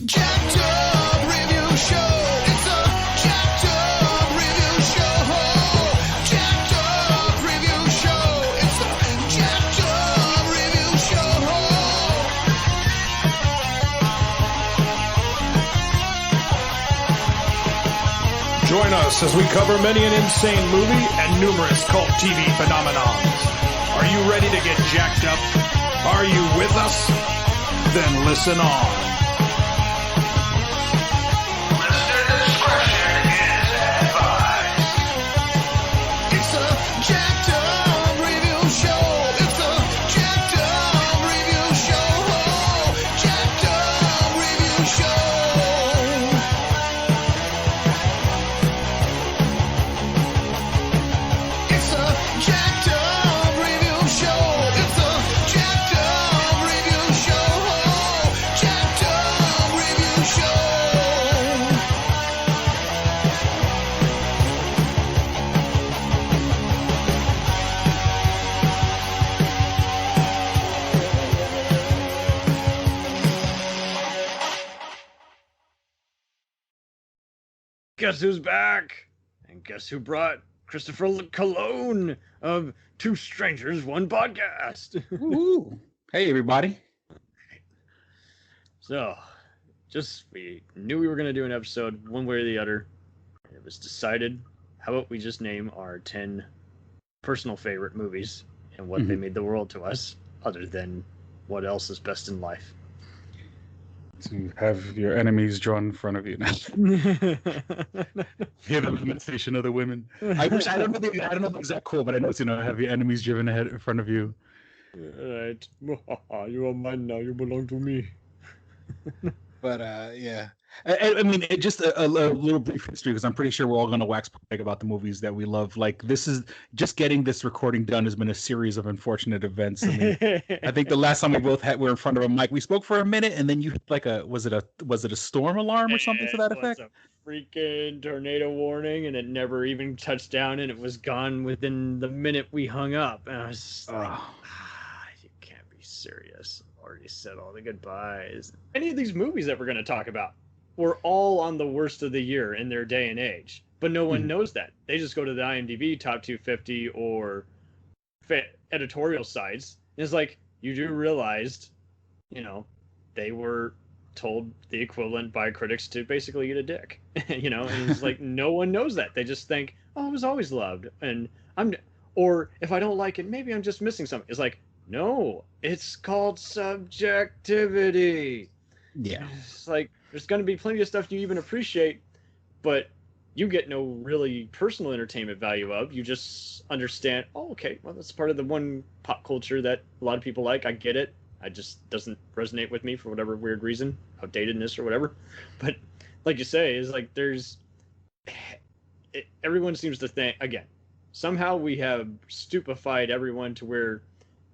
jacked up review show. It's a jacked up review show. Jacked up review show. It's a jacked up review show. Join us as we cover many an insane movie and numerous cult TV phenomenons. Are you ready to get jacked up? Are you with us? Then listen on. Listener discretion is advised. It's a jacked up review show. It's a jacked up review show. Jacked up review show. It's a jacked up review show. It's a jacked up review show. Jacked up review show. Guess who's back? And guess who brought Christopher Cologne of Two Strangers, One Podcast? Woo. Hey, everybody. So, we knew we were going to do an episode one way or the other. It was decided, how about we just name our 10 personal favorite movies and what they made the world to us, other than what else is best in life. To have your enemies drawn in front of you now. Hear the lamentation of the women. I don't know if it's that cool, but I know it's, have your enemies driven ahead in front of you. Right. You are mine now. You belong to me. But yeah, I mean, just a little brief history, because I'm pretty sure we're all going to wax poetic about the movies that we love. Like, this is just getting this recording done has been a series of unfortunate events. I mean, I think the last time we both were in front of a mic, we spoke for a minute, and then you hit like was it a storm alarm or something to that effect? It was a freaking tornado warning, and it never even touched down, and it was gone within the minute we hung up. And I was just like, you can't be serious. Already said all the goodbyes. Any of these movies that we're going to talk about were all on the worst of the year in their day and age, but no one knows that. They just go to the IMDb top 250 or editorial sites, and it's like, you do realize, they were told the equivalent by critics to basically eat a dick, and it's like, no one knows that. They just think, oh, it was always loved, and or if I don't like it, maybe I'm just missing something. It's like, no, it's called subjectivity. Yeah. It's like, there's going to be plenty of stuff you even appreciate, but you get no really personal entertainment value of. You just understand, oh, okay, well, that's part of the one pop culture that a lot of people like. I get it. It just doesn't resonate with me for whatever weird reason, outdatedness or whatever. But like you say, is like everyone seems to think, again, somehow we have stupefied everyone to where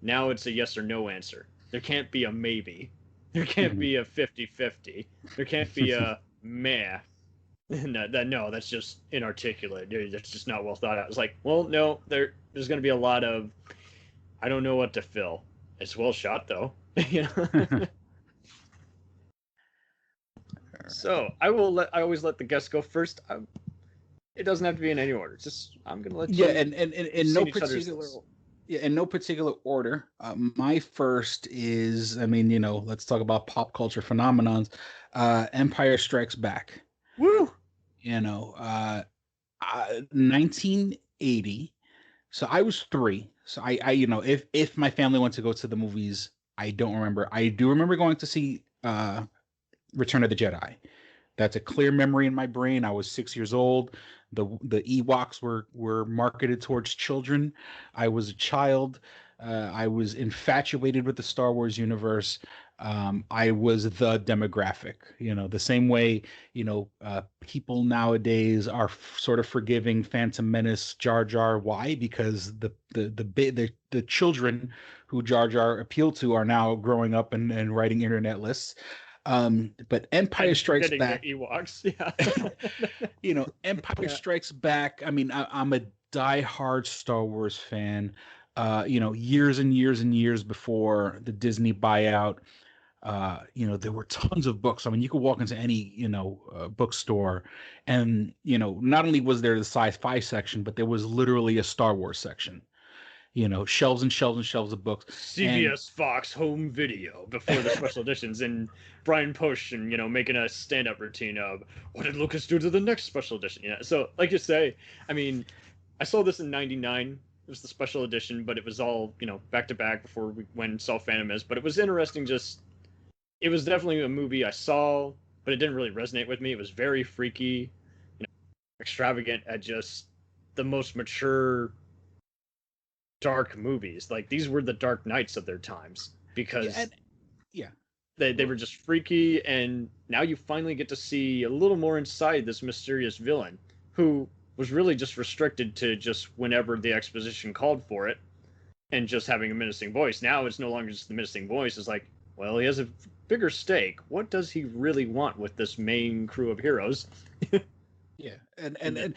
now it's a yes or no answer. There can't be a maybe. There can't be a 50-50. There can't be a meh. No, that's just inarticulate. That's just not well thought out. It's like, well, no, there's going to be a lot of, I don't know what to fill. It's well shot, though. So I always let the guests go first. It doesn't have to be in any order. Just, I'm going to let you. Yeah, and in no particular. Yeah, in no particular order. My first is, let's talk about pop culture phenomenons. Empire Strikes Back. Woo! 1980. So I was 3. So I if my family went to go to the movies, I don't remember. I do remember going to see Return of the Jedi. That's a clear memory in my brain. I was 6 years old. The Ewoks were marketed towards children. I was a child. I was infatuated with the Star Wars universe. I was the demographic, the same way, people nowadays are sort of forgiving Phantom Menace, Jar Jar. Why? Because the children who Jar Jar appealed to are now growing up and writing internet lists. But Empire Strikes Back. Ewoks, yeah. Empire Strikes Back. I'm a diehard Star Wars fan. Years and years and years before the Disney buyout. There were tons of books. I mean, you could walk into any, bookstore, and, not only was there the sci-fi section, but there was literally a Star Wars section. Shelves and shelves and shelves of books. CBS Fox home video before the special editions, and Brian Posh and making a stand-up routine of what did Lucas do to the next special edition. So like you say, I mean, I saw this in '99. It was the special edition, but it was all back to back before we went and saw Phantom Menace. But it was interesting. It was definitely a movie I saw, but it didn't really resonate with me. It was very freaky, extravagant at just the most mature, dark movies. Like, these were the Dark Knights of their times, because they were just freaky, and now you finally get to see a little more inside this mysterious villain who was really just restricted to just whenever the exposition called for it and just having a menacing voice. Now it's no longer just the menacing voice. It's like, well, he has a bigger stake. What does he really want with this main crew of heroes? Yeah, and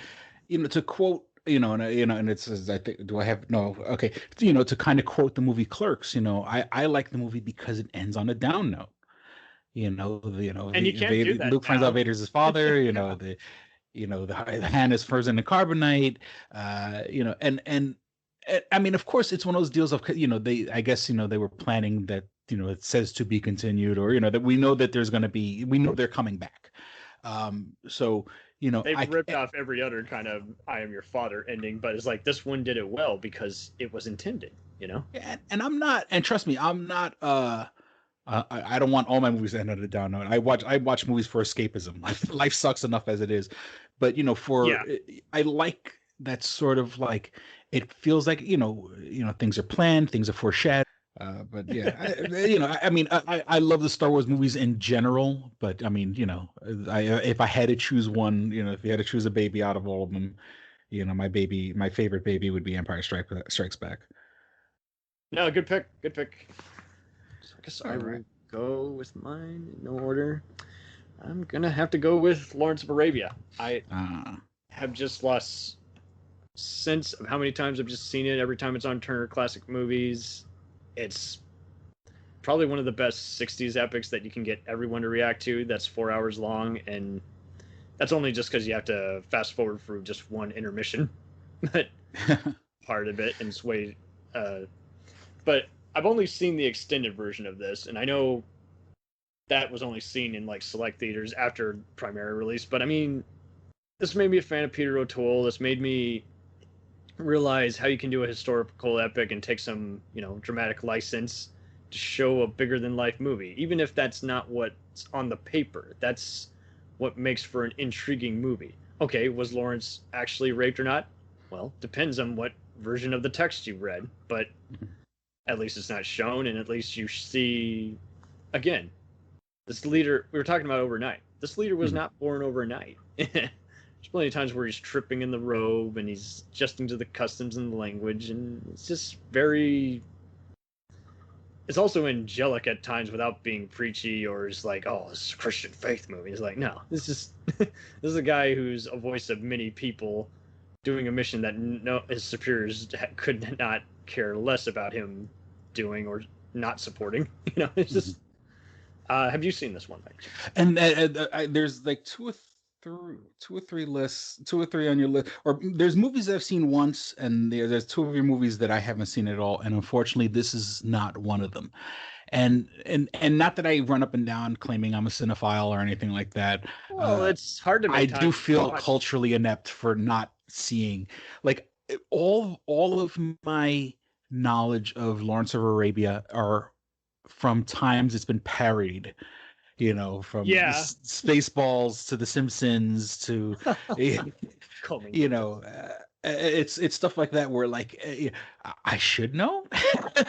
to quote, and it says, I think, do I have no? Okay, to kind of quote the movie Clerks, I like the movie because it ends on a down note. And you can't do that Luke finds now. out Vader's his father. The hand is frozen in carbonite. And I mean, of course, it's one of those deals of, I guess, they were planning that, it says to be continued, or, that we know that we know they're coming back. They've ripped off every other kind of I am your father ending, but it's like this one did it well because it was intended, And I'm not, and trust me, I'm not, I don't want all my movies to end on a down note. I watch movies for escapism. Life sucks enough as it is, but I like that sort of, like, it feels like things are planned, things are foreshadowed. But yeah, I love the Star Wars movies in general. But I mean, if I had to choose one, if you had to choose a baby out of all of them, my favorite baby would be Empire Strikes Back. No, good pick. So I guess I will Alright. go with mine in no order. I'm gonna have to go with Lawrence of Arabia. I have just lost sense of how many times I've just seen it. Every time it's on Turner Classic Movies, it's probably one of the best 60s epics that you can get everyone to react to. That's 4 hours long, and that's only just because you have to fast forward through just one intermission, but part of it, and sway. But I've only seen the extended version of this, and I know that was only seen in like select theaters after primary release. But I mean, this made me a fan of Peter O'Toole. This made me realize how you can do a historical epic and take some, dramatic license to show a bigger than life movie. Even if that's not what's on the paper, that's what makes for an intriguing movie. Okay, was Lawrence actually raped or not? Well, depends on what version of the text you read, but at least it's not shown, and at least you see, again, this leader, we were talking about overnight. This leader was not born overnight. There's plenty of times where he's tripping in the robe and he's adjusting to the customs and the language, and it's just very... It's also angelic at times without being preachy or just like, oh, this is a Christian faith movie. It's like, no, this is a guy who's a voice of many people doing a mission that his superiors could not care less about him doing or not supporting. It's just... have you seen this one, Mike? And there's like two or three on your list, or there's movies that I've seen once, and there's two of your movies that I haven't seen at all, and unfortunately this is not one of them. And not that I run up and down claiming I'm a cinephile or anything like that. Well, it's hard to make I do feel watch. culturally inept for not seeing, like, all of my knowledge of Lawrence of Arabia are from times it's been parodied. From Spaceballs to The Simpsons to, it's stuff like that where, like, I should know,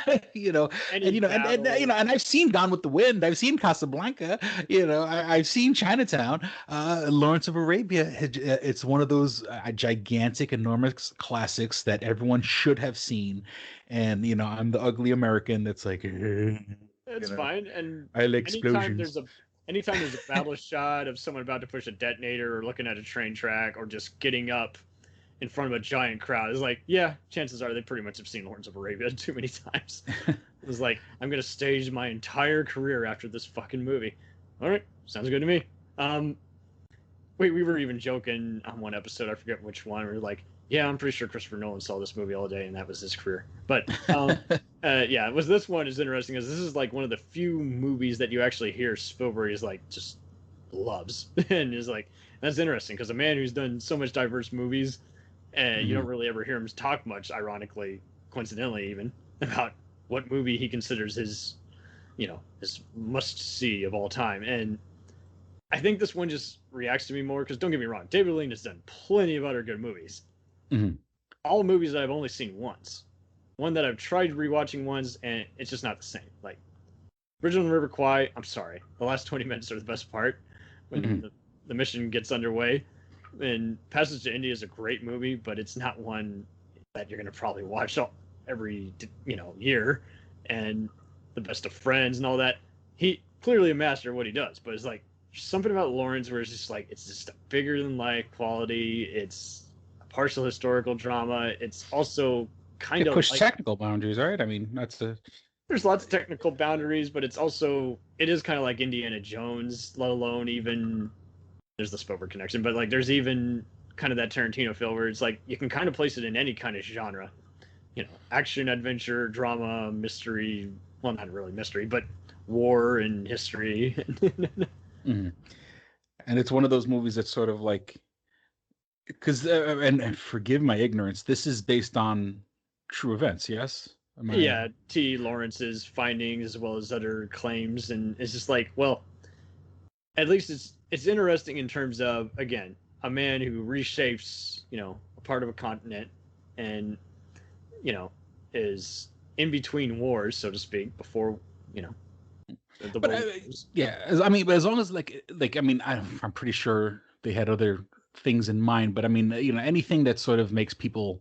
and I've seen Gone with the Wind, I've seen Casablanca, I've seen Chinatown. Lawrence of Arabia, it's one of those gigantic, enormous classics that everyone should have seen, and I'm the ugly American that's like, it's fine. And I like explosions. Anytime there's a battle shot of someone about to push a detonator or looking at a train track or just getting up in front of a giant crowd. It's like, yeah, chances are they pretty much have seen Lawrence of Arabia too many times. It was like, I'm gonna stage my entire career after this fucking movie. All right, sounds good to me. We were even joking on one episode, I forget which one. We were like, yeah, I'm pretty sure Christopher Nolan saw this movie all day, and that was his career. But yeah, this one is interesting because this is like one of the few movies that you actually hear Spielberg is like just loves, and is like, that's interesting because a man who's done so much diverse movies, and you don't really ever hear him talk much, ironically, coincidentally even, about what movie he considers his, his must see of all time. And I think this one just reacts to me more because don't get me wrong, David Lean has done plenty of other good movies. All movies that I've only seen once. One that I've tried rewatching once, and it's just not the same. Like Bridge on the River Kwai, I'm sorry, the last 20 minutes are the best part when the mission gets underway. And Passage to India is a great movie, but it's not one that you're going to probably watch every year. And The Best of Friends and all that. He clearly a master of what he does, but it's like something about Lawrence where it's just like it's just a bigger than life quality. It's a partial historical drama. It's also kind of push like, technical boundaries, right? I mean, there's lots of technical boundaries, but it is kind of like Indiana Jones, let alone even there's the Spielberg connection, but like there's even kind of that Tarantino feel where it's like you can kind of place it in any kind of genre, action, adventure, drama, mystery. Well, not really mystery, but war and history. and it's one of those movies that's sort of like, because and forgive my ignorance, this is based on true events, yes? Yeah, T. Lawrence's findings as well as other claims, and it's just like, well, at least it's interesting in terms of, again, a man who reshapes, a part of a continent, and is in between wars, so to speak, before the but I mean, but as long as I mean, I'm pretty sure they had other things in mind, but I mean, anything that sort of makes people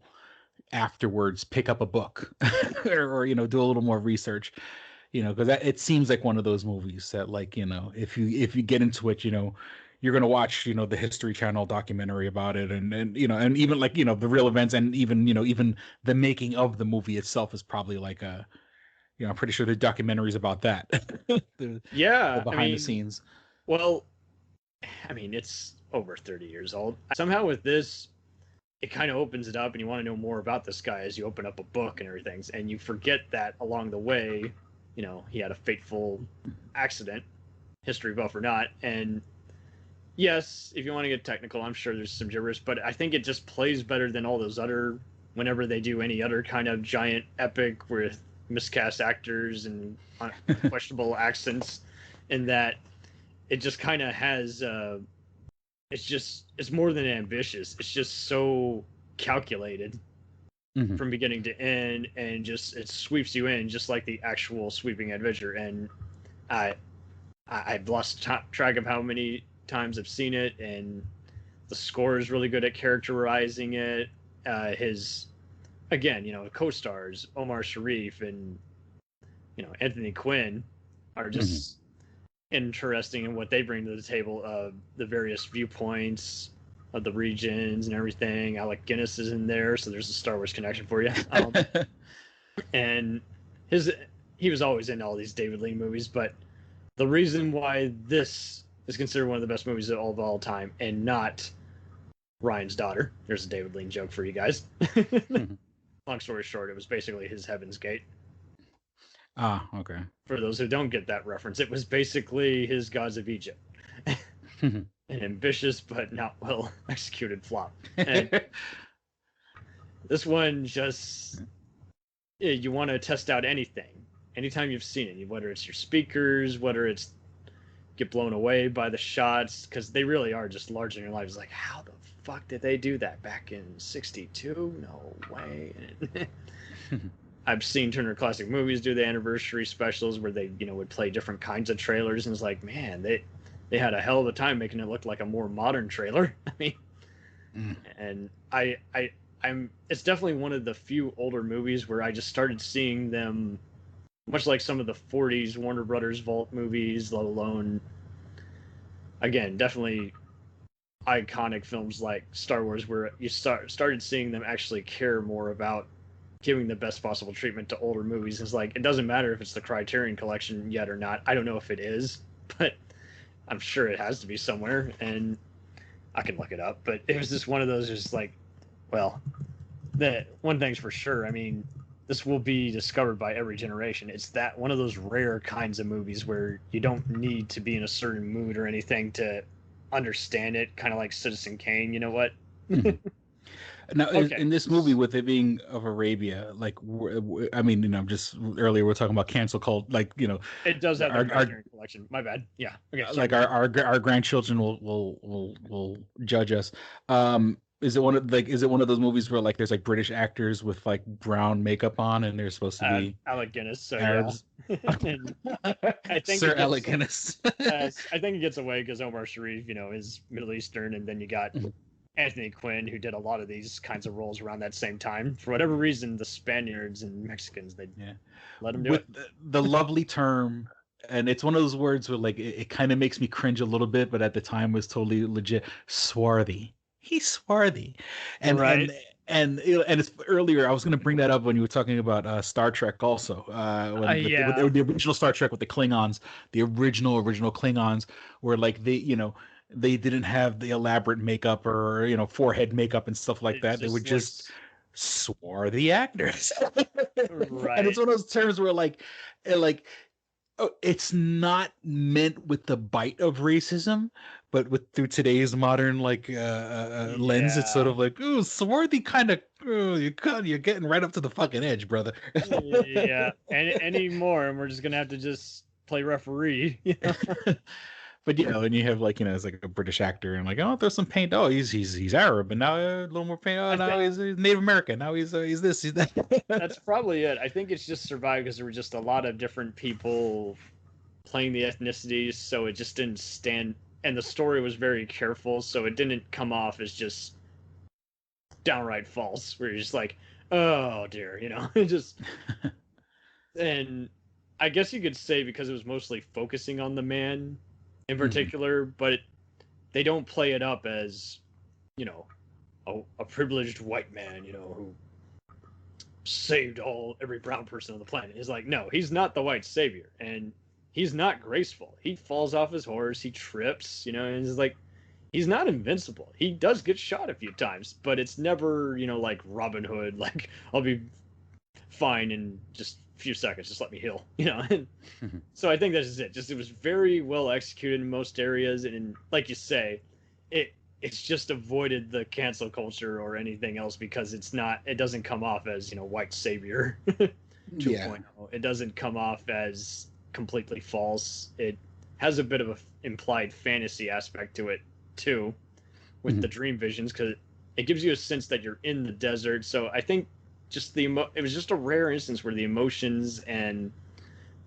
afterwards pick up a book or do a little more research, because it seems like one of those movies that, like, if you get into it, you're going to watch, the History Channel documentary about it, and and even like, the real events, and even the making of the movie itself is probably like I'm pretty sure the documentaries about that. the behind the scenes. Well, I mean, it's over 30 years old. Somehow with this, it kind of opens it up, and you want to know more about this guy as you open up a book and everything, and you forget that along the way, he had a fateful accident, history buff or not, and yes, if you want to get technical, I'm sure there's some gibberish, but I think it just plays better than all those other, whenever they do any other kind of giant epic with miscast actors and questionable accents, in that it just kind of has it's more than ambitious. It's just so calculated from beginning to end, and just it sweeps you in just like the actual sweeping adventure. And I've lost track of how many times I've seen it, and the score is really good at characterizing it. His, again, co-stars Omar Sharif and Anthony Quinn are just interesting in what they bring to the table of the various viewpoints of the regions and everything. Alec Guinness is in there, so there's a Star Wars connection for you. And he was always in all these David Lean movies, but the reason why this is considered one of the best movies of all time and not Ryan's Daughter, there's a David Lean joke for you guys. Long story short, it was basically his Heaven's Gate. Ah, okay. For those who don't get that reference, it was basically his Gods of Egypt. An ambitious but not well executed flop. And this one just, you want to test out anything. Anytime you've seen it, whether it's your speakers, whether it's get blown away by the shots, because they really are just larger in your life. It's like, how the fuck did they do that back in 62? No way. I've seen Turner Classic Movies do the anniversary specials where they, would play different kinds of trailers, and it's like, man, they had a hell of a time making it look like a more modern trailer. I mean, and I'm it's definitely one of the few older movies where I just started seeing them, much like some of the 40s Warner Brothers Vault movies, let alone, again, definitely iconic films like Star Wars, where you started seeing them actually care more about giving the best possible treatment to older movies. It's like, it doesn't matter if it's the Criterion Collection yet or not. I don't know if it is, but I'm sure it has to be somewhere, and I can look it up. But it was just one of those, just like, well, that one thing's for sure. I mean, this will be discovered by every generation. It's that one of those rare kinds of movies where you don't need to be in a certain mood or anything to understand it, kind of like Citizen Kane. You know what? Now, Okay. in this movie, with it being of Arabia, like, I mean, just earlier we are talking about cancel cult, like, It does have our, the Criterion Collection. My bad. Yeah. Okay. like our grandchildren will judge us. Is it one of those movies where like there's like British actors with like brown makeup on and they're supposed to be Alec Guinness. So Arabs? yeah. I think Sir it gets, Alec Guinness. I think it gets away because Omar Sharif, is Middle Eastern, and then you got Anthony Quinn, who did a lot of these kinds of roles around that same time. For whatever reason, the Spaniards and Mexicans, they let him do with it. the lovely term, and it's one of those words where like it kind of makes me cringe a little bit, but at the time was totally legit. Swarthy. He's swarthy, and Right. and it's earlier. I was going to bring that up when you were talking about Star Trek, also. With the original Star Trek with the Klingons, the original Klingons, where like they didn't have the elaborate makeup or forehead makeup and stuff like that. They were just swarthy actors. Right. And it's one of those terms where it's not meant with the bite of racism, but through today's modern lens, it's sort of like, ooh, swarthy kind of. You're getting right up to the fucking edge, brother. Yeah, and anymore, and we're just gonna have to just play referee. But and you have it's like a British actor, and like, oh, there's some paint. Oh, he's Arab, and now a little more paint. Oh, now he's Native American. Now he's this, he's that. That's probably it. I think it's just survived because there were just a lot of different people playing the ethnicities, so it just didn't stand. And the story was very careful, so it didn't come off as just downright false. Where you're just like, oh dear, it just. And I guess you could say because it was mostly focusing on the man in particular, but they don't play it up as, a privileged white man, who saved every brown person on the planet. It's like, no, he's not the white savior, and he's not graceful. He falls off his horse, he trips, and it's like, he's not invincible. He does get shot a few times, but it's never, like Robin Hood, like, I'll be fine in just few seconds, just let me heal, and so I think that's it. It was very well executed in most areas, and like you say, it's just avoided the cancel culture or anything else because it doesn't come off as white savior 2.0. It doesn't come off as completely false. It has a bit of a implied fantasy aspect to it too, with the dream visions, because it gives you a sense that you're in the desert. So I think it was just a rare instance where the emotions and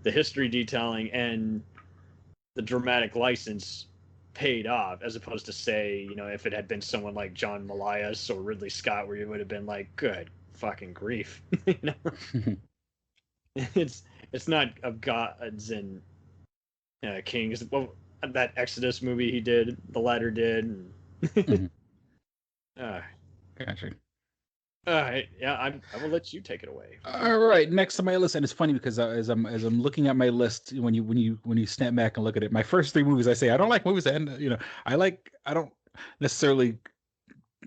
the history detailing and the dramatic license paid off, as opposed to, say, if it had been someone like John Milius or Ridley Scott, where you would have been like, good fucking grief. It's not of gods and kings. Well, that Exodus movie he did, the latter did. Gotcha. All right, yeah, I will let you take it away. All right, next on my list, and it's funny because as I'm looking at my list, when you snap back and look at it, my first three movies, I say I don't like movies that end. I don't necessarily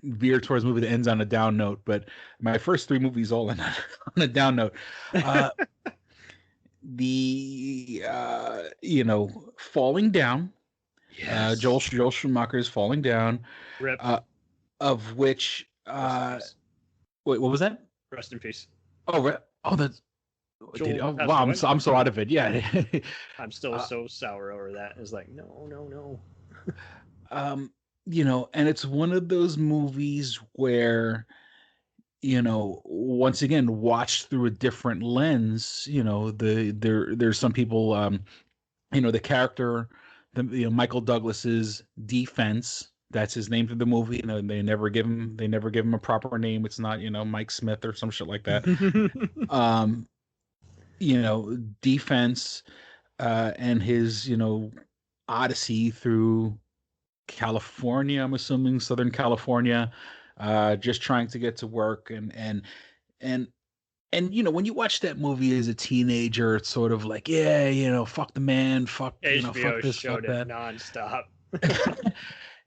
veer towards a movie that ends on a down note, but my first three movies all end on a down note. Falling Down. Yes. Joel Schumacher's Falling Down. Rip. Of which. Wait, what was that? Rest in peace. Oh, that's. Joel Wow, I'm so out of it. Yeah. I'm still so sour over that. It's like, no. And it's one of those movies where, once again, watched through a different lens. There's some people, the character, Michael Douglas's defense. That's his name for the movie. They never give him a proper name. It's not, Mike Smith or some shit like that. Defense, and his, odyssey through California, I'm assuming Southern California, just trying to get to work. And when you watch that movie as a teenager, it's sort of like, yeah, fuck the man, fuck, fuck HBO this, fuck showed it that. nonstop.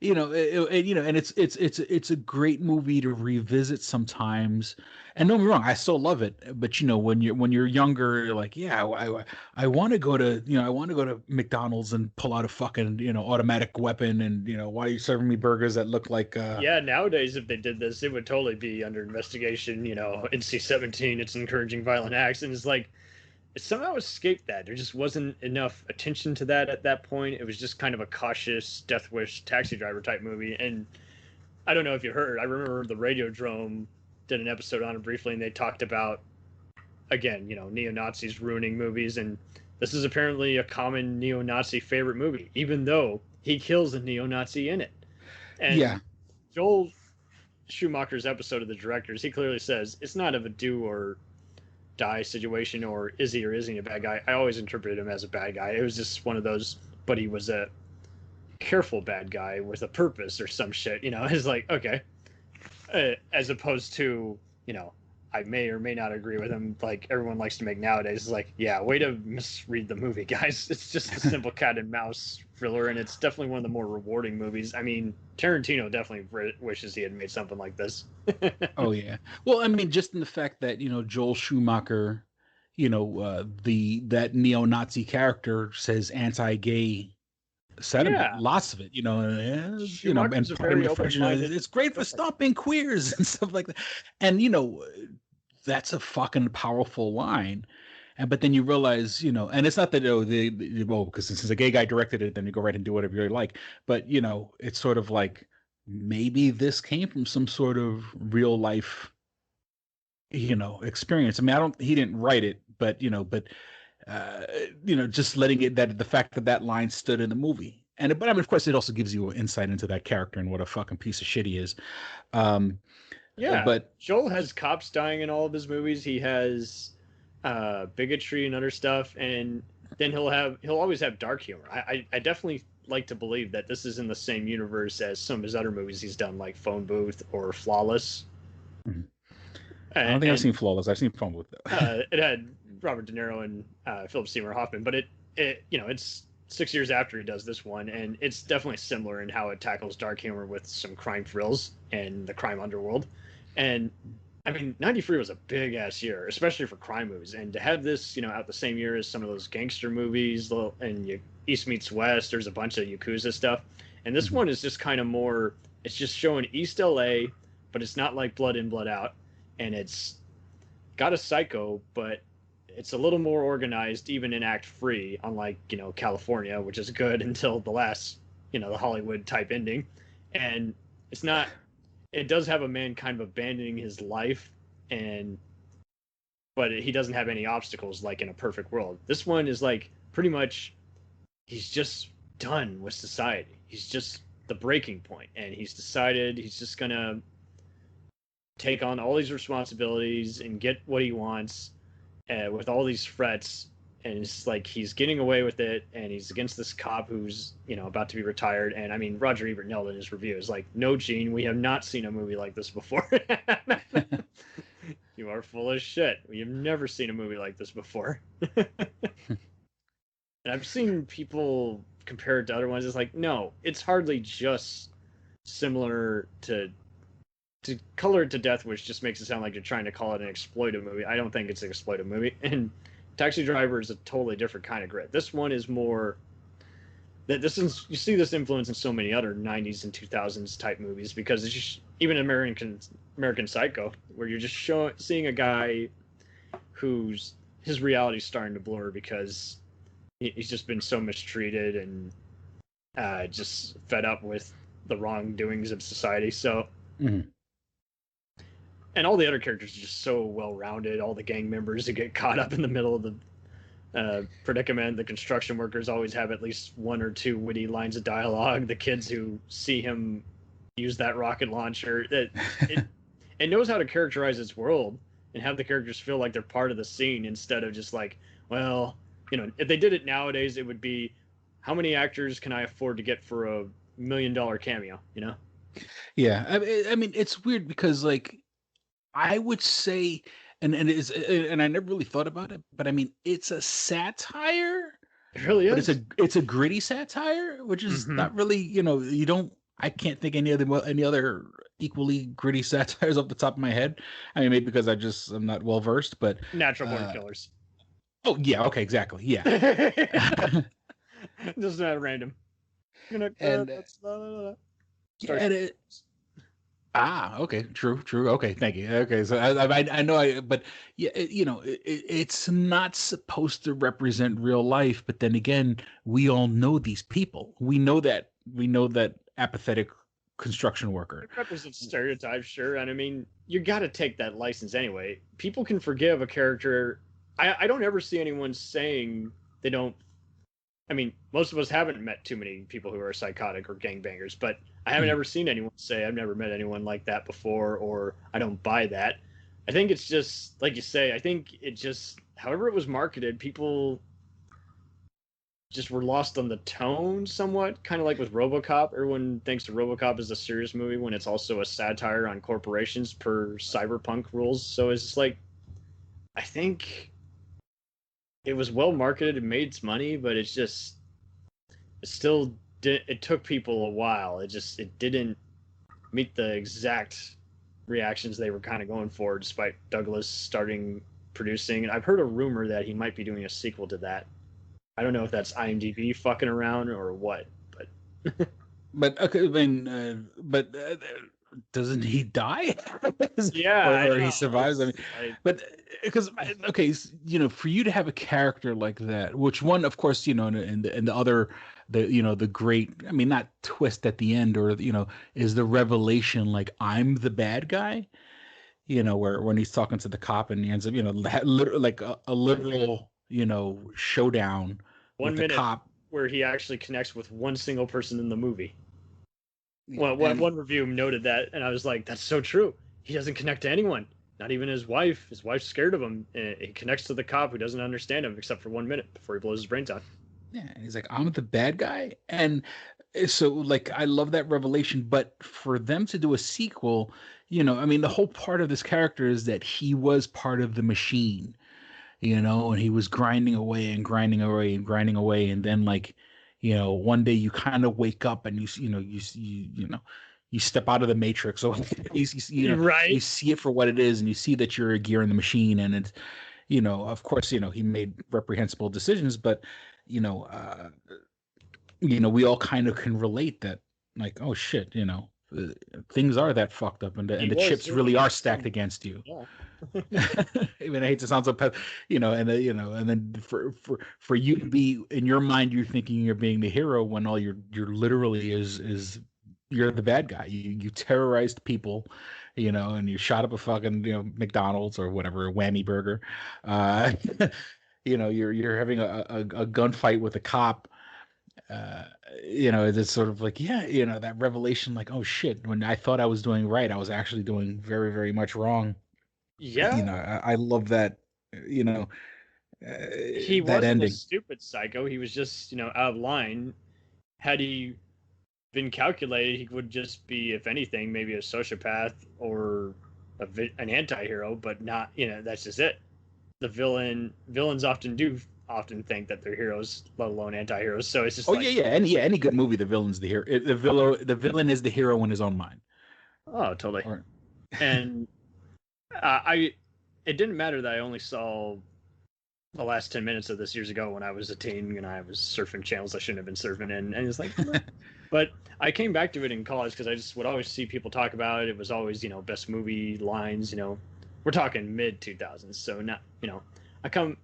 And it's a great movie to revisit sometimes. And don't get me wrong, I still love it. But when you're younger, you're like, yeah, I want to go to McDonald's and pull out a fucking automatic weapon, and why are you serving me burgers that look like Yeah, nowadays if they did this, it would totally be under investigation. NC-17, it's encouraging violent acts, and it's like it somehow escaped that. There just wasn't enough attention to that at that point. It was just kind of a cautious Death Wish taxi driver type movie. And I don't know if you heard, I remember the Radiodrome did an episode on it briefly, and they talked about, again, neo-Nazis ruining movies. And this is apparently a common neo-Nazi favorite movie, even though he kills a neo-Nazi in it. And yeah. Joel Schumacher's episode of The Directors, he clearly says it's not of a do or die situation, or is he or isn't he a bad guy. I always interpreted him as a bad guy. It was just one of those, but he was a careful bad guy with a purpose or some shit. It's like, okay, as opposed to I may or may not agree with him, like everyone likes to make nowadays. It's like, yeah, way to misread the movie, guys. It's just a simple cat and mouse thriller, and it's definitely one of the more rewarding movies. I mean, Tarantino definitely wishes he had made something like this. Oh yeah. Well, I mean, just in the fact that Joel Schumacher, that neo-Nazi character says anti-gay sentiment, Yeah. lots of it, and Schumacher's a part of very my French, open-minded- it's great for stopping queers and stuff like that. And that's a fucking powerful line. But then you realize, and it's not that because since a gay guy directed it, then you go right and do whatever you like. But it's sort of like maybe this came from some sort of real life, experience. I mean, he didn't write it, but just letting it, that the fact that line stood in the movie. But I mean, of course, it also gives you insight into that character and what a fucking piece of shit he is. Yeah, but Joel has cops dying in all of his movies. He has bigotry and other stuff, and then he'll always have dark humor. I definitely like to believe that this is in the same universe as some of his other movies he's done, like Phone Booth or Flawless. Mm-hmm. I don't think I've seen Flawless. I've seen Phone Booth though. It had Robert De Niro and Philip Seymour Hoffman, but it's 6 years after he does this one, and it's definitely similar in how it tackles dark humor with some crime thrills and the crime underworld. And I mean, 93 was a big ass year, especially for crime movies. And to have this, out the same year as some of those gangster movies, and East Meets West, there's a bunch of Yakuza stuff. And this one is just kind of more, it's just showing East LA, but it's not like Blood In, Blood Out. And it's got a psycho, but it's a little more organized, even in Act 3, unlike, California, which is good until the last, the Hollywood type ending. And it's not, it does have a man kind of abandoning his life, but he doesn't have any obstacles like in a perfect world. This one is like pretty much he's just done with society. He's just the breaking point, and he's decided he's just gonna take on all these responsibilities and get what he wants with all these threats. And it's like he's getting away with it, and he's against this cop who's, about to be retired. And I mean, Roger Ebert nailed in his review. It's like, no, Gene, we have not seen a movie like this before. You are full of shit. We have never seen a movie like this before. And I've seen people compare it to other ones. It's like, no, it's hardly just similar to color it to death, which just makes it sound like you're trying to call it an exploitive movie. I don't think it's an exploitive movie. And Taxi Driver is a totally different kind of grit. This one is more that you see this influence in so many other 90s and 2000s type movies, because it's just, even American Psycho, where you're just seeing a guy whose his reality's starting to blur because he's just been so mistreated and just fed up with the wrongdoings of society. So and all the other characters are just so well-rounded. All the gang members who get caught up in the middle of the predicament. The construction workers always have at least one or two witty lines of dialogue. The kids who see him use that rocket launcher. It knows how to characterize its world and have the characters feel like they're part of the scene, instead of just like, well, if they did it nowadays, it would be, how many actors can I afford to get for a $1 million cameo, you know? Yeah, I mean, it's weird because like I would say, and I never really thought about it, but I mean, it's a satire, It really but is. it's a gritty satire, which is Mhm. not really, you don't. I can't think any other equally gritty satires off the top of my head. I mean, maybe because I'm not well versed, but Natural born killers. oh yeah, okay, exactly, yeah, Just not random. and Start. and it, okay, true, okay, thank you. Okay, so I know but yeah, it's not supposed to represent real life, but then again, we all know these people. We know that apathetic construction worker. It represents stereotypes, sure, and I mean, you got to take that license anyway. People can forgive a character. I don't ever see anyone saying they don't. I mean, most of us haven't met too many people who are psychotic or gangbangers, but I haven't ever seen anyone say I've never met anyone like that before, or I don't buy that. I think it's just like you say. I think it just, however it was marketed, people just were lost on the tone somewhat, kind of like with RoboCop. Everyone thinks to RoboCop as a serious movie when it's also a satire on corporations per cyberpunk rules. So it's just like, I think it was well marketed and made its money, but it's just, it still did. It took people a while. It didn't meet the exact reactions they were kind of going for, despite Douglas starting producing. And I've heard a rumor that he might be doing a sequel to that. I don't know if that's IMDb fucking around or what, but But okay, I mean, but doesn't he die? yeah, I or he know. survives. I mean, but because okay, for you to have a character like that, which one, of course, and the other, the great, I mean, not twist at the end, or is the revelation like I'm the bad guy. Where when he's talking to the cop and he ends up, literally like a literal, showdown One with the minute cop. where he actually connects with one single person in the movie. Well, And- one review noted that, and I was like, "That's so true. He doesn't connect to anyone, not even his wife. His wife's scared of him. And he connects to the cop who doesn't understand him except for 1 minute before he blows his brains out." Yeah, and he's like, I'm the bad guy. And so like I love that revelation, but for them to do a sequel, I mean the whole part of this character is that he was part of the machine, and he was grinding away and grinding away and grinding away, and then like, one day you kind of wake up and you step out of the matrix, so Right. you see it for what it is, and you see that you're a gear in the machine, and it's of course, he made reprehensible decisions, but we all kind of can relate that, like, oh shit, things are that fucked up, and the was chips doing really are it. stacked against you. Yeah. Even I hate to sound so and then for you to be in your mind, you're thinking you're being the hero when all you're literally is you're the bad guy. You terrorized people, and you shot up a fucking McDonald's or whatever, a whammy burger. You're having a gunfight with a cop. It's sort of like, yeah, that revelation, like, oh shit, when I thought I was doing right, I was actually doing very, very much wrong. Yeah. I love that. He That wasn't a ending. stupid psycho. He was just, out of line. Had he been calculated, he would just be, if anything, maybe a sociopath or an anti-hero, but not, that's just it. The villains often think that they're heroes, let alone anti-heroes. So it's just Any good movie, the villain's the hero. The villain is the hero in his own mind. Oh, totally. Or- And it didn't matter that I only saw the last 10 minutes of this years ago when I was a teen and I was surfing channels I shouldn't have been surfing in, and it's like, but I came back to it in college because I just would always see people talk about it. It was always, best movie lines, we're talking mid 2000s. So not, I come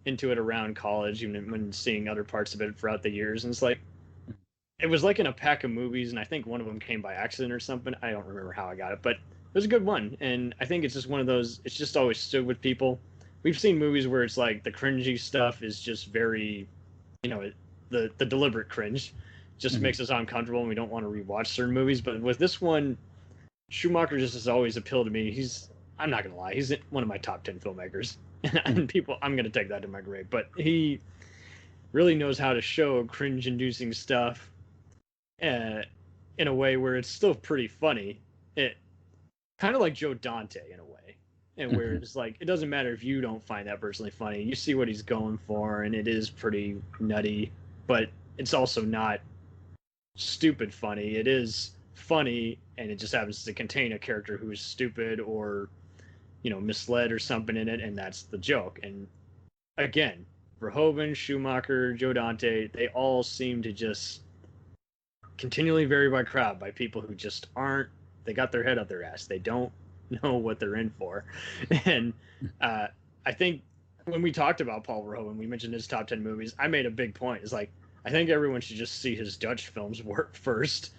into it around college, even when seeing other parts of it throughout the years. And it's like, it was like in a pack of movies. And I think one of them came by accident or something. I don't remember how I got it, but it was a good one. And I think it's just one of those, it's just always stood with people. We've seen movies where it's like the cringy stuff is just very, the deliberate cringe just makes us uncomfortable and we don't want to rewatch certain movies. But with this one, Schumacher just has always appealed to me. I'm not going to lie, he's one of my top 10 filmmakers. And I'm going to take that to my grave. But he really knows how to show cringe-inducing stuff in a way where it's still pretty funny. It kind of like Joe Dante in a way, and where it's like it doesn't matter if you don't find that personally funny. You see what he's going for, and it is pretty nutty, but it's also not stupid funny. It is funny, and it just happens to contain a character who is stupid or misled or something in it, and that's the joke. And again, Verhoeven, Schumacher, Joe Dante, they all seem to just continually vary by crowd, by people who just aren't, they got their head up their ass. They don't know what they're in for. And I think when we talked about Paul Verhoeven, we mentioned his top 10 movies, I made a big point. It's like, I think everyone should just see his Dutch films work first,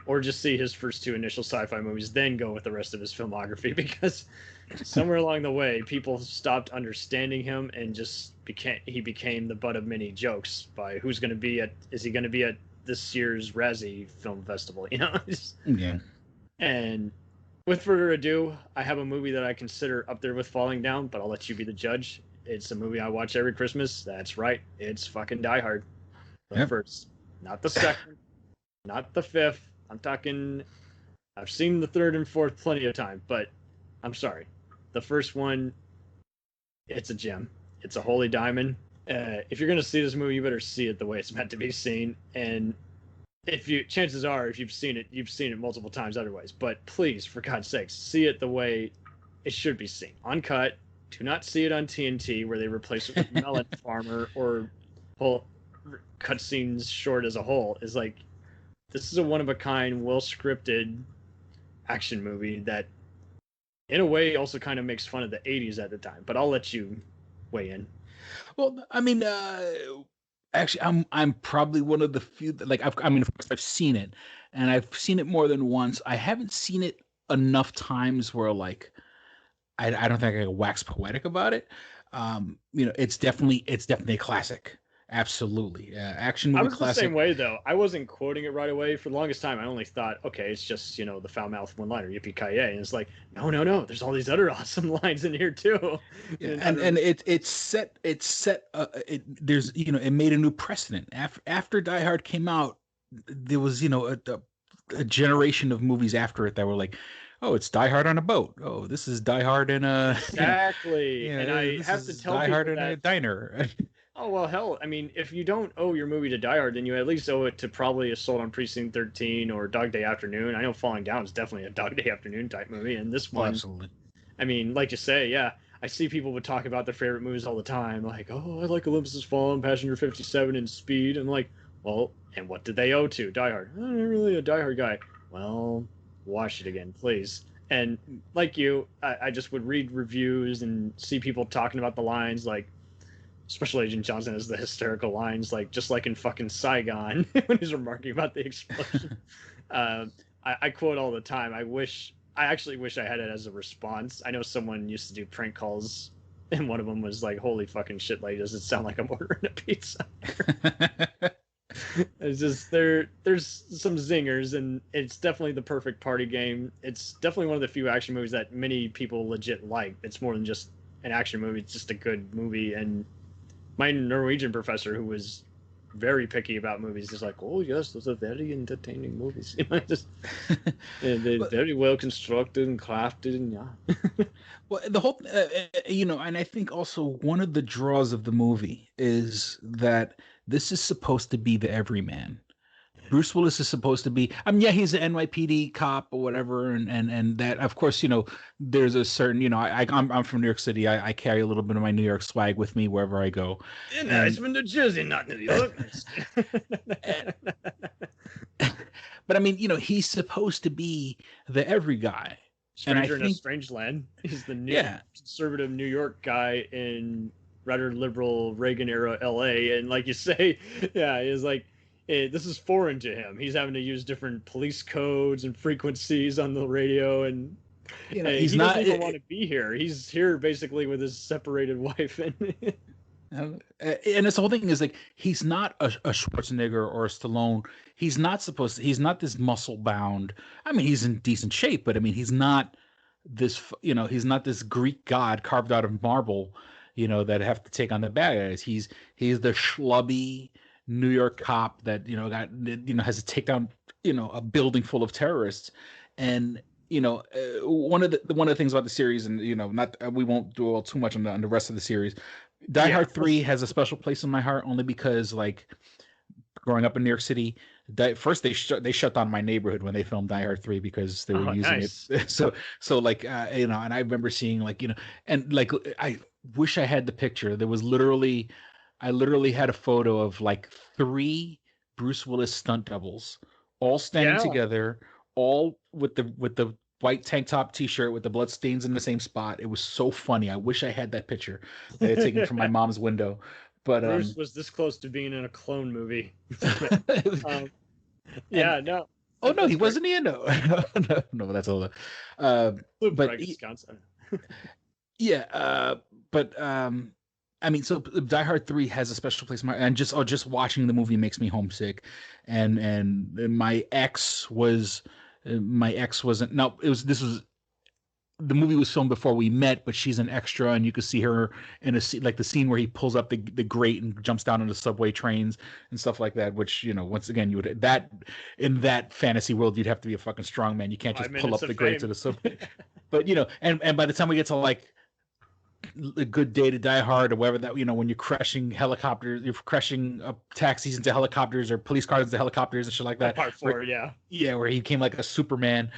or just see his first two initial sci-fi movies, then go with the rest of his filmography, because somewhere along the way, people stopped understanding him and just became the butt of many jokes by is he going to be at this year's Razzie Film Festival, Yeah. And with further ado, I have a movie that I consider up there with Falling Down, but I'll let you be the judge. It's a movie I watch every Christmas. That's right. It's fucking Die Hard. The first, not the second, not the fifth. I'm talking, I've seen the third and fourth plenty of time, but I'm sorry. The first one, it's a gem. It's a holy diamond. If you're going to see this movie, you better see it the way it's meant to be seen. And chances are, if you've seen it multiple times otherwise. But please, for God's sakes, see it the way it should be seen. Uncut. Do not see it on TNT where they replace it with Melon Farmer or pull cutscenes short as a whole. Is like, this is a one-of-a-kind, well-scripted action movie that, in a way, also kind of makes fun of the 80s at the time. But I'll let you weigh in. Well, I mean, actually, I'm probably one of the few that, like, of course, I've seen it, and I've seen it more than once. I haven't seen it enough times where, like, I don't think I can wax poetic about it. It's definitely a classic. Absolutely. Action movie classic. I was the same way, though. I wasn't quoting it right away. For the longest time, I only thought, okay, it's just, the foul-mouthed one-liner, yippee-ki-yay. And it's like, no. There's all these other awesome lines in here, too. Yeah, and it made a new precedent. After Die Hard came out, there was, a generation of movies after it that were like, oh, it's Die Hard on a boat. Oh, this is Die Hard in a... Exactly. And I have to tell Die people Hard in that... a diner. Oh, well, hell, I mean, if you don't owe your movie to Die Hard, then you at least owe it to probably Assault on Precinct 13 or Dog Day Afternoon. I know Falling Down is definitely a Dog Day Afternoon type movie, and this one... Absolutely. I mean, like you say, yeah, I see people would talk about their favorite movies all the time, like, oh, I like Olympus Has Fallen, Passenger 57, and Speed, and like, well, and what did they owe to? Die Hard. I'm not really a Die Hard guy. Well, watch it again, please. And like you, I just would read reviews and see people talking about the lines, like, Special Agent Johnson has the hysterical lines, like just like in fucking Saigon when he's remarking about the explosion. I quote all the time. I actually wish I had it as a response. I know someone used to do prank calls, and one of them was like, "Holy fucking shit, lady, does it sound like I'm ordering a pizza?" It's just there's some zingers, and it's definitely the perfect party game. It's definitely one of the few action movies that many people legit like. It's more than just an action movie; it's just a good movie. And my Norwegian professor, who was very picky about movies, is like, "Oh yes, those are very entertaining movies. They're very well constructed and crafted, and yeah." Well, the whole, and I think also one of the draws of the movie is that this is supposed to be the everyman. Bruce Willis is supposed to be, he's an NYPD cop or whatever, and that, of course, there's a certain, I'm from New York City. I carry a little bit of my New York swag with me wherever I go. Nice from New Jersey, not New York. But I mean, he's supposed to be the every guy. Stranger in a Strange Land. He's the new conservative New York guy in rather liberal Reagan era LA, and like you say, he's like, this is foreign to him. He's having to use different police codes and frequencies on the radio, and he doesn't even want to be here. He's here basically with his separated wife. And this whole thing is like, he's not a Schwarzenegger or a Stallone. He's not this muscle bound. I mean, he's in decent shape, but I mean, he's not this, he's not this Greek god carved out of marble, that have to take on the bad guys. He's the schlubby New York cop that has to take down a building full of terrorists. And one of the things about the series, and not we won't dwell too much on the rest of the series. Die Hard 3 has a special place in my heart only because, like, growing up in New York City, first they shut down my neighborhood when they filmed Die Hard 3 because they were using it. So like and I remember seeing, like, and like, I wish I had the picture. There was I literally had a photo of like 3 Bruce Willis stunt doubles all standing together, all with the white tank top t-shirt with the blood stains in the same spot. It was so funny. I wish I had that picture that I had taken from my mom's window. But Bruce was this close to being in a clone movie. No. Oh no, he wasn't in. No, that's all. But Wisconsin. I mean, so Die Hard 3 has a special place in my, and just watching the movie makes me homesick. And my ex wasn't. No, the movie was filmed before we met, but she's an extra, and you could see her in a scene, like the scene where he pulls up the grate and jumps down into subway trains and stuff like that. Which, once again, in that fantasy world, you'd have to be a fucking strong man. You can't just pull up the grate to the subway. But and by the time we get to like A Good Day to Die Hard or whatever, that when you're crashing helicopters, you're crashing taxis into helicopters or police cars into helicopters and shit like that. Part 4, where he came like a Superman.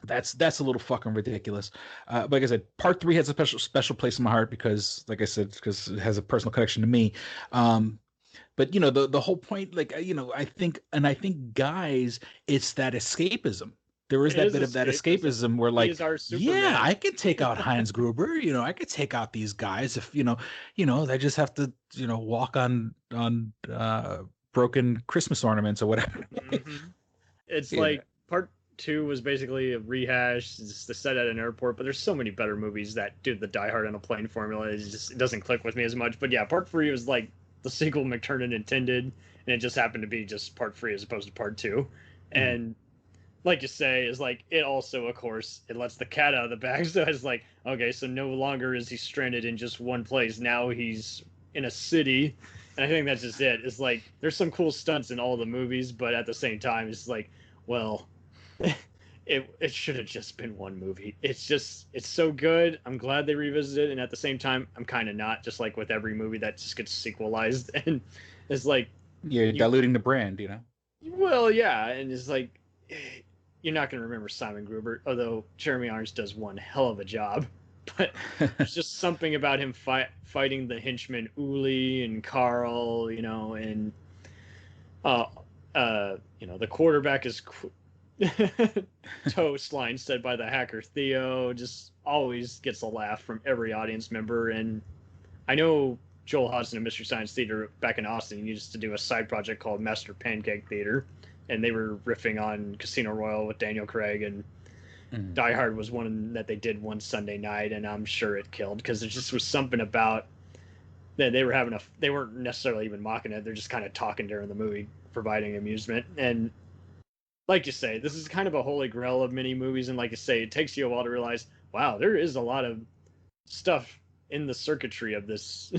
That's a little fucking ridiculous. But like I said, part 3 has a special place in my heart because, like I said, because it has a personal connection to me. But the whole point, like, I think guys, it's that escapism. There is that bit of that escapism where, like, yeah, I could take out Heinz Gruber. I could take out these guys if they just have to walk on broken Christmas ornaments or whatever. It's like part 2 was basically a rehash. It's the set at an airport, but there's so many better movies that do the Die Hard on a plane formula. It doesn't click with me as much. But yeah, part 3 was like the sequel McTiernan intended, and it just happened to be just part 3 as opposed to part 2. And like you say, is like, it also, of course, it lets the cat out of the bag. So it's like, okay, so no longer is he stranded in just one place. Now he's in a city. And I think that's just it. It's like, there's some cool stunts in all the movies, but at the same time, it's like, well, it should have just been one movie. It's so good. I'm glad they revisited it. And at the same time, I'm kind of not, just like with every movie that just gets sequelized. And it's like, you're diluting the brand, Well, yeah. And it's like, you're not going to remember Simon Gruber, although Jeremy Irons does one hell of a job. But there's just something about him fighting the henchmen Uli and Carl, and the quarterback is toast line said by the hacker Theo just always gets a laugh from every audience member. And I know Joel Hodgson of Mystery Science Theater back in Austin used to do a side project called Master Pancake Theater, and they were riffing on Casino Royale with Daniel Craig, and Die Hard was one that they did one Sunday night, and I'm sure it killed because there just was something about that they weren't necessarily even mocking it. They're just kind of talking during the movie, providing amusement. And like you say, this is kind of a holy grail of mini movies, and like you say, it takes you a while to realize, wow, there is a lot of stuff in the circuitry of this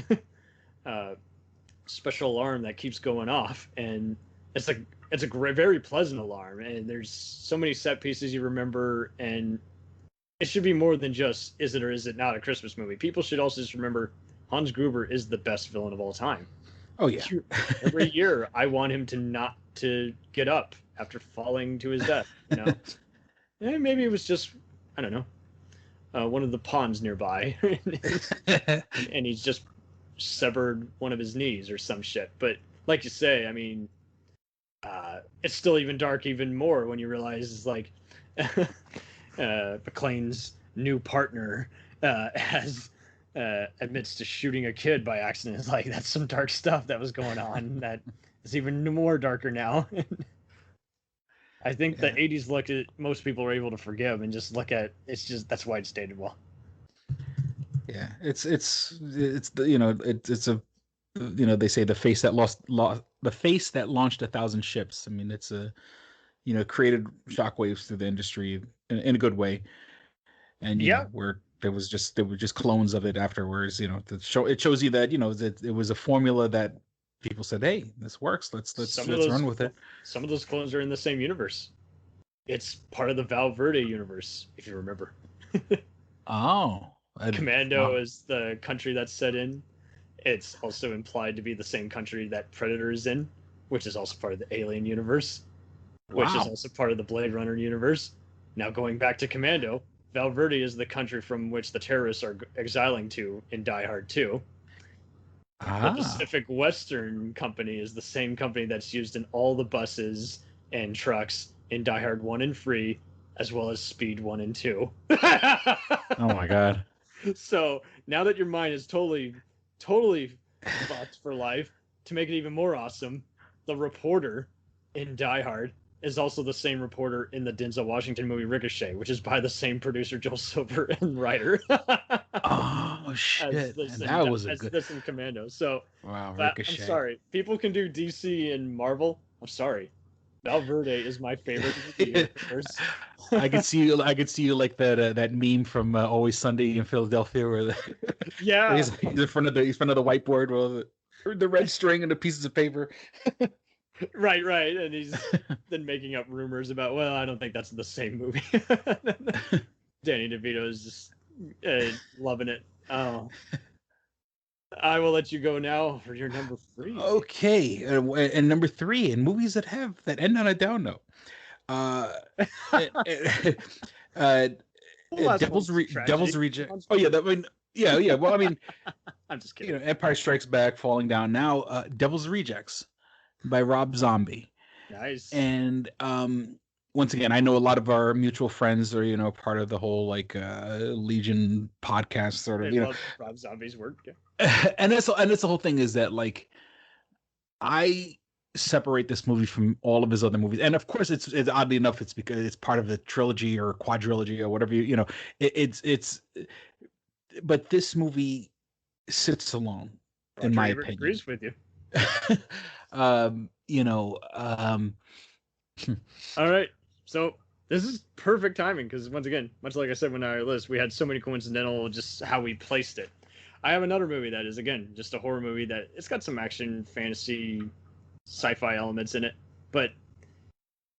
special alarm that keeps going off, and it's a very pleasant alarm, and there's so many set pieces you remember, and it should be more than just is it or is it not a Christmas movie. People should also just remember Hans Gruber is the best villain of all time. Oh yeah. Every year I want him to get up after falling to his death. And maybe it was just, I don't know, one of the ponds nearby, and he's just severed one of his knees or some shit. But like you say, I mean, it's still even dark even more when you realize it's like McClane's new partner admits to shooting a kid by accident. It's like, that's some dark stuff that was going on that is even more darker now. I think the 80s look at most people are able to forgive and just look at it's just that's why it's dated well. Yeah, it's a they say the face that launched 1,000 ships. I mean, it's created shockwaves through the industry in a good way. And where there were just clones of it afterwards. It shows you that it was a formula that people said, "Hey, this works. Let's Some of those- run with it." Some of those clones are in the same universe. It's part of the Val Verde universe, if you remember. Oh, Commando wow. is the country that's set in. It's also implied to be the same country that Predator is in, which is also part of the Alien universe, which is Wow. also part of the Blade Runner universe. Now going back to Commando, Val Verde is the country from which the terrorists are exiling to in Die Hard 2. The Ah, Pacific Western Company is the same company that's used in all the buses and trucks in Die Hard 1 and 3, as well as Speed 1 and 2. oh my God. So now that your mind is totally fucked for life, to make it even more awesome, the reporter in Die Hard is also the same reporter in the Denzel Washington movie Ricochet, which is by the same producer Joel Silver and writer. Oh shit! This And that was a as good. this in Commando. So Wow, I'm Ricochet. sorry, people can do DC and Marvel. I'm sorry, Val Verde is my favorite universe. I could see you. I could see you like that meme from Always Sunny in Philadelphia, where Yeah, he's in front of the whiteboard with the red string and the pieces of paper. right, and he's then making up rumors about. Well, I don't think that's the same movie. Danny DeVito is just loving it. Oh, I will let you go now for your number 3. Okay, and number 3, in movies that end on a down note. Devil's Reject. Oh yeah, yeah. Well, I mean, I'm just kidding. Empire Strikes Back, falling down. Now, Devil's Rejects by Rob Zombie. Nice. And once again, I know a lot of our mutual friends are part of the whole Legion podcast sort of. I love Rob Zombie's work. Yeah. and that's the whole thing is that I separate this movie from all of his other movies, and of course it's oddly enough it's because it's part of the trilogy or quadrilogy or whatever it's but this movie sits alone in my opinion. Agrees with you. All right, so this is perfect timing because once again, much like I said when our list, we had so many coincidental just how we placed it. I have another movie that is again just a horror movie that it's got some action, fantasy, sci-fi elements in it, but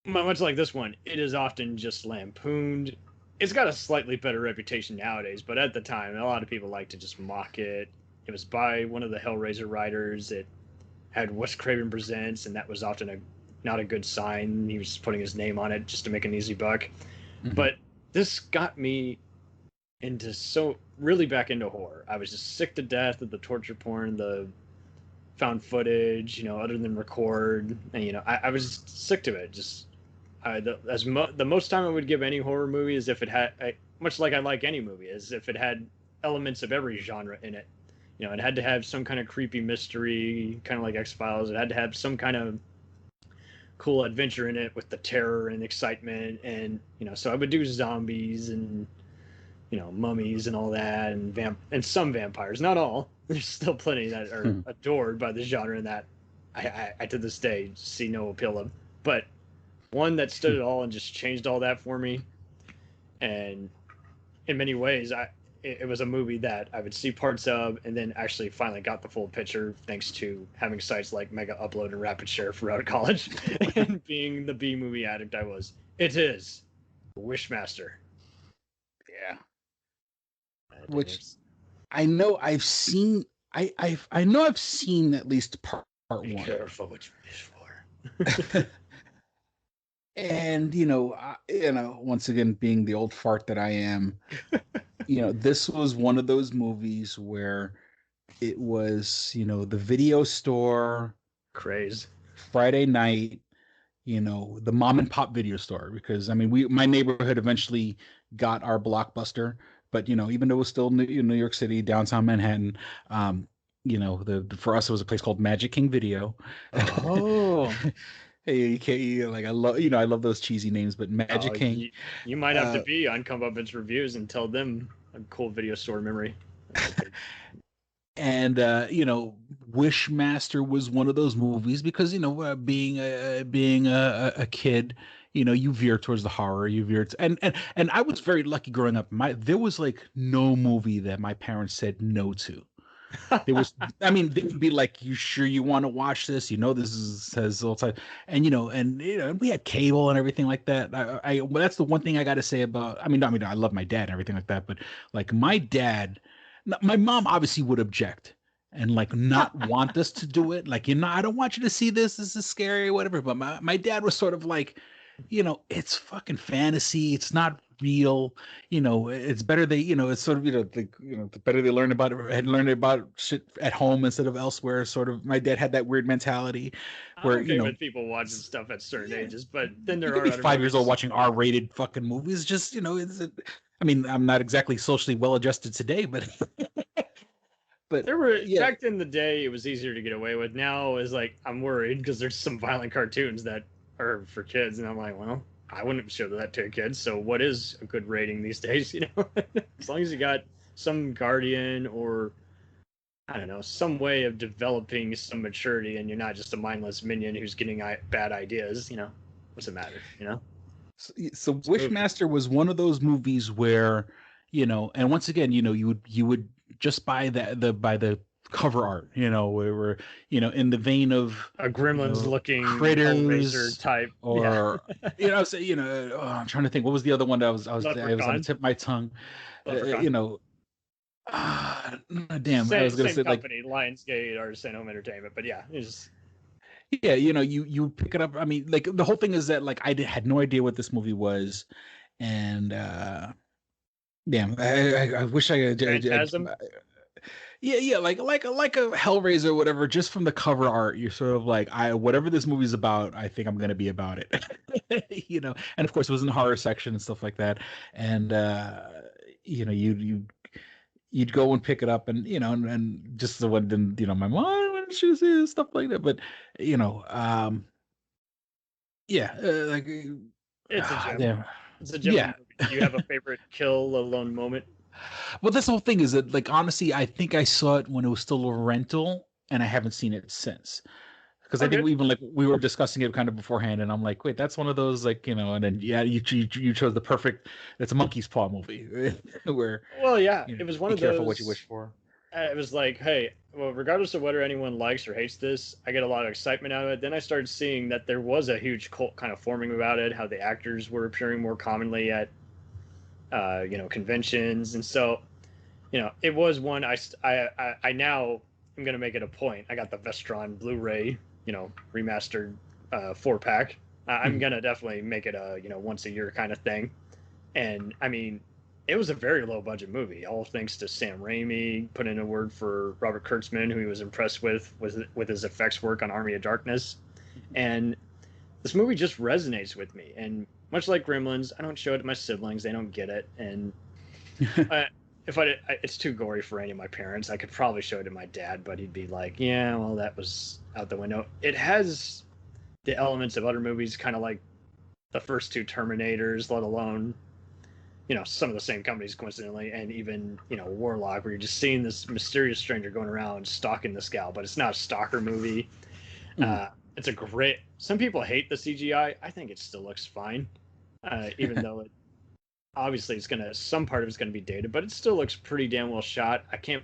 much like this one, it is often just lampooned. It's got a slightly better reputation nowadays, but at the time, a lot of people like to just mock it. It was by one of the Hellraiser writers. It had Wes Craven Presents, and that was often not a good sign. He was just putting his name on it just to make an easy buck. Mhm. But this got me really back into horror. I was just sick to death of the torture porn, the found footage, other than record, and I was sick to it. Just the most time I would give any horror movie is if it had, much like I like any movie, is if it had elements of every genre in it. It had to have some kind of creepy mystery, kind of like X-Files. It had to have some kind of cool adventure in it with the terror and excitement, and so I would do zombies and mummies and all that, and some vampires, not all. There's still plenty that are adored by the genre, and that I to this day see no appeal of. But one that stood it all and just changed all that for me, and in many ways, it was a movie that I would see parts of, and then actually finally got the full picture thanks to having sites like Mega Upload and Rapid Share throughout college, and being the B movie addict I was. It is Wishmaster. Yeah. Which I know I've seen. I know I've seen at least part Be one. careful what you wish for. And once again, being the old fart that I am, this was one of those movies where it was, the video store Craze. Friday night, the mom and pop video store, because my neighborhood eventually got our Blockbuster, but even though it was still New York City, downtown Manhattan, for us it was a place called Magic King Video. Oh. Hey, I love those cheesy names, but Magic King. You might have to be on Comeuppance Reviews and tell them a cool video store memory. And Wishmaster was one of those movies because being a kid, you veer towards the horror, and I was very lucky growing up. There was no movie that my parents said no to. There was, I mean, they would be like, "You sure you want to watch this? You know, this is says all the time." And we had cable and everything like that. Well, that's the one thing I got to say about. I mean, I love my dad and everything like that, but like my dad, my mom obviously would object and like not want us to do it. Like, I don't want you to see this. This is scary, or whatever. But my dad was sort of like, it's fucking fantasy. It's not real. It's better they, it's sort of, the better they learn about it and learn about shit at home instead of elsewhere. Sort of, my dad had that weird mentality where, I'm okay with people watching stuff at certain ages, but then there you are could be other 5 years old movies. watching R-rated fucking movies. Just, I mean, I'm not exactly socially well adjusted today, but but There were yeah. back in the day, it was easier to get away with. Now is like I'm worried because there's some violent cartoons that are for kids, and I'm like, well, I wouldn't show that to a kid. So what is a good rating these days? As long as you got some guardian or I don't know, some way of developing some maturity, and you're not just a mindless minion who's getting bad ideas. What's it matter? So Wishmaster was one of those movies where, and once again, you would just buy the cover art, where in the vein of A Gremlins looking Critters type, or I'm trying to think, what was the other one that I was on the tip of my tongue, damn, I was gonna say company, Lionsgate or St. Home Entertainment, but yeah, it's just. Yeah, you pick it up. I mean, like the whole thing is that like had no idea what this movie was, and damn, I wish I had. Phantasm? Yeah, like a Hellraiser or whatever. Just from the cover art, you're sort of like, whatever this movie's about, I think I'm gonna be about it. And of course, it was in the horror section and stuff like that, and you'd go and pick it up, and and just the one, then my mom wouldn't she see stuff like that, but yeah, like It's a gem. damn. It's a gem. Yeah. Do you have a favorite kill alone moment? Well, that's the whole thing, is that like honestly, I think I saw it when it was still a rental, and I haven't seen it since. Because I think we were discussing it kind of beforehand, and I'm like, wait, that's one of those like and then you chose the perfect. It's a monkey's paw movie where. Well, yeah, it was one of those. Be careful what you wish for. It was like, hey, well, regardless of whether anyone likes or hates this, I get a lot of excitement out of it. Then I started seeing that there was a huge cult kind of forming about it, how the actors were appearing more commonly at, conventions. And so, it was one I now am going to make it a point. I got the Vestron Blu-ray, remastered 4-pack. I'm going to definitely make it a, once a year kind of thing. And I mean, it was a very low budget movie, all thanks to Sam Raimi. Put in a word for Robert Kurtzman, who he was impressed with his effects work on Army of Darkness. And this movie just resonates with me. And much like Gremlins, I don't show it to my siblings; they don't get it. And it's too gory for any of my parents. I could probably show it to my dad, but he'd be like, "Yeah, well, that was out the window." It has the elements of other movies, kind of like the first two Terminators, let alone. Some of the same companies, coincidentally, and even, Warlock, where you're just seeing this mysterious stranger going around stalking this gal, but it's not a stalker movie. It's a great. Some people hate the CGI. I think it still looks fine, even though obviously some part of it's gonna be dated, but it still looks pretty damn well shot. I can't,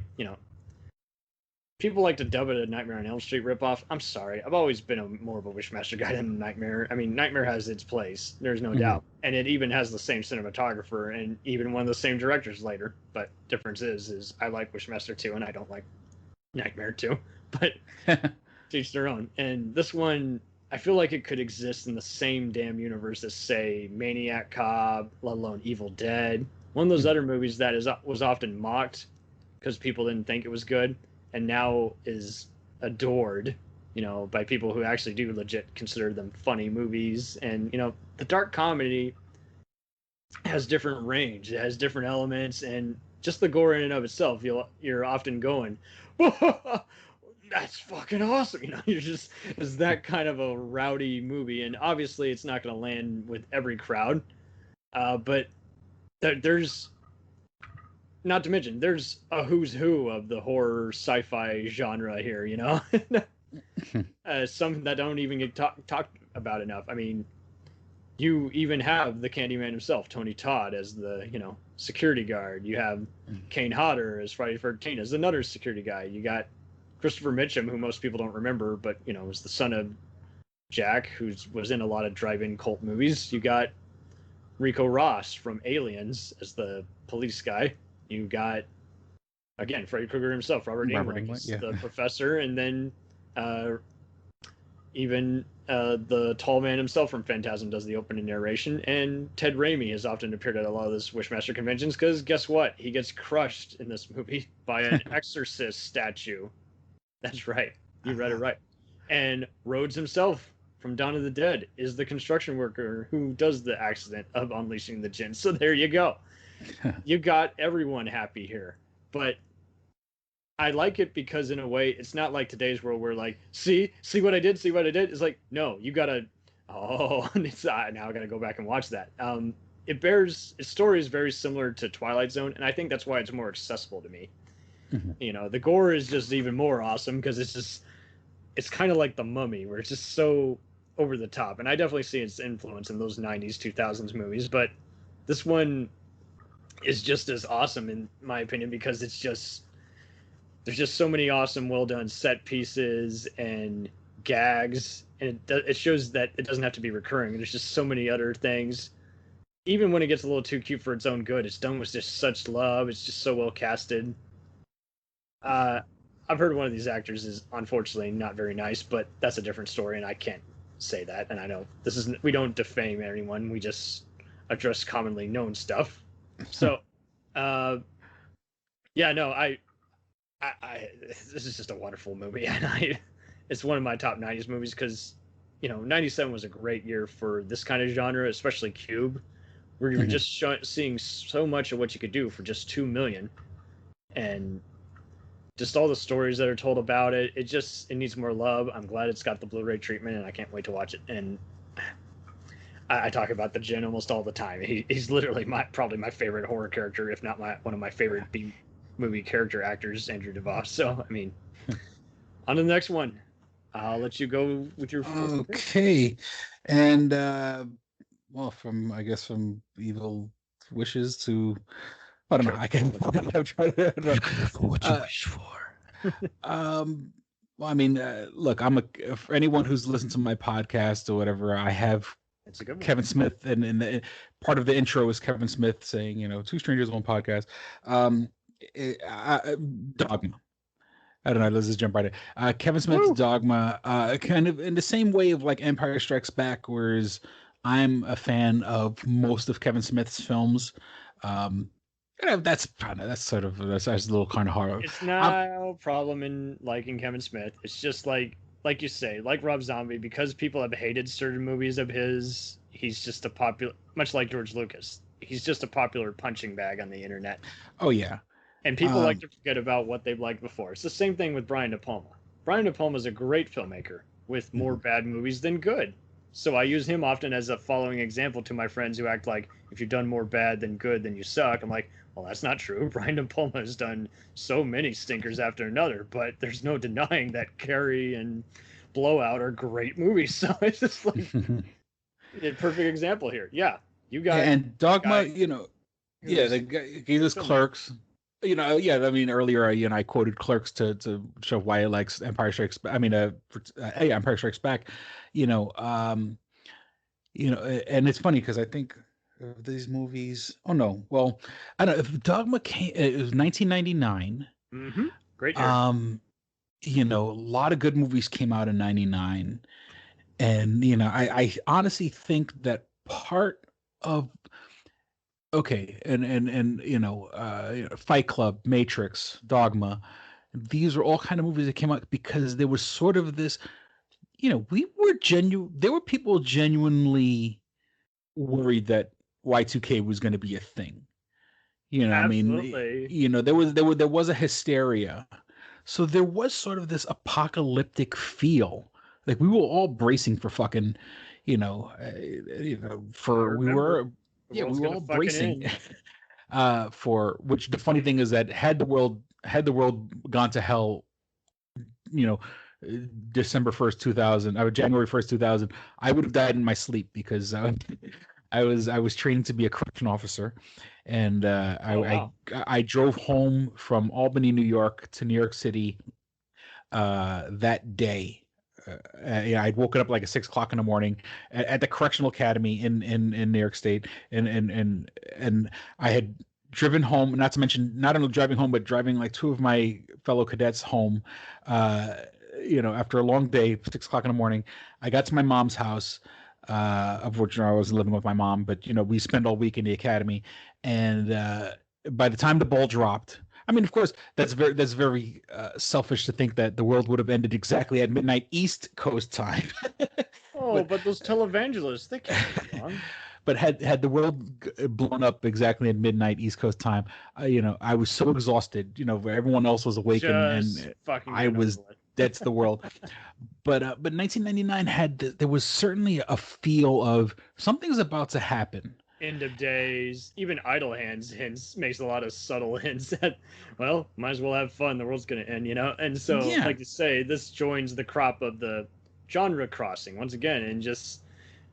people like to dub it a Nightmare on Elm Street ripoff. I'm sorry. I've always been more of a Wishmaster guy than Nightmare. I mean, Nightmare has its place. There's no doubt. And it even has the same cinematographer and even one of the same directors later. But difference is I like Wishmaster 2 and I don't like Nightmare 2. But to each their own. And this one, I feel like it could exist in the same damn universe as, say, Maniac Cop, let alone Evil Dead. One of those other movies that was often mocked because people didn't think it was good. And now is adored, by people who actually do legit consider them funny movies. And, the dark comedy has different range. It has different elements. And just the gore in and of itself, you're often going, whoa, that's fucking awesome. It's that kind of a rowdy movie. And obviously it's not going to land with every crowd. But there's... Not to mention, there's a who's who of the horror sci-fi genre here, some that don't even get talked about enough. I mean, you even have the Candyman himself, Tony Todd, as the, security guard. You have Kane Hodder as Friday the 13th as another security guy. You got Christopher Mitchum, who most people don't remember, but was the son of Jack, who was in a lot of drive-in cult movies. You got Rico Ross from Aliens as the police guy. You got, again, Freddy Krueger himself, Robert Englund, the professor, and then even the tall man himself from Phantasm does the opening narration, and Ted Raimi has often appeared at a lot of those Wishmaster conventions because guess what? He gets crushed in this movie by an exorcist statue. That's right. You read it right. And Rhodes himself from Dawn of the Dead is the construction worker who does the accident of unleashing the djinn. So there you go. You got everyone happy here. But I like it because in a way, it's not like today's world where like, see what I did, see what I did. It's like, no, you gotta, now I gotta go back and watch that. Its story is very similar to Twilight Zone, and I think that's why it's more accessible to me. Mm-hmm. The gore is just even more awesome because it's kind of like The Mummy, where it's just so over the top. And I definitely see its influence in those 90s, 2000s movies, but this one is just as awesome in my opinion because there's just so many awesome, well done set pieces and gags, and it shows that it doesn't have to be recurring. There's just so many other things. Even when it gets a little too cute for its own good, it's done with just such love. It's just so well casted. I've heard one of these actors is unfortunately not very nice, but that's a different story, and I can't say that. And I know we don't defame anyone. We just address commonly known stuff. So, this is just a wonderful movie, and it's one of my top 90s movies because, 97 was a great year for this kind of genre, especially Cube, where you were just seeing so much of what you could do for just $2 million, and just all the stories that are told about it. It needs more love. I'm glad it's got the Blu-ray treatment, and I can't wait to watch it. And I talk about the Djinn almost all the time. He's literally probably my favorite horror character, if not one of my favorite B movie character actors, Andrew DeVos. So, I mean, on to the next one. I'll let you go with your. Okay, and from Evil Wishes to. I don't know. I can't. I'm trying to. What you wish for? Well, I mean, look, for anyone who's listened to my podcast or whatever, I have it's a good one. Kevin Smith, and the part of the intro is Kevin Smith saying, two strangers, one podcast. Dogma. I don't know. Let's just jump right in. Kevin Smith's Dogma, kind of in the same way of like Empire Strikes Back, whereas I'm a fan of most of Kevin Smith's films. That's a little kind of hard. It's not a problem in liking Kevin Smith. It's just like you say, like Rob Zombie, because people have hated certain movies of his. He's just a popular, much like George Lucas. He's just a popular punching bag on the internet. Oh yeah, and people like to forget about what they've liked before. It's the same thing with Brian De Palma. Brian De Palma is a great filmmaker with more bad movies than good. So I use him often as a following example to my friends who act like if you've done more bad than good, then you suck. I'm like, well, that's not true. Brian De Palma has done so many stinkers after another, but there's no denying that Carrie and Blowout are great movies. So it's just like a perfect example here. Yeah, you got and Dogma. The guy gave us Clerks. I mean, earlier, I quoted Clerks to show why I likes Empire Strikes Back. I mean, Empire Strikes Back. And it's funny because I think of these movies. Oh no, well, I don't know if Dogma came. It was 1999. Mm-hmm. Great year. A lot of good movies came out in '99, and I honestly think that part of. Okay, and Fight Club, Matrix, Dogma, these are all kind of movies that came out because there was sort of this, there were people genuinely worried that Y2K was going to be a thing. Absolutely. I mean, there was a hysteria. So there was sort of this apocalyptic feel. Like we were all bracing for fucking, we were all bracing for which the funny thing is that had the world gone to hell, December 1st, 2000, January 1st, 2000, I would have died in my sleep because I was training to be a correction officer, and Oh, wow. I drove home from Albany, New York, to New York City that day. Yeah, I'd woken up like at 6 o'clock in the morning at the Correctional Academy in New York State, and I had driven home. Not to mention, not only driving home, but driving like two of my fellow cadets home. After a long day, 6 o'clock in the morning, I got to my mom's house. Of which I was living with my mom, but we spent all week in the academy, and by the time the ball dropped. I mean, of course, that's very selfish to think that the world would have ended exactly at midnight East Coast time. Oh, but those televangelists, they can't be wrong. But had the world blown up exactly at midnight East Coast time, I was so exhausted. Everyone else was awake, and fucking I was. That's the world. But 1999 there was certainly a feel of something's about to happen. End of days, even Idle Hands hints makes a lot of subtle hints that, well, might as well have fun. The world's gonna end, And so, like you say, this joins the crop of the genre crossing once again, and just.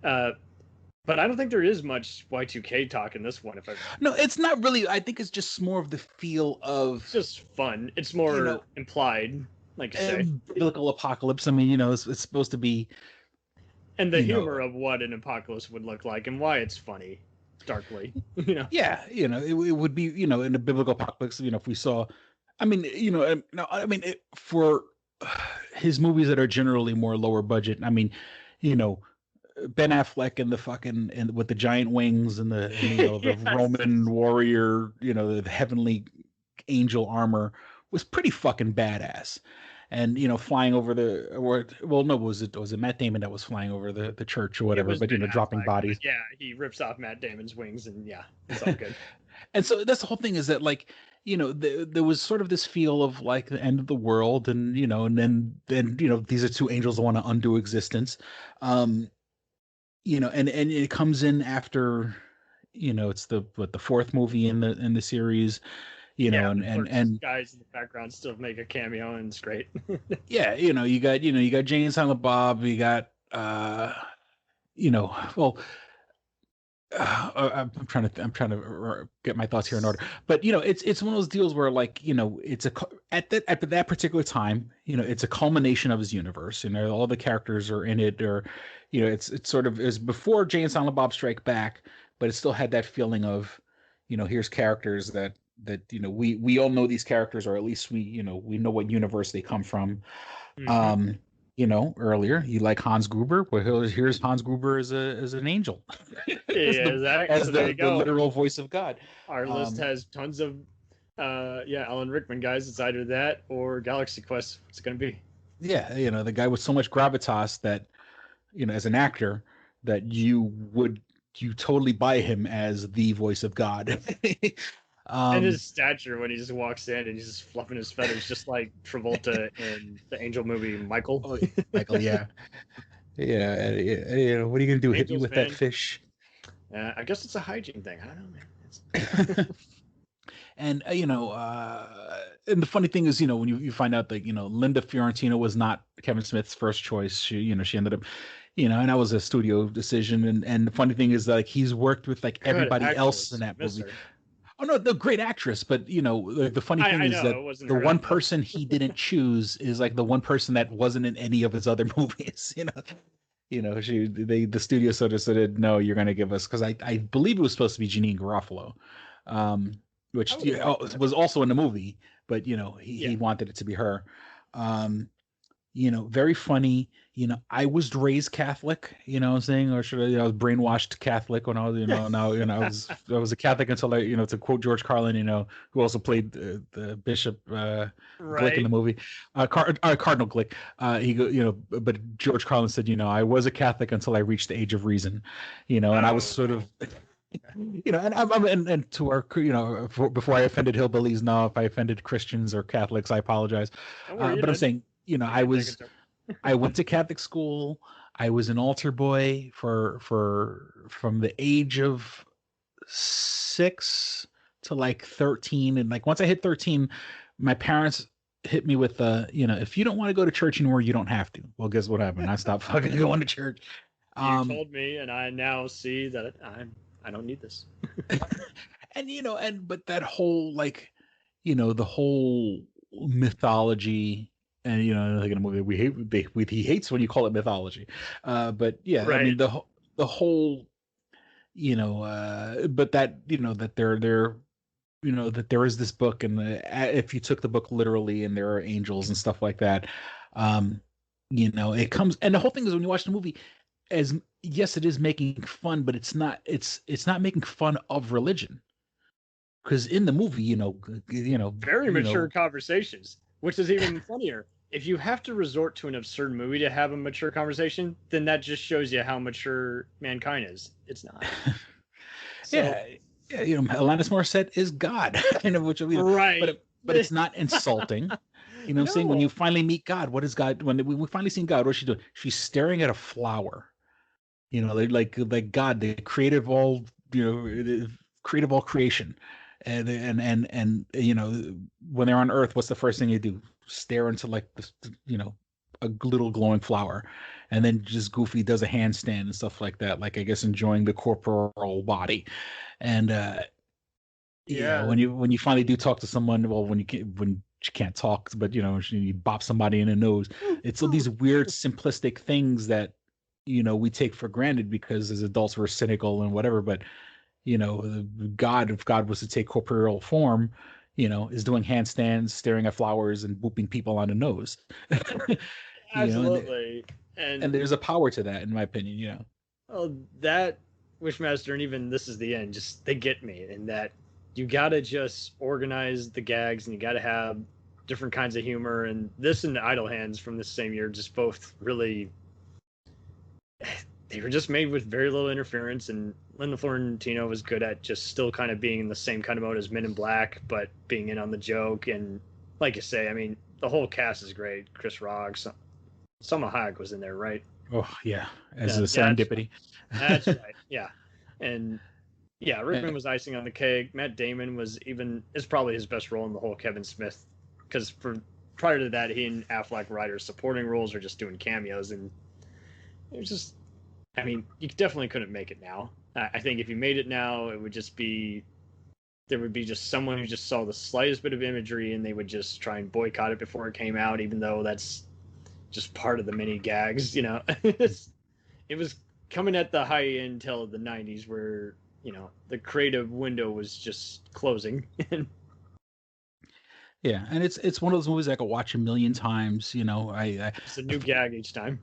But I don't think there is much Y2K talk in this one. No, it's not really. I think it's just more of the feel of. It's just fun. It's more implied, like you say. Biblical apocalypse. I mean, it's supposed to be. And the humor of what an apocalypse would look like and why it's funny. Darkly, Yeah, it would be, in a biblical apocalypse, if we saw, I mean, for his movies that are generally more lower budget, I mean, Ben Affleck and with the giant wings and the the Yes. Roman warrior, the heavenly angel armor was pretty fucking badass. And flying over was it Matt Damon that was flying over the church or whatever, but dropping bodies. Yeah, he rips off Matt Damon's wings, and yeah, it's all good. And so that's the whole thing, is that like there was sort of this feel of like the end of the world, and and then these are two angels that want to undo existence, and it comes in after it's the fourth movie in the series. And guys in the background still make a cameo, and it's great. Yeah, you got Jay and Silent Bob, you got I'm trying to get my thoughts here in order, but it's one of those deals where like it's at that particular time, it's a culmination of his universe. All the characters are in it, or it's sort of is before Jay and Silent Bob Strike Back, but it still had that feeling of here's characters that we all know these characters, or at least we know what universe they come from. Earlier you like Hans Gruber. Well, here's Hans Gruber as an angel. As the literal voice of God. Our list has tons of Alan Rickman guys. It's either that or Galaxy Quest. It's gonna be. Yeah, the guy with so much gravitas that as an actor, that you totally buy him as the voice of God. And his stature when he just walks in and he's just fluffing his feathers, just like Travolta in the Angel movie Michael. Oh, Michael, yeah. Yeah, what are you gonna do? Hit me with that fish? I guess it's a hygiene thing. I don't know, man. And and the funny thing is, when you find out that Linda Fiorentino was not Kevin Smith's first choice, she ended up, and that was a studio decision. And the funny thing is that like he's worked with like everybody else in that movie. Oh no, the great actress, but the funny thing is that the one person he didn't choose is like the one person that wasn't in any of his other movies. The studio sort of said, no, you're going to give us, because I believe it was supposed to be Janine Garofalo, which was also in the movie, but he wanted it to be her. Very funny. I was raised Catholic, what I'm saying, or should I was brainwashed Catholic when I was, I was a Catholic until I, to quote George Carlin, who also played the Bishop Glick in the movie, Cardinal Glick. But George Carlin said, I was a Catholic until I reached the age of reason, and I was sort of. And to our, before I offended hillbillies, no, if I offended Christians or Catholics, I apologize. But I'm saying, I went to Catholic school. I was an altar boy from the age of 6 to like 13. And like, once I hit 13, my parents hit me with if you don't want to go to church anymore, you don't have to. Well, guess what happened? I stopped fucking going to church. You told me, and I now see that I don't need this. and but that whole the whole mythology, and like in a movie he hates when you call it mythology, but yeah, I mean Right. the whole but that that they're that there is this book, and if you took the book literally, and there are angels and stuff like that, it comes, and the whole thing is, when you watch the movie, as yes, it is making fun, but it's not making fun of religion, because in the movie, Very mature conversations, which is even funnier. If you have to resort to an absurd movie to have a mature conversation, then that just shows you how mature mankind is. It's not. So, yeah, Alanis Morissette is God, which right. but it's not insulting. I'm saying, when No. you finally meet God, what is God? When we finally seen God, what's she doing? She's staring at a flower. Like God, the creative all, the creative all creation, and when they're on Earth, what's the first thing you do? Stare into like this, a little glowing flower, and then just Goofy does a handstand and stuff like that, like, I guess, enjoying the corporal body, and Yeah. when you finally do talk to someone, well, when you can't talk, but you bop somebody in the nose. It's all these weird simplistic things that we take for granted because as adults we're cynical and whatever, but God, if God was to take corporeal form, is doing handstands, staring at flowers, and booping people on the nose. Absolutely. And there's a power to that, in my opinion. Oh, that Wishmaster, and even This Is the End, just they get me in that you gotta just organize the gags, and you gotta have different kinds of humor. And this and the Idle Hands from the same year, just both really, they were just made with very little interference. And Linda Florentino was good at just still kind of being in the same kind of mode as Men in Black, but being in on the joke. And like you say, I mean, the whole cast is great. Chris Rock, Salma Hayek was in there, right? Oh yeah, as Yeah, a serendipity. That's right. Yeah. And yeah, Rickman was icing on the cake. Matt Damon is probably his best role in the whole Kevin Smith, because prior to that, he and Affleck were either supporting roles or just doing cameos, and it was just, I mean, you definitely couldn't make it now. I think if you made it now, it would just be, there would be just someone who just saw the slightest bit of imagery and they would just try and boycott it before it came out, even though that's just part of the mini gags, It was coming at the high end till the 90s where, the creative window was just closing. Yeah, and it's one of those movies I could watch a million times. It's a new gag each time.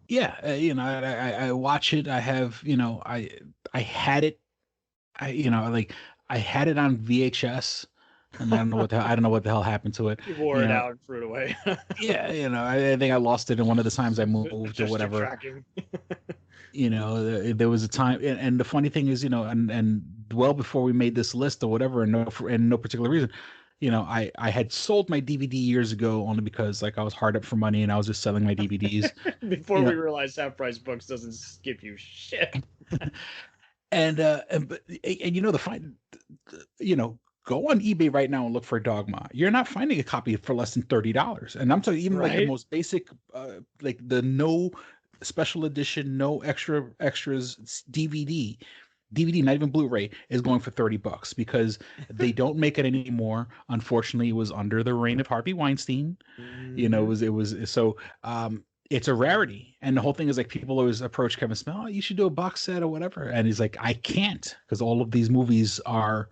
Yeah, I watch it. I have, I had it. I had it on VHS, and I don't know what the hell happened to it. You wore it out and threw it away. Yeah, I think I lost it in one of the times I moved or whatever. Tracking. There was a time, and the funny thing is, and well before we made this list or whatever, and no particular reason, I had sold my DVD years ago only because like I was hard up for money and I was just selling my DVDs before we realized Half Price Books doesn't skip you shit. and the fine, go on eBay right now and look for Dogma. You're not finding a copy for less than $30, and I'm talking even like the most basic, like the no special edition, no extras DVD, not even Blu-ray, is going for $30 because they don't make it anymore. Unfortunately, it was under the reign of Harvey Weinstein. It was so it's a rarity. And the whole thing is like people always approach Kevin Smith, oh, you should do a box set or whatever. And he's like, I can't, because all of these movies are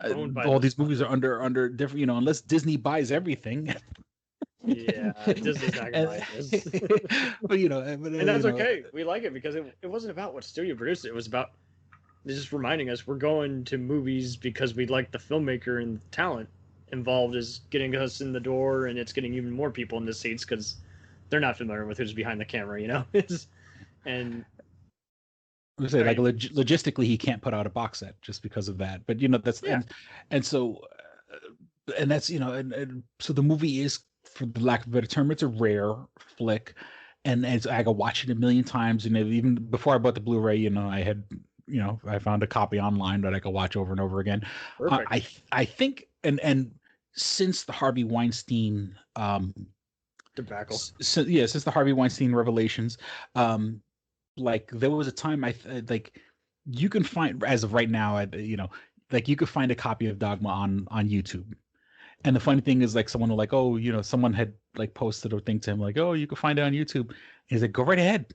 under different, unless Disney buys everything. Yeah, Disney's not gonna like this. But and that's okay. We like it because it wasn't about what studio produced it. It was about just reminding us we're going to movies because we like the filmmaker, and the talent involved is getting us in the door, and it's getting even more people in the seats because they're not familiar with who's behind the camera, and I would say, like, logistically, he can't put out a box set just because of that. But that's and so and that's and so the movie is, for the lack of a better term, it's a rare flick, and as I could watch it a million times, and even before I bought the Blu-ray, I had I found a copy online that I could watch over and over again. I think and since the Harvey Weinstein debacle, since the Harvey Weinstein revelations, like there was a time like you can find, as of right now, like you could find a copy of Dogma on YouTube. And the funny thing is, like, someone will like, oh, you know, someone had like posted a thing to him like, oh, you can find it on YouTube. He's like, go right ahead.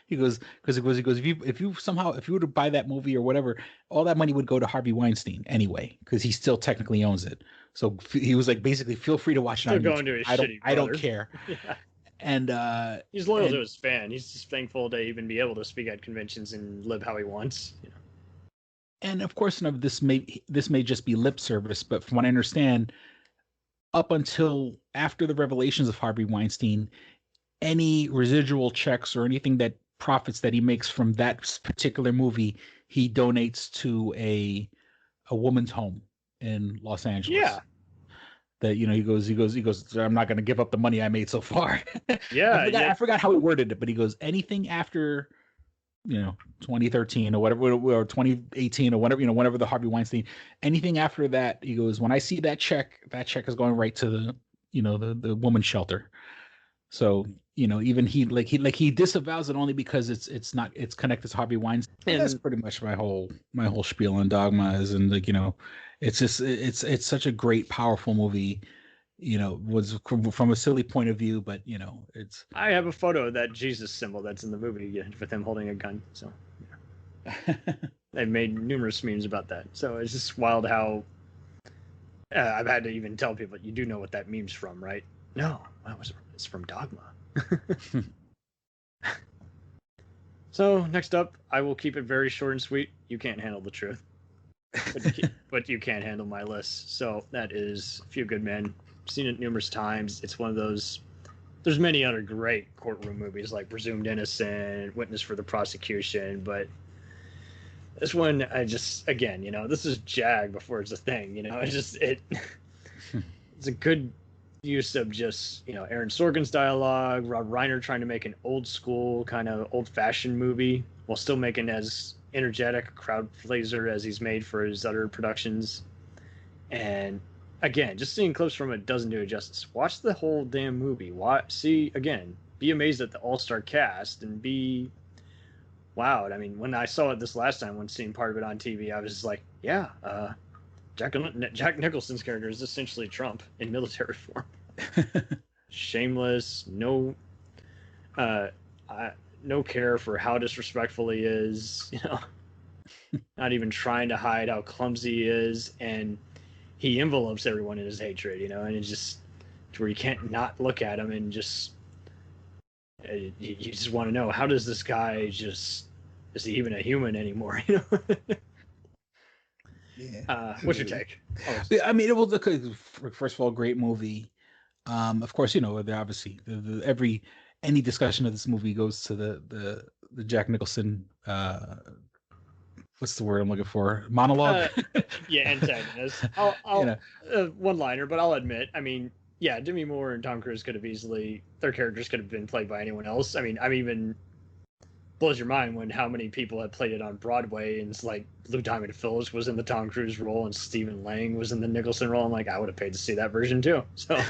He goes, if you were to buy that movie or whatever, all that money would go to Harvey Weinstein anyway, because he still technically owns it. So he was like, basically, feel free to watch it Still on going YouTube. to his I don't, shitty I don't brother. care. Yeah. And He's loyal and- to his fan. He's just thankful to even be able to speak at conventions and live how he wants. You know. and of course, this may just be lip service, but from what I understand, up until after the revelations of Harvey Weinstein, any residual checks or anything that profits that he makes from that particular movie, he donates to a woman's home in Los Angeles. Yeah. That, you know, he goes, I'm not going to give up the money I made so far. Yeah, I forgot how he worded it, but he goes, anything after, you know, 2013 or whatever, or 2018 or whatever, you know, whenever the Harvey Weinstein, anything after that, he goes, when I see that check is going right to the, you know, the woman's shelter. So, you know, even he disavows it only because it's connected to Harvey Weinstein. And that's pretty much my whole spiel on Dogma is, and like, you know, it's just it's such a great, powerful movie. You know, was from a silly point of view, but you know, it's. I have a photo of that Jesus symbol that's in the movie with him holding a gun. So, yeah. They've made numerous memes about that. So it's just wild how I've had to even tell people, you do know what that meme's from, right? No, it's from Dogma. So next up, I will keep it very short and sweet. You can't handle the truth, but you can't handle my list. So that is A Few Good Men. Seen it numerous times. It's one of those. There's many other great courtroom movies like Presumed Innocent, Witness for the Prosecution, but this one, I just, again, you know, this is JAG before it's a thing. You know, it's a good use of just, you know, Aaron Sorkin's dialogue, Rob Reiner trying to make an old school kind of old fashioned movie while still making as energetic a crowd pleaser as he's made for his other productions. And again, just seeing clips from it doesn't do it justice. Watch the whole damn movie. See again, be amazed at the all-star cast and be wowed. I mean, when I saw it this last time, when seeing part of it on TV, I was just like, yeah, Jack Nicholson's character is essentially Trump in military form. Shameless, no care for how disrespectful he is, you know, not even trying to hide how clumsy he is, and he envelopes everyone in his hatred, you know, and it's just to where you can't not look at him and just you just want to know, how does this guy is he even a human anymore, you know? Yeah. What's your take? I mean, it will look like, first of all, great movie. Of course, you know, obviously any discussion of this movie goes to the Jack Nicholson what's the word I'm looking for? Monologue. Yeah, antagonist. I'll You know. One liner, but I'll admit, I mean, yeah, Demi Moore and Tom Cruise could have easily, their characters could have been played by anyone else. I mean, I'm even blows your mind when how many people had played it on Broadway, and it's like Lou Diamond Phillips was in the Tom Cruise role and Stephen Lang was in the Nicholson role. I'm like, I would have paid to see that version too. So,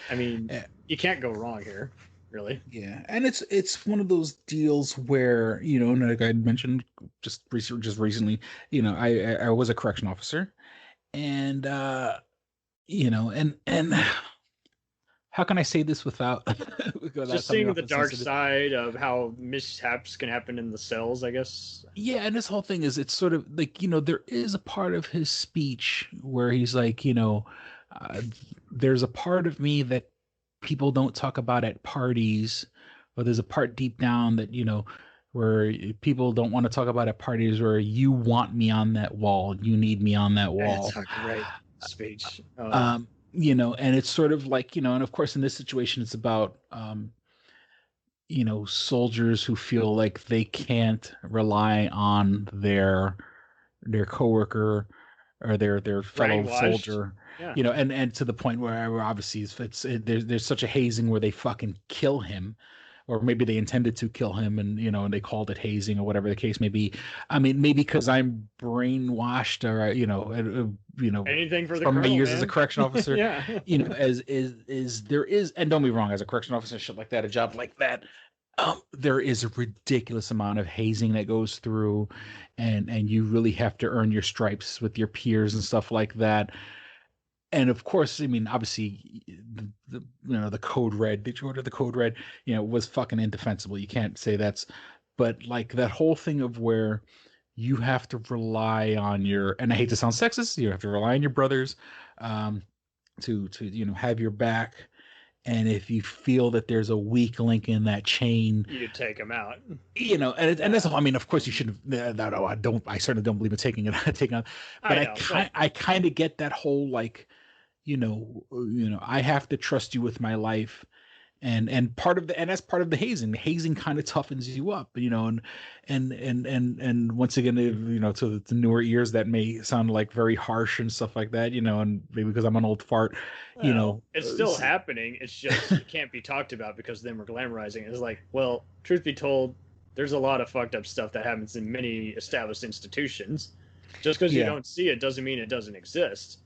I mean, you can't go wrong here, really. Yeah, and it's one of those deals where, you know, like I mentioned just recently, you know, I was a correction officer, and you know, and how can I say this without just seeing the dark side of how mishaps can happen in the cells, I guess. Yeah, and this whole thing is, it's sort of like, you know, there is a part of his speech where he's like, you know, there's a part of me that people don't talk about at parties, or there's a part deep down that, you know, where people don't want to talk about at parties, where you want me on that wall, you need me on that wall. That's a great speech. You know, and it's sort of like, you know, and of course in this situation it's about you know, soldiers who feel like they can't rely on their coworker or their fellow Brainwashed. soldier. Yeah. You know, and to the point where obviously there's such a hazing where they fucking kill him, or maybe they intended to kill him, and you know, and they called it hazing or whatever the case may be. I mean, maybe because I'm brainwashed, or you know, Anything for the from my colonel, years man. as a correction officer. Yeah. You know, as there is, and don't be wrong, as a correction officer, shit like that, a job like that, There is a ridiculous amount of hazing that goes through, and you really have to earn your stripes with your peers and stuff like that. And of course, I mean, obviously, the code red. Did you order the code red? Was fucking indefensible. You can't say that's, but like that whole thing of where you have to rely on your, and I hate to sound sexist, you have to rely on your brothers, to have your back. And if you feel that there's a weak link in that chain, You take them out. And that's, I mean, of course you should have, no, I certainly don't believe in taking on, but I kind of get that whole, like, I have to trust you with my life. And that's part of the hazing. The hazing kind of toughens you up, and once again, to the newer ears that may sound like very harsh and stuff like that, and maybe because I'm an old fart, it's still happening. It's just it can't be talked about because then we're glamorizing it. It's like, well, truth be told, there's a lot of fucked up stuff that happens in many established institutions. Just because you don't see it doesn't mean it doesn't exist.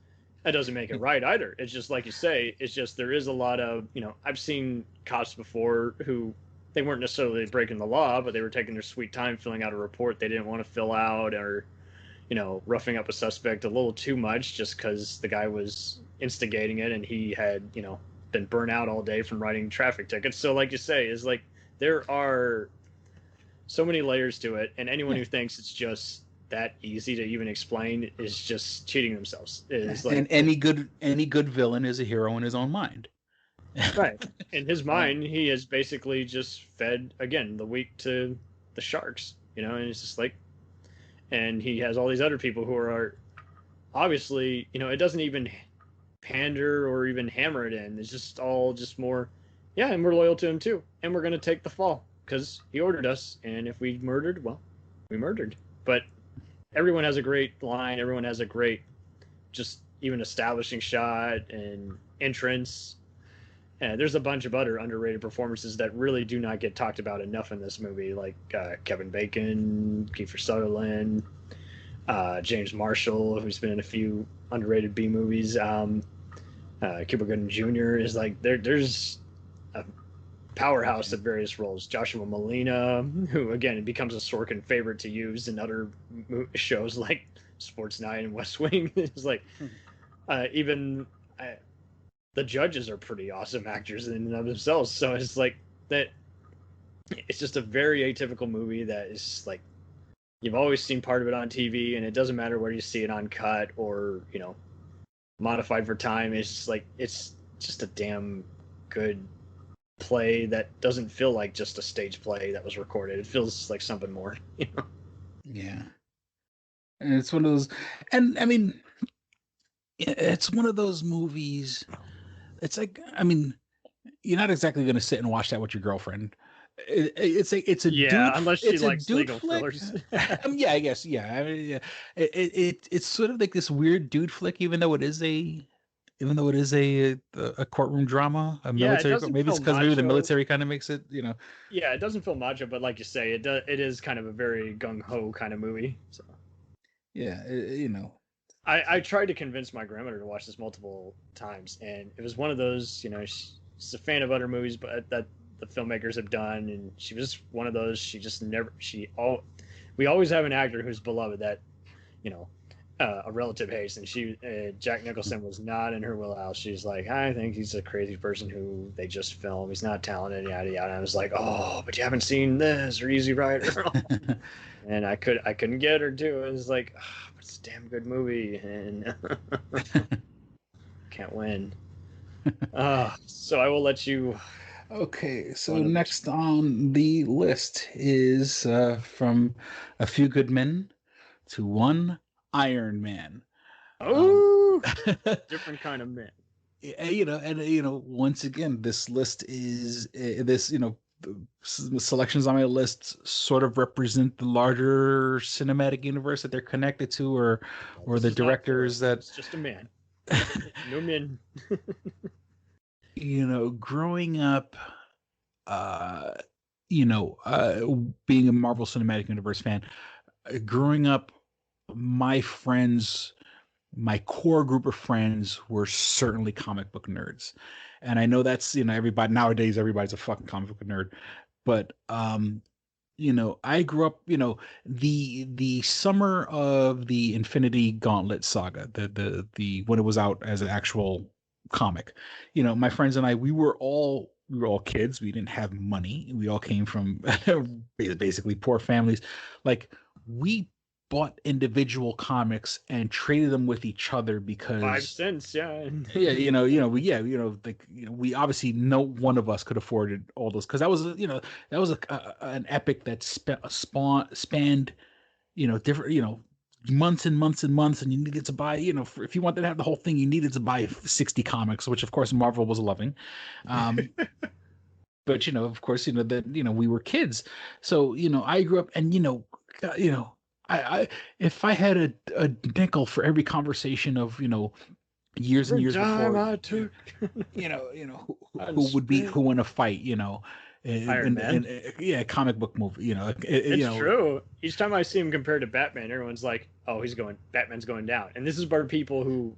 That doesn't make it right either. It's just like you say, it's just there is a lot of, I've seen cops before who they weren't necessarily breaking the law, but they were taking their sweet time filling out a report they didn't want to fill out, or, roughing up a suspect a little too much just because the guy was instigating it and he had, been burnt out all day from writing traffic tickets. So like you say, is like there are so many layers to it, and anyone who thinks it's just that easy to even explain is just cheating themselves. Is like, and any good villain is a hero in his own mind. Right. In his mind, he has basically just fed, again, the weak to the sharks, and it's just like, and he has all these other people who are obviously, it doesn't even pander or even hammer it in. It's just all just more, and we're loyal to him too. And we're going to take the fall because he ordered us. And if we murdered, well, we murdered. But everyone has a great line. Everyone has a great, just even establishing shot and entrance. And there's a bunch of other underrated performances that really do not get talked about enough in this movie, like Kevin Bacon, Kiefer Sutherland, James Marshall, who's been in a few underrated B movies. Cuba Gooding Jr. is like there's a powerhouse at various roles. Joshua Malina, who again becomes a Sorkin favorite to use in other shows like Sports Night and West Wing. It's like even the judges are pretty awesome actors in and of themselves. So it's like that. It's just a very atypical movie that is like you've always seen part of it on TV, and it doesn't matter where you see it uncut or modified for time. It's just like it's just a damn good play that doesn't feel like just a stage play that was recorded. It feels like something more. Yeah, and it's one of those, and I mean, it's one of those movies. It's like, I mean, you're not exactly going to sit and watch that with your girlfriend. It's a dude, unless she it's likes legal flick. thrillers. Yeah, I guess. Yeah, I mean, yeah. It's sort of like this weird dude flick, even though it is a courtroom drama, a military. Maybe it's because maybe the military kind of makes it, Yeah, it doesn't feel macho, but like you say, it is kind of a very gung ho kind of movie. So yeah, I tried to convince my grandmother to watch this multiple times, and it was one of those, she's a fan of other movies, but that the filmmakers have done, and she was one of those. She just never. We always have an actor who's beloved that, a relative hates, and Jack Nicholson was not in her wheelhouse. She's like, I think he's a crazy person who they just film. He's not talented, yada yada. And I was like, oh, but you haven't seen this or Easy Rider, and I couldn't get her to. It was like, oh, but it's a damn good movie, and can't win. So I will let you. Okay, so next on the list is from A Few Good Men to One Iron Man. Oh, different kind of men. Once again, this list is the selections on my list sort of represent the larger cinematic universe that they're connected to, or the directors that. It's just a man. No men. Growing up, being a Marvel Cinematic Universe fan, growing up, my core group of friends were certainly comic book nerds. And I know that's, everybody nowadays, everybody's a fucking comic book nerd. But I grew up, the summer of the Infinity Gauntlet saga, the when it was out as an actual comic. My friends and I, we were all kids. We didn't have money. We all came from basically poor families. Like, we bought individual comics and traded them with each other because 5 cents, yeah. yeah, we obviously no one of us could afford all those because that was an epic that spanned different months and months and months, and you needed to buy if you wanted to have the whole thing, you needed to buy 60 comics, which of course Marvel was loving. But of course that we were kids, so I grew up and I if I had a nickel for every conversation of years and years before, I took who would be who in a fight, Iron Man. yeah, comic book movie, It's true. Each time I see him compared to Batman, everyone's like, "Oh, Batman's going down." And this is by people who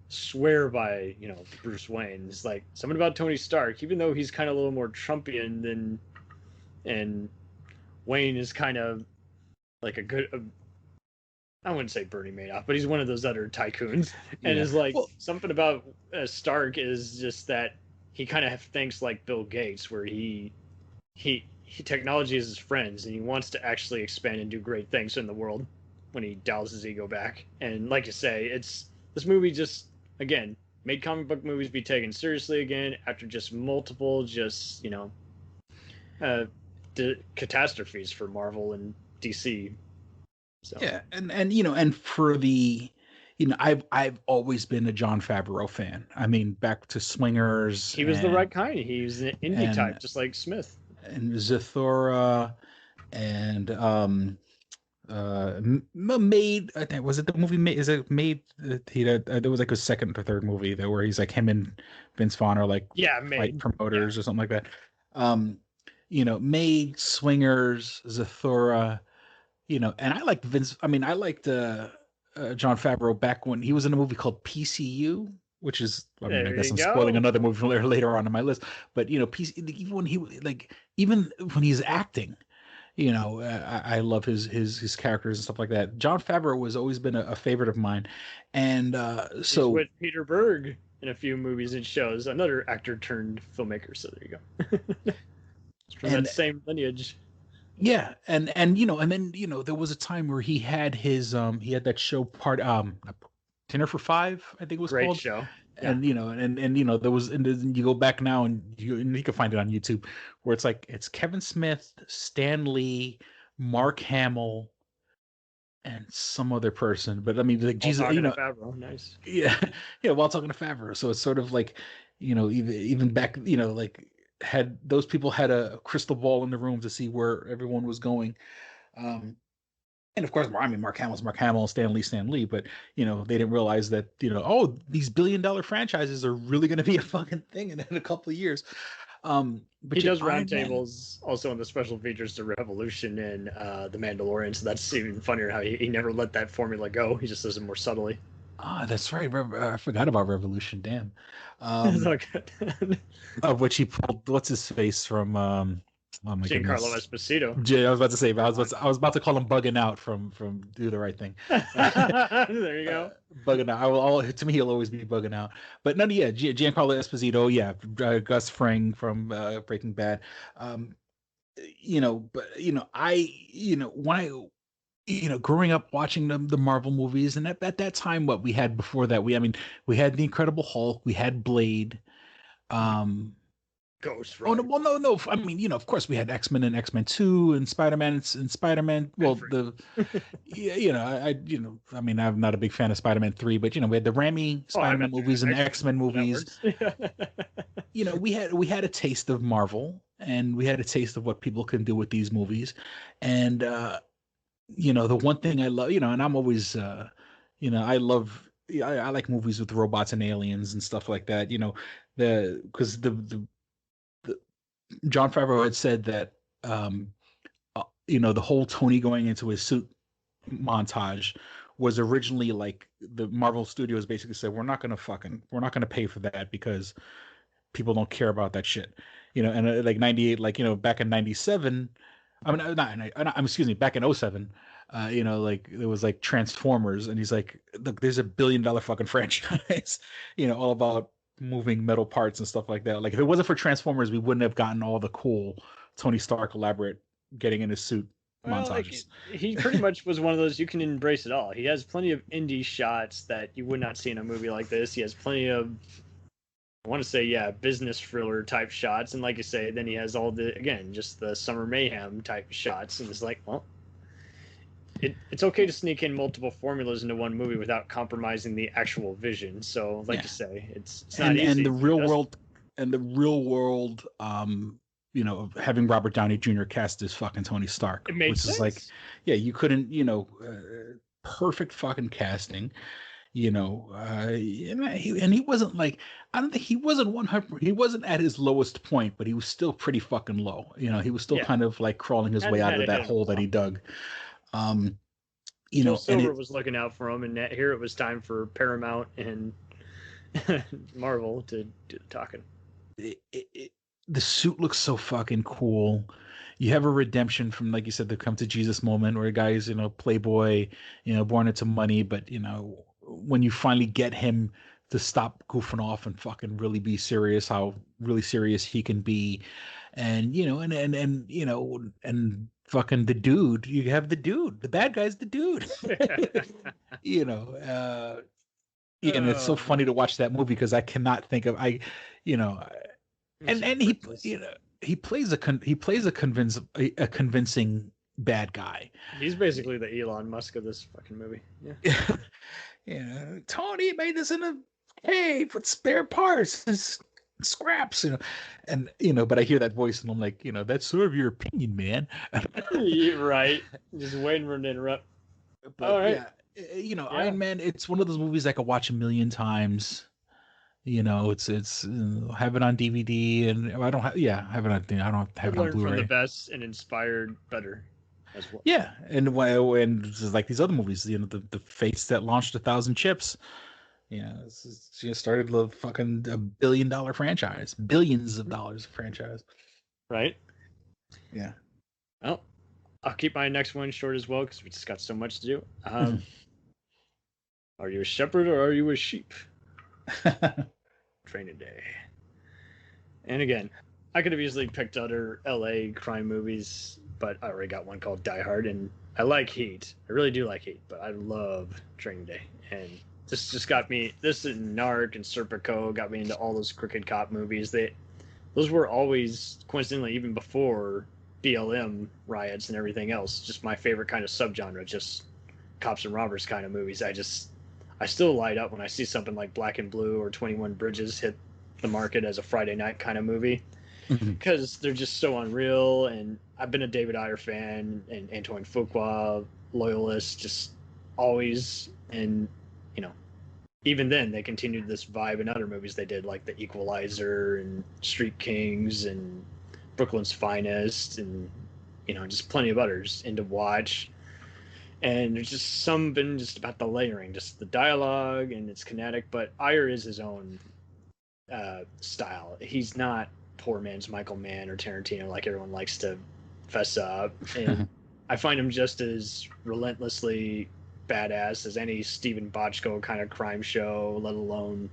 swear by Bruce Wayne. It's like something about Tony Stark, even though he's kind of a little more Trumpian than, and Wayne is kind of like I wouldn't say Bernie Madoff, but he's one of those other tycoons. And Yeah. is like Well- something about Stark is just that he kind of thinks like Bill Gates, where he technology is his friends, and he wants to actually expand and do great things in the world when he dials his ego back. And like you say, this movie just again made comic book movies be taken seriously again after just multiple catastrophes for Marvel and DC. So Yeah, and for the I've always been a Jon Favreau fan. I mean, back to Swingers. he was the right kind. He was an indie and- type, just like Smith. and Zathura and Maid. I think was it the movie Maid? Is it Maid? There was like a second or third movie there where he's like him and Vince Vaughn are like Yeah, fight Maid. promoters or something like that. Maid, Swingers, Zathura. And I liked Vince. I mean, I liked Jon Favreau back when he was in a movie called PCU, which is, I mean, I There guess you I'm go. spoiling another movie from later on in my list. But even when he's acting, I love his characters and stuff like that. Jon Favreau has always been a favorite of mine, and He's so with Peter Berg in a few movies and shows, another actor turned filmmaker. So there you go. It's from And- that same lineage. yeah, and then there was a time where he had he had that show Dinner for Five, I think it was Great called. show. And there was, and then you go back now and you can find it on YouTube, where it's Kevin Smith, Stan Lee, Mark Hamill, and some other person. But I mean, like, Jesus, Talking to Favreau, nice. yeah, yeah, while talking to Favreau. So it's sort of like, even back, like, had those people had a crystal ball in the room to see where everyone was going. And of course, I mean, Mark Hamill, Stan Lee, but they didn't realize that these billion-dollar franchises are really going to be a fucking thing in a couple of years. But He yeah, does Iron Man- roundtables also in the special features to Revolution and The Mandalorian, so that's even funnier how he never let that formula go. He just does it more subtly. Ah, that's right. I forgot about Revolution. Damn. It's all good. Of which he pulled what's his face from oh my Giancarlo goodness. Esposito. I was about to say, but I was about to call him bugging out from Do the Right Thing. There you go. Bugging out. To me, he'll always be bugging out. But none. Yeah, Giancarlo Esposito. Yeah, Gus Fring from Breaking Bad. But when I growing up watching the Marvel movies, and at that time, what we had before that, we had the Incredible Hulk, we had Blade. Ghost Oh Rider. no. I mean, of course, we had X-Men and X-Men 2 and Spider-Man and Spider-Man. Well, I mean, I'm not a big fan of Spider-Man 3, but we had the Raimi Spider-Man movies and the X-Men movies. We had a taste of Marvel, and we had a taste of what people can do with these movies. And the one thing I love, and I'm always I like movies with robots and aliens and stuff like that, because the Jon Favreau had said that the whole Tony going into his suit montage was originally like the Marvel Studios basically said, we're not gonna pay for that because people don't care about that shit, you know. And like 98, like, you know, back in 97, I mean, I'm excuse me, back in '07, you know, like it was like Transformers, and he's like, look, there's $1 billion fucking franchise, you know, all about moving metal parts and stuff like that. Like if it wasn't for Transformers, we wouldn't have gotten all the cool Tony Stark elaborate getting in his suit Well, like montages. he pretty much was one of those, you can embrace it all. He has plenty of indie shots that you would not see in a movie like this. He has plenty of, I want to say, yeah, business thriller type shots, and like you say, then he has all the, again, just the summer mayhem type shots, and it's like, well, it's okay to sneak in multiple formulas into one movie without compromising the actual vision. So, like Yeah. you say, it's not easy. And the real world, you know, of having Robert Downey Jr. cast as fucking Tony Stark, It made which sense. is like, yeah, you couldn't, you know, perfect fucking casting, you know, and he wasn't like, I don't think he wasn't 100, he wasn't at his lowest point, but he was still pretty fucking low. You know, he was still Yeah. kind of like crawling his way Hadn't out had of it that in hole that he dug. You Joel know, and Silver was looking out for him, and here it was time for Paramount and Marvel to do the talking. The suit looks so fucking cool. You have a redemption from, like you said, the come to Jesus moment where a guy's, you know, playboy, you know, born into money, but you know, when you finally get him to stop goofing off and fucking really be serious, how really serious he can be, and you know, and you know, and fucking the dude, you have the dude, the bad guy's the dude, you know. And it's so funny to watch that movie because I cannot think of you know, and he, you know, he plays a convincing bad guy. He's basically the Elon Musk of this fucking movie. Yeah. You know, Tony made this in a cave with spare parts and scraps, you know, and you know, but I hear that voice and I'm like, you know, that's sort of your opinion, man. You're right. Just waiting for him to interrupt. But, All right. yeah, you know, Yeah. Iron Man, it's one of those movies I could watch a million times. You know, it's have it on DVD, and I don't have, yeah, have it on, I don't have it on Learn from the Blu-ray. best and inspired better as well. Yeah, and just like these other movies, you know, the fates that launched 1,000 chips. You know, she started the fucking $1 billion franchise, billions of dollars franchise. Right? Yeah. Well, I'll keep my next one short as well because we just got so much to do. Are you a shepherd or are you a sheep? Training Day. And again, I could have easily picked other LA crime movies, but I already got one called Die Hard, and I like Heat. I really do like Heat, but I love Training Day. And this just got me, this and Narc and Serpico got me into all those crooked cop movies. Those were always, coincidentally, even before BLM riots and everything else, just my favorite kind of subgenre, just cops and robbers kind of movies. I still light up when I see something like Black and Blue or 21 Bridges hit the market as a Friday night kind of movie because they're just so unreal. And I've been a David Ayer fan and Antoine Fuqua loyalist, just always. And, you know, even then they continued this vibe in other movies they did, like The Equalizer and Street Kings and Brooklyn's Finest and, you know, just plenty of others. Into Watch. And there's just something just about the layering, just the dialogue, and it's kinetic. But Ayer is his own style. He's not poor man's Michael Mann or Tarantino like everyone likes to fess up. And I find him just as relentlessly badass as any Stephen Bochco kind of crime show, let alone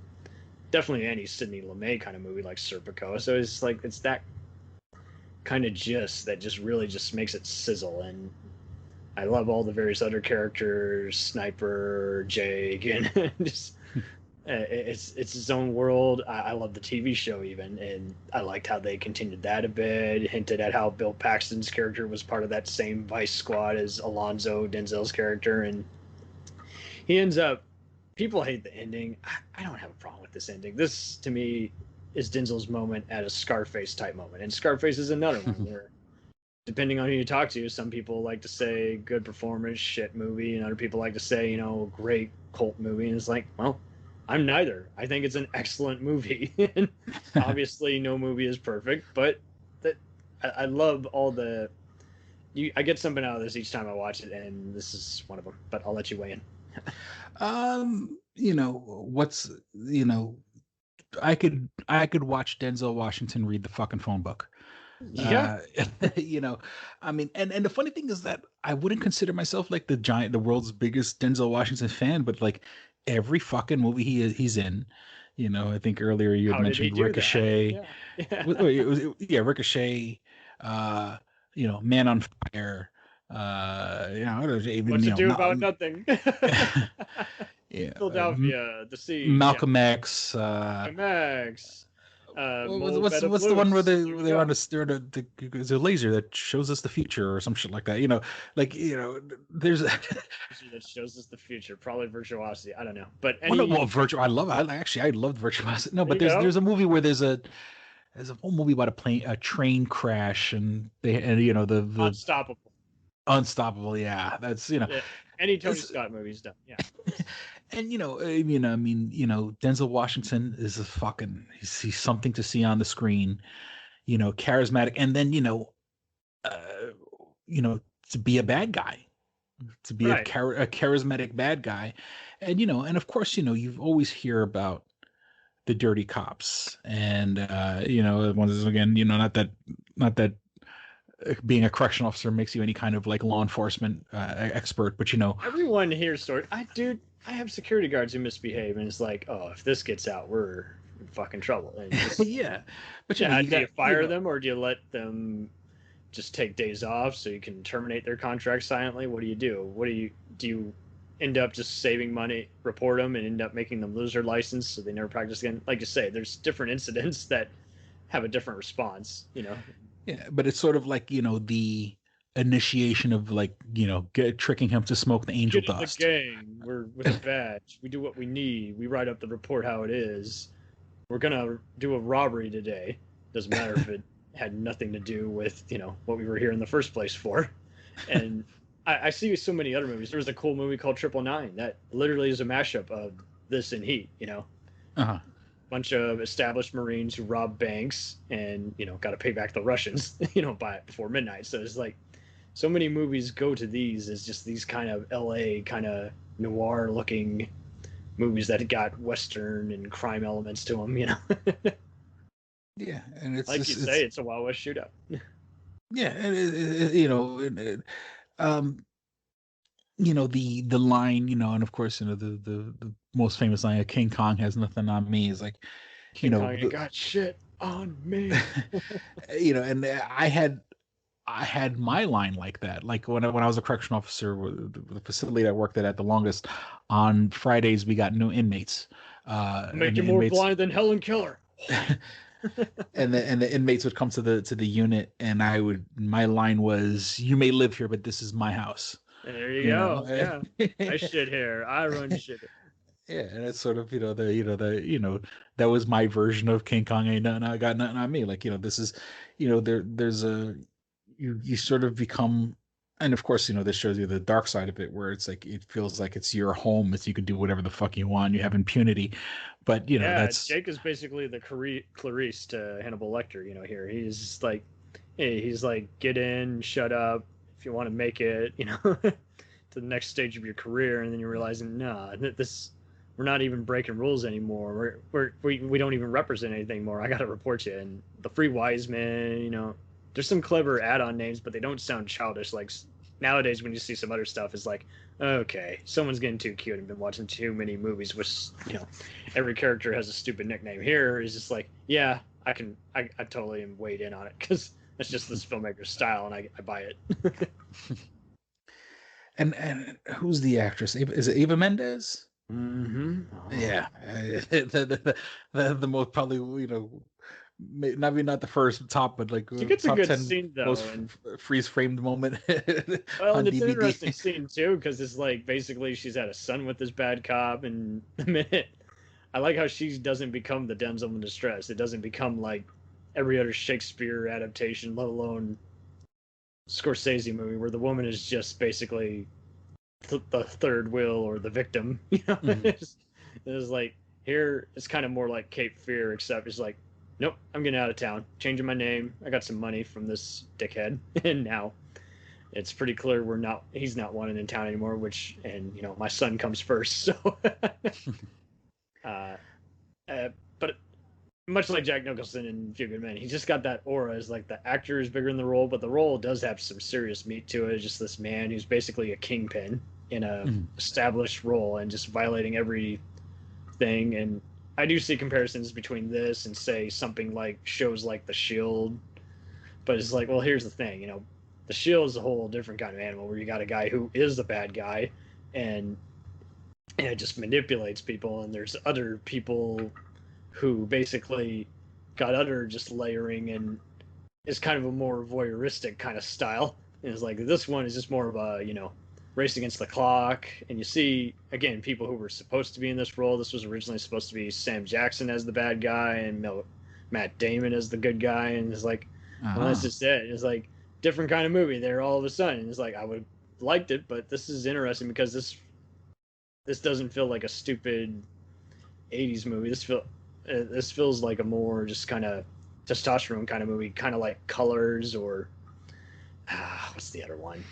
definitely any Sidney Lumet kind of movie like Serpico. So it's like, it's that kind of gist that just really just makes it sizzle. And I love all the various other characters, Sniper, Jake, and just it's its own world. I love the TV show even, and I liked how they continued that a bit. Hinted at how Bill Paxton's character was part of that same Vice Squad as Alonzo, Denzel's character, and he ends up. People hate the ending. I don't have a problem with this ending. This to me is Denzel's moment at a Scarface type moment, and Scarface is another one where, depending on who you talk to, some people like to say good performance, shit movie, and other people like to say, you know, great cult movie. And it's like, well, I'm neither. I think it's an excellent movie. And obviously, no movie is perfect, but I love all the. I get something out of this each time I watch it, and this is one of them. But I'll let you weigh in. You know, I could watch Denzel Washington read the fucking phone book. Yeah. You know, I mean, and the funny thing is that I wouldn't consider myself like the world's biggest Denzel Washington fan, but like every fucking movie he's in, you know, I think earlier you had How did he mentioned do that? Ricochet. Yeah. Ricochet, you know, Man on Fire, you know, even, What to you know, do about nothing. yeah, Philadelphia, The Siege, Malcolm X, Max. what's the one where they're on there's a laser that shows us the future or some shit like that, you know, like, you know, there's that shows us the future, probably Virtuosity. I don't know, but I loved Virtuosity. No, but there's a movie where there's a whole movie about a train crash, and you know the Unstoppable, yeah, that's, you know, yeah. Any Tony Scott movie's done, yeah. And you know, I mean, you know, Denzel Washington is he's something to see on the screen, you know, charismatic, and then you know, to be a bad guy, to be a charismatic bad guy, and you know, and of course, you know, you always hear about the dirty cops, and you know, once again, you know, not that being a correction officer makes you any kind of like law enforcement expert, but you know, everyone hears stories. I have security guards who misbehave, and it's like, oh, if this gets out, we're in fucking trouble. And yeah, but you know, do you fire them, or do you let them just take days off so you can terminate their contract silently? What do you do? Do you end up just saving money, report them, and end up making them lose their license so they never practice again? Like you say, there's different incidents that have a different response, you know. Yeah, but it's sort of like, you know, the initiation of, like, you know, tricking him to smoke the angel dust. The gang, we're with a badge. We do what we need. We write up the report how it is. We're gonna do a robbery today. Doesn't matter if it had nothing to do with, you know, what we were here in the first place for. And I see so many other movies. There was a cool movie called 999 that literally is a mashup of this and Heat, you know. Uh-huh. Bunch of established Marines who rob banks and, you know, got to pay back the Russians, you know, before midnight. So it's like so many movies go to these as just these kind of LA kind of noir looking movies that got Western and crime elements to them, you know. Yeah. And it's like just, it's a Wild West shootout. Yeah. And you know, you know, the line, you know, and of course, you know, the most famous line of King Kong has nothing on me is like, King Kong ain't got shit on me. You know, and I had my line like that. Like when I was a correction officer, the facility that I worked at the longest, on Fridays we got new inmates. Make you more blind than Helen Keller. and the inmates would come to the unit, and my line was, "You may live here, but this is my house." There you go. Know? Yeah, I shit here. I run shit. Yeah, and it's sort of, you know, that was my version of King Kong ain't nothing. I got nothing on me. Like, you know, this is, you know, there's you sort of become, and of course, you know, this shows you the dark side of it, where it's like it feels like it's your home. You can do whatever the fuck you want. You have impunity, but you know, that's Jake is basically the Clarice to Hannibal Lecter. You know, here he's like, hey, he's like, get in, shut up. If you want to make it, you know, to the next stage of your career, and then you're realizing, nah, we're not even breaking rules anymore. We don't even represent anything more. I got to report you. And the Free Wiseman, you know, there's some clever add-on names, but they don't sound childish. Like nowadays, when you see some other stuff, it's like, okay, someone's getting too cute and been watching too many movies, which, you know, every character has a stupid nickname. Here is just like, yeah, I totally am weighed in on it because it's just this filmmaker's style, and I buy it. And who's the actress? Is it Eva Mendes? Mm-hmm. Oh. Yeah, the most, probably, you know, maybe not the first top, but like she gets top a good 10 scene though, most freeze framed moment. Well, on and it's DVD. an interesting scene too, because it's like basically she's had a son with this bad cop, and the minute I like how she doesn't become the damsel in distress. It doesn't become like every other Shakespeare adaptation, let alone Scorsese movie, where the woman is just basically the third wheel or the victim. You know, it's like here it's kind of more like Cape Fear, except it's like, nope, I'm getting out of town, changing my name. I got some money from this dickhead, and now it's pretty clear he's not wanted in town anymore. And you know, my son comes first, so. But much like Jack Nicholson in Few Good Men, he's just got that aura. As like the actor is bigger than the role, but the role does have some serious meat to it. It's just this man who's basically a kingpin in a established role and just violating everything. And I do see comparisons between this and say something like shows like The Shield, but it's like, well, here's the thing, The Shield is a whole different kind of animal where you got a guy who is the bad guy and it just manipulates people, and there's other people who basically got other just layering and is kind of a more voyeuristic kind of style. And it's like this one is just more of a, race against the clock. And you see, again, people who were supposed to be in this role. This was originally supposed to be Sam Jackson as the bad guy and Matt Damon as the good guy. And it's like, well, that's just it. It's like different kind of movie there all of a sudden. It's like, I would have liked it, but this is interesting because this doesn't feel like a stupid 80s movie. This feels like a more just kind of testosterone kind of movie, kind of like Colors or what's the other one?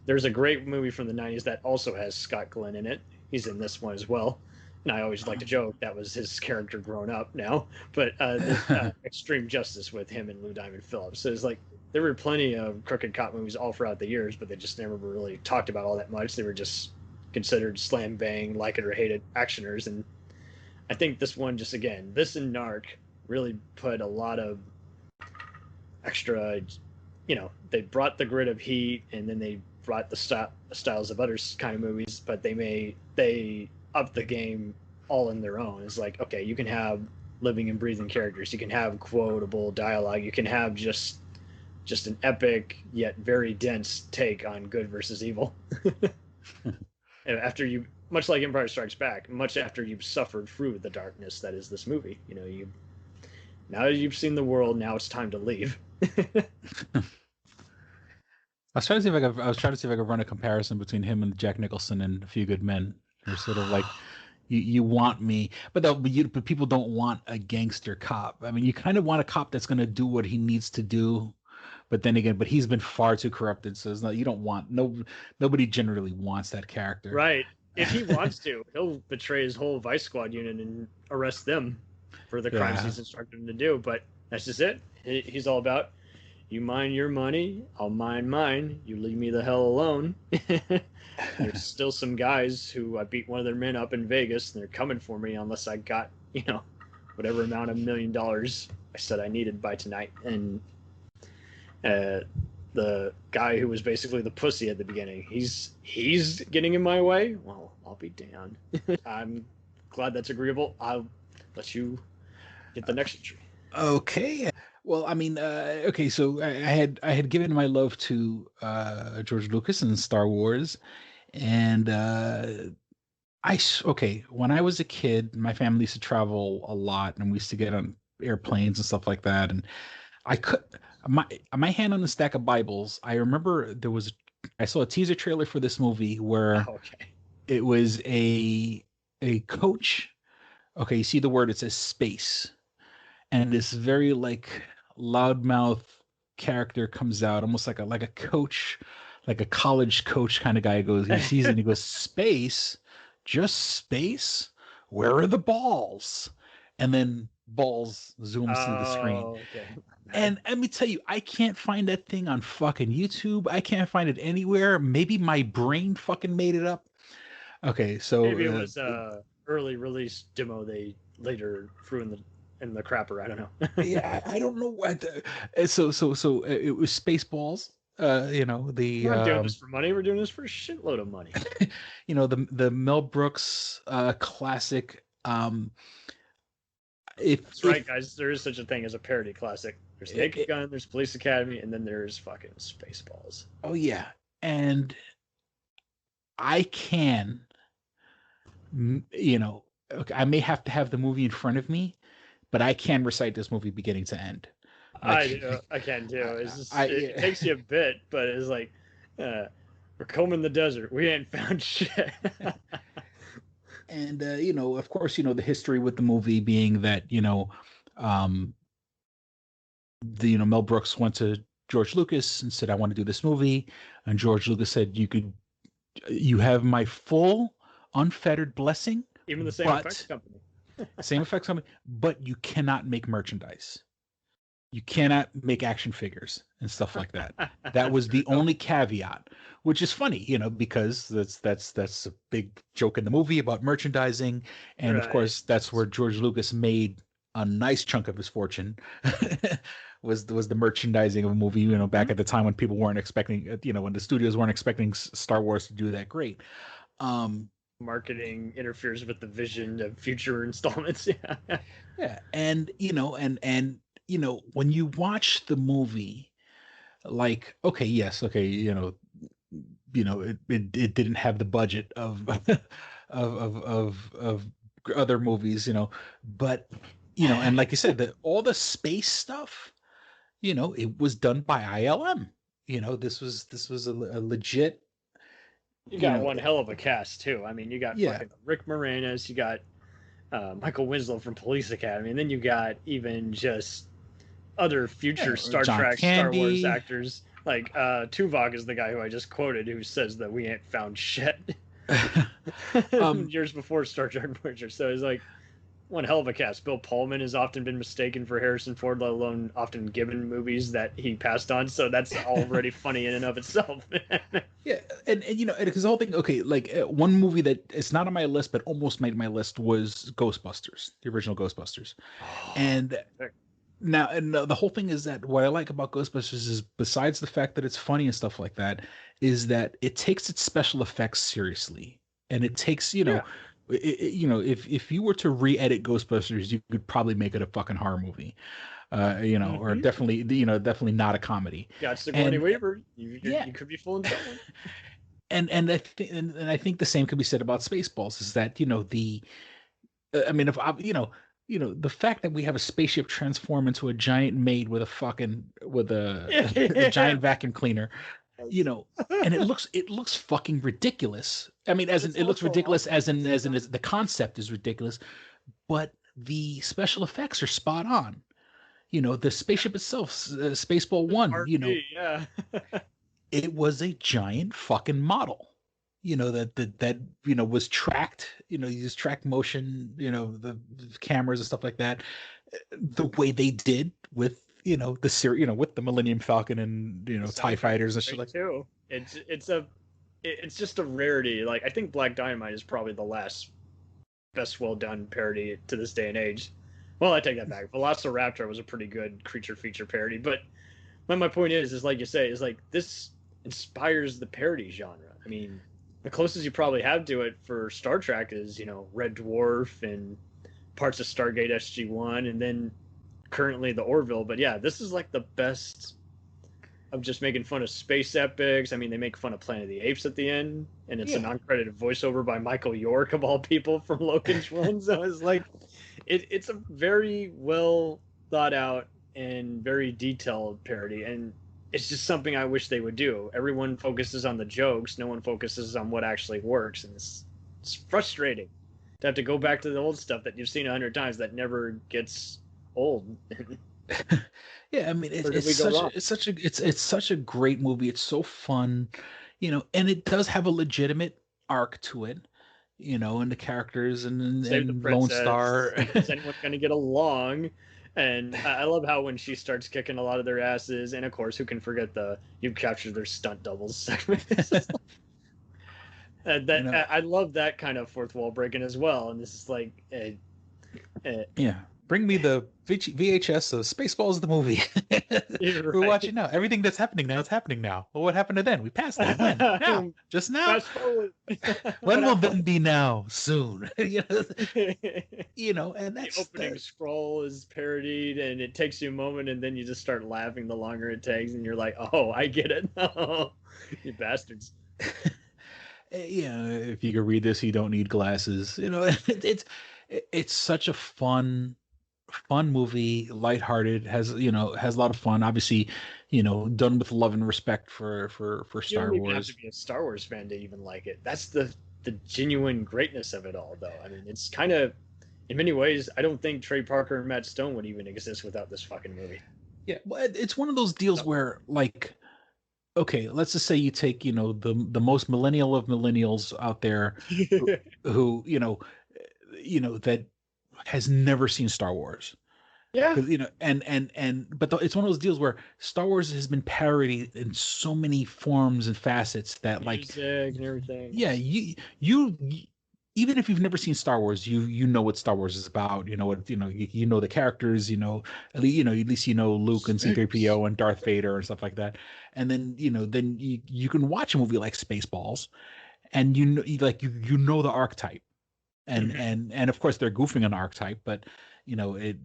There's a great movie from the 90s that also has Scott Glenn in it. He's in this one as well. And I always like to joke that was his character grown up now. But Extreme Justice with him and Lou Diamond Phillips. So it's like there were plenty of crooked cop movies all throughout the years, but they just never really talked about all that much. They were just considered slam bang, like it or hate it actioners. And I think this one just, again, this and Narc really put a lot of extra, they brought the grit of Heat and then they brought the styles of other kind of movies, but they upped the game all in their own. It's like, okay, you can have living and breathing characters. You can have quotable dialogue. You can have just an epic yet very dense take on good versus evil. After you, much like Empire Strikes Back, much after you've suffered through the darkness that is this movie, now that you've seen the world, now it's time to leave. I was trying to see if I could run a comparison between him and Jack Nicholson in A Few Good Men. They're sort of like, you want me, but people don't want a gangster cop. I mean, you kind of want a cop that's going to do what he needs to do. But then again, he's been far too corrupted, so it's not, you don't want nobody generally wants that character. Right. If he wants to, he'll betray his whole Vice Squad unit and arrest them for the crimes he's instructed them to do. But that's just it. He's all about, you mind your money, I'll mind mine. You leave me the hell alone. There's still some guys who I beat one of their men up in Vegas, and they're coming for me unless I got, whatever amount of $1 million I said I needed by tonight. And the guy who was basically the pussy at the beginning, he's getting in my way. Well, I'll be damned. I'm glad that's agreeable. I'll let you get the next entry. Okay. Well, I mean, okay. So I had given my love to George Lucas and Star Wars, and when I was a kid, my family used to travel a lot, and we used to get on airplanes and stuff like that, and I could. My hand on a stack of Bibles. I remember I saw a teaser trailer for this movie where it was a coach. Okay, you see the word, it says space. And this very like loudmouth character comes out, almost like a coach, like a college coach kind of guy. He sees it and he goes, space? Just space? Where are the balls? And then balls zooms through the screen. Okay. And let me tell you, I can't find that thing on fucking YouTube. I can't find it anywhere. Maybe my brain fucking made it up. Okay, so maybe it was early release demo they later threw in the crapper. I don't know. Yeah, I don't know what. So it was Spaceballs. We're not doing this for money. We're doing this for a shitload of money. the Mel Brooks classic. That's right, guys. There is such a thing as a parody classic. There's Naked Gun, there's Police Academy, and then there's fucking Spaceballs. Oh yeah, and I can, okay, I may have to have the movie in front of me, but I can recite this movie beginning to end. I can too. It's just, it takes you a bit, but it's like we're combing the desert. We ain't found shit. And of course, the history with the movie being that Mel Brooks went to George Lucas and said, I want to do this movie, and George Lucas said, you have my full unfettered blessing, even the same effects company. Same effects on me, but you cannot make merchandise. You cannot make action figures and stuff like that. That was the only caveat, which is funny, because that's a big joke in the movie about merchandising, and of Right. course that's where George Lucas made a nice chunk of his fortune. was the merchandising of a movie, back at the time when people weren't expecting, when the studios weren't expecting Star Wars to do that great. Marketing interferes with the vision of future installments. Yeah. Yeah, and when you watch the movie, like, okay, yes, okay, it didn't have the budget of of other movies, but and like you said, all the space stuff, it was done by ILM. This was a legit. You got one hell of a cast too. I mean, you got Yeah. fucking Rick Moranis, you got Michael Winslow from Police Academy, and then you got even just other future Star John Trek, Star Wars Candy. actors. Like Tuvok is the guy who I just quoted, who says that we ain't found shit years before Star Trek Voyager. So it's like one hell of a cast. Bill Pullman has often been mistaken for Harrison Ford, let alone often given movies that he passed on. So that's already funny in and of itself. Yeah, and because the whole thing, okay, like one movie that it's not on my list but almost made my list was Ghostbusters, the original Ghostbusters. And now, the whole thing is that what I like about Ghostbusters is, besides the fact that it's funny and stuff like that, is that it takes its special effects seriously, and it takes if you were to re-edit Ghostbusters, you could probably make it a fucking horror movie, or definitely definitely not a comedy. Got Sigourney Weaver. You Yeah. could be fooling someone. And I think the same could be said about Spaceballs. Is that the fact that we have a spaceship transform into a giant maid with a giant vacuum cleaner, and it looks fucking ridiculous. I mean, it looks ridiculous as in the concept is ridiculous, but the special effects are spot on. The spaceship itself, Spaceball 1, Harvey, yeah. it was a giant fucking model. That was tracked, used track motion, the cameras and stuff like that, the way they did with with the Millennium Falcon and TIE fighters and shit like too. It's just a rarity. Like, I think Black Dynamite is probably the last best well done parody to this day and age. Well, I take that back. Velociraptor was a pretty good creature feature parody, but my point is like you say, is like this inspires the parody genre. I mean, the closest you probably have to it for Star Trek is, Red Dwarf and parts of Stargate SG-1, and then currently the Orville. But yeah, this is like the best of just making fun of space epics. I mean, they make fun of Planet of the Apes at the end, and it's a non-credited voiceover by Michael York, of all people, from Logan's Run. So it's like, it's a very well thought out and very detailed parody, and it's just something I wish they would do. Everyone focuses on the jokes, no one focuses on what actually works, and it's frustrating to have to go back to the old stuff that you've seen 100 times that never gets old. Yeah, I mean, it's such a great movie. It's so fun, and it does have a legitimate arc to it, and the characters and Lone Star. Is anyone going to get along? And I love how when she starts kicking a lot of their asses, and of course, who can forget you've captured their stunt doubles segment. I love that kind of fourth wall breaking as well. And this is like, yeah, bring me the VHS of Spaceballs the movie. Right. We're watching now. Everything that's happening now is happening now. Well, what happened to then? We passed that. When? Now. Just now. Fast forward. When will then be now? Soon. And that's the opening scroll is parodied, and it takes you a moment, and then you just start laughing the longer it takes, and you're like, oh, I get it. Oh, you bastards. If you can read this, you don't need glasses. It's such a fun movie, lighthearted, has a lot of fun. Obviously, done with love and respect for Star Wars. You don't even have to be a Star Wars fan to even like it. That's the genuine greatness of it all, though. I mean, it's kind of, in many ways, I don't think Trey Parker and Matt Stone would even exist without this fucking movie. Yeah, well, it's one of those deals where, like, okay, let's just say you take, the most millennial of millennials out there who that has never seen Star Wars. Yeah. Because but it's one of those deals where Star Wars has been parodied in so many forms and facets that Music and everything. yeah, you even if you've never seen Star Wars, you know what Star Wars is about. You know what you know the characters. At least you know Luke and C-3PO and Darth Vader and stuff like that. And then you can watch a movie like Spaceballs, and you know the archetype, and of course they're goofing on the archetype, but like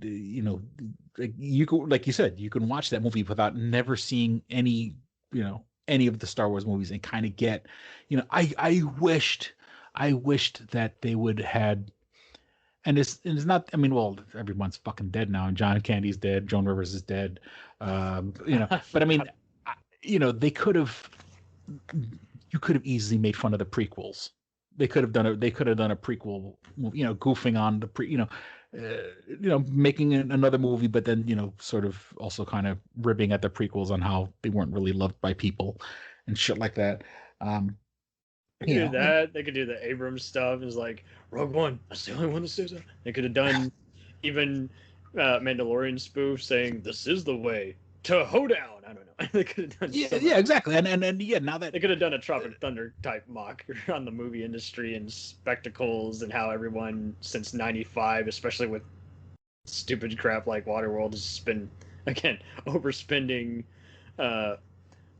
you said, you can watch that movie without never seeing any of the Star Wars movies and kind of get, I wished that they would had, and it's not, I mean, well, everyone's fucking dead now, and John Candy's dead, Joan Rivers is dead, but I mean, they could have, you could have easily made fun of the prequels. They could have done a prequel, goofing on the making another movie, but then sort of also kind of ribbing at the prequels on how they weren't really loved by people and shit like that. They could do that. They could do the Abrams stuff. It's like Rogue One. That's the only one that says that. They could have done even Mandalorian spoof saying this is the way to hoedown. I don't know. They could have done. Yeah, exactly. And now that they could have done a Tropic Thunder type mock on the movie industry and spectacles and how everyone since '95, especially with stupid crap like Waterworld, has just been again overspending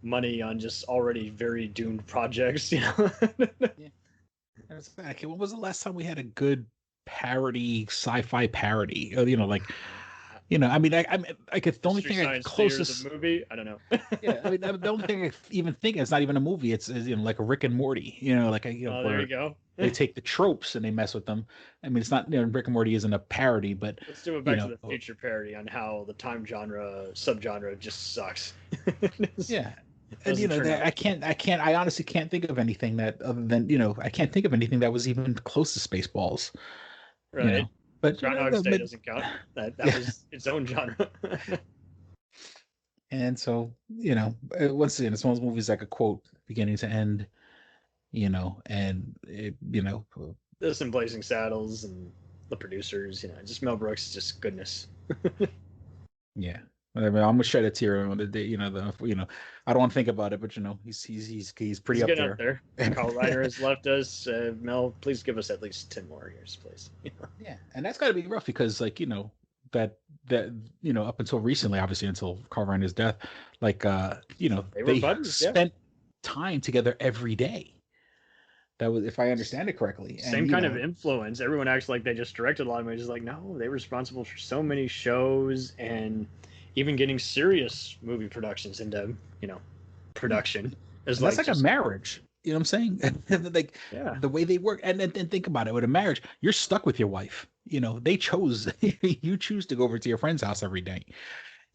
money on just already very doomed projects. Yeah. And it's like, when was the last time we had a good parody, sci-fi parody? I mean, I could, the only thing I closest movie, I don't know. Yeah, I mean, the only thing I even think it's not even a movie. It's like a Rick and Morty. There you go. They take the tropes and they mess with them. I mean, it's not Rick and Morty isn't a parody, but let's do a Back to the Future parody on how the time genre subgenre just sucks. Yeah. And I honestly can't think of anything that other than I can't think of anything that was even close to Spaceballs. Right. But Groundhog Day doesn't count. That was its own genre. And so, once again, it's one of those movies like a quote beginning to end, and this and Blazing Saddles and the producers, just Mel Brooks is just goodness. Yeah. I mean, I'm gonna shed a tear on the day, I don't want to think about it, but he's pretty up there. Carl Reiner has left us. Mel, please give us at least 10 more years, please. Yeah, and that's got to be rough because, that up until recently, obviously until Carl Reiner's death, they spent time together every day. That was, if I understand it correctly, same kind of influence. Everyone acts like they just directed a lot of movies. Like, no, they were responsible for so many shows and even getting serious movie productions into production. That's like a marriage. You know what I'm saying? The way they work, and think about it. With a marriage, you're stuck with your wife. They chose you choose to go over to your friend's house every day.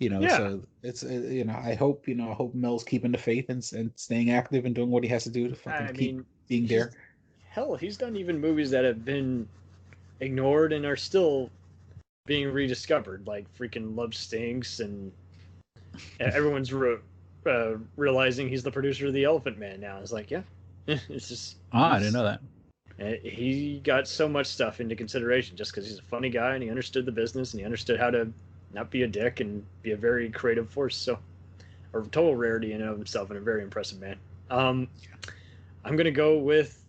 So it's I hope Mel's keeping the faith and staying active and doing what he has to do to fucking keep being there. Hell, he's done even movies that have been ignored and are still being rediscovered, like freaking Love Stinks, and everyone's realizing he's the producer of The Elephant Man now. It's like, yeah, it's just I didn't know that. He got so much stuff into consideration just because he's a funny guy and he understood the business and he understood how to not be a dick and be a very creative force. So, a total rarity in and of himself and a very impressive man. I'm gonna go with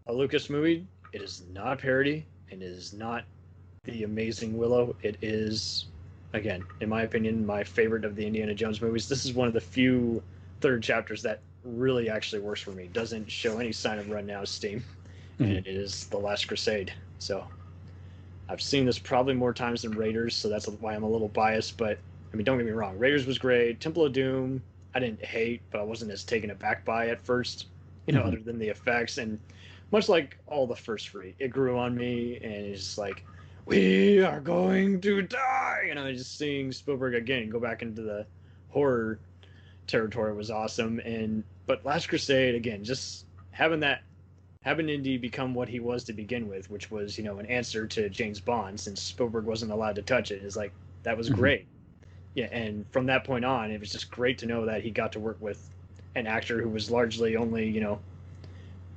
a Lucas movie. It is not a parody and it is not The Amazing Willow. It is, again, in my opinion, my favorite of the Indiana Jones movies. This is one of the few third chapters that really actually works for me. Doesn't show any sign of run out of steam. And it is The Last Crusade. So I've seen this probably more times than Raiders, so that's why I'm a little biased. But I mean, don't get me wrong, Raiders was great. Temple of Doom, I didn't hate, but I wasn't as taken aback by at first, other than the effects. And much like all the first three, it grew on me, and it's just like, we are going to die. Just seeing Spielberg again go back into the horror territory was awesome. But Last Crusade, again, just having Indy become what he was to begin with, which was, an answer to James Bond, since Spielberg wasn't allowed to touch it, is like, that was great. Yeah, and from that point on, it was just great to know that he got to work with an actor who was largely only,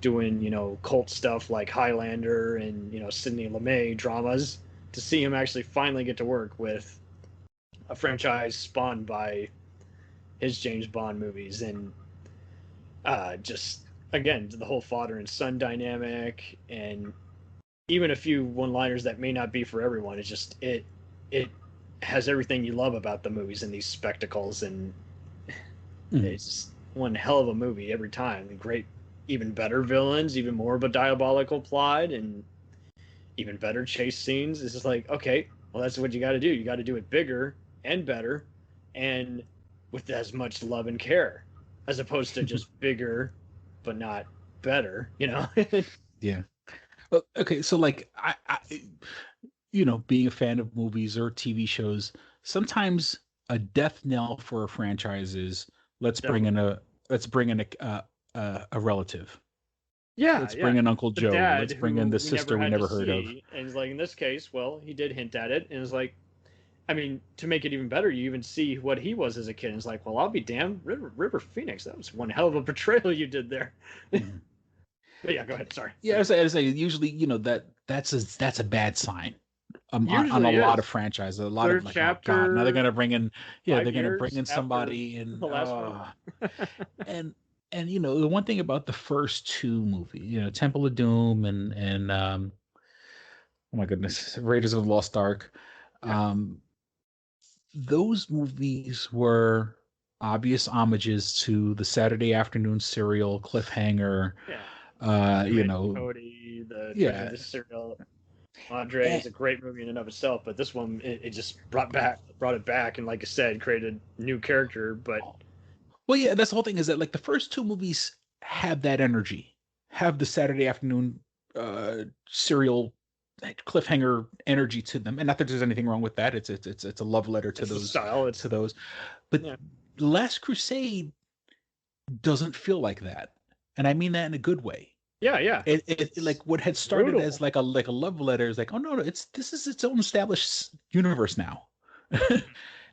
doing, cult stuff like Highlander and, Sidney Lumet dramas, to see him actually finally get to work with a franchise spawned by his James Bond movies, and just again the whole father and son dynamic, and even a few one-liners that may not be for everyone. It's just it has everything you love about the movies and these spectacles, and it's just one hell of a movie every time. Great, even better villains, even more of a diabolical plot, and even better chase scenes. It's just like, okay, well, that's what you got to do. You got to do it bigger and better, and with as much love and care, as opposed to just bigger but not better, you know? Yeah. Well, okay, so like I you know, being a fan of movies or TV shows, sometimes a death knell for a franchise is let's bring in a relative. Yeah, Let's bring in Uncle the Joe. dad Let's bring in who the we sister we had never to heard of. see. And it's like in this case, well, he did hint at it, and it's like, I mean, to make it even better, you even see what he was as a kid. And it's like, well, I'll be damned, River Phoenix. That was one hell of a portrayal you did there. Mhm. But yeah, go ahead. Sorry. Yeah, I say usually, you know, that's a bad sign on a Usually lot is. of franchises. A lot Third of like, chapter, oh God, now they're gonna bring in, yeah, 5 they're gonna years bring in after somebody, and the last one. and you know, the one thing about the first two movies, you know, Temple of Doom and oh my goodness, Raiders of the Lost Ark, Yeah. those movies were obvious homages to the Saturday afternoon serial cliffhanger. Yeah. You know, Cody, the yeah. the serial. Andre is a great movie in and of itself, but this one it just brought it back, and like I said, created a new character. But well, yeah, that's the whole thing, is that like the first two movies have that energy, have the Saturday afternoon serial cliffhanger energy to them, and not that there's anything wrong with that. It's a love letter to it's the those style. It's to those, but yeah. Last Crusade doesn't feel like that, and I mean that in a good way. Yeah. It like what had started brutal. as like a love letter is like, oh no, this is its own established universe now.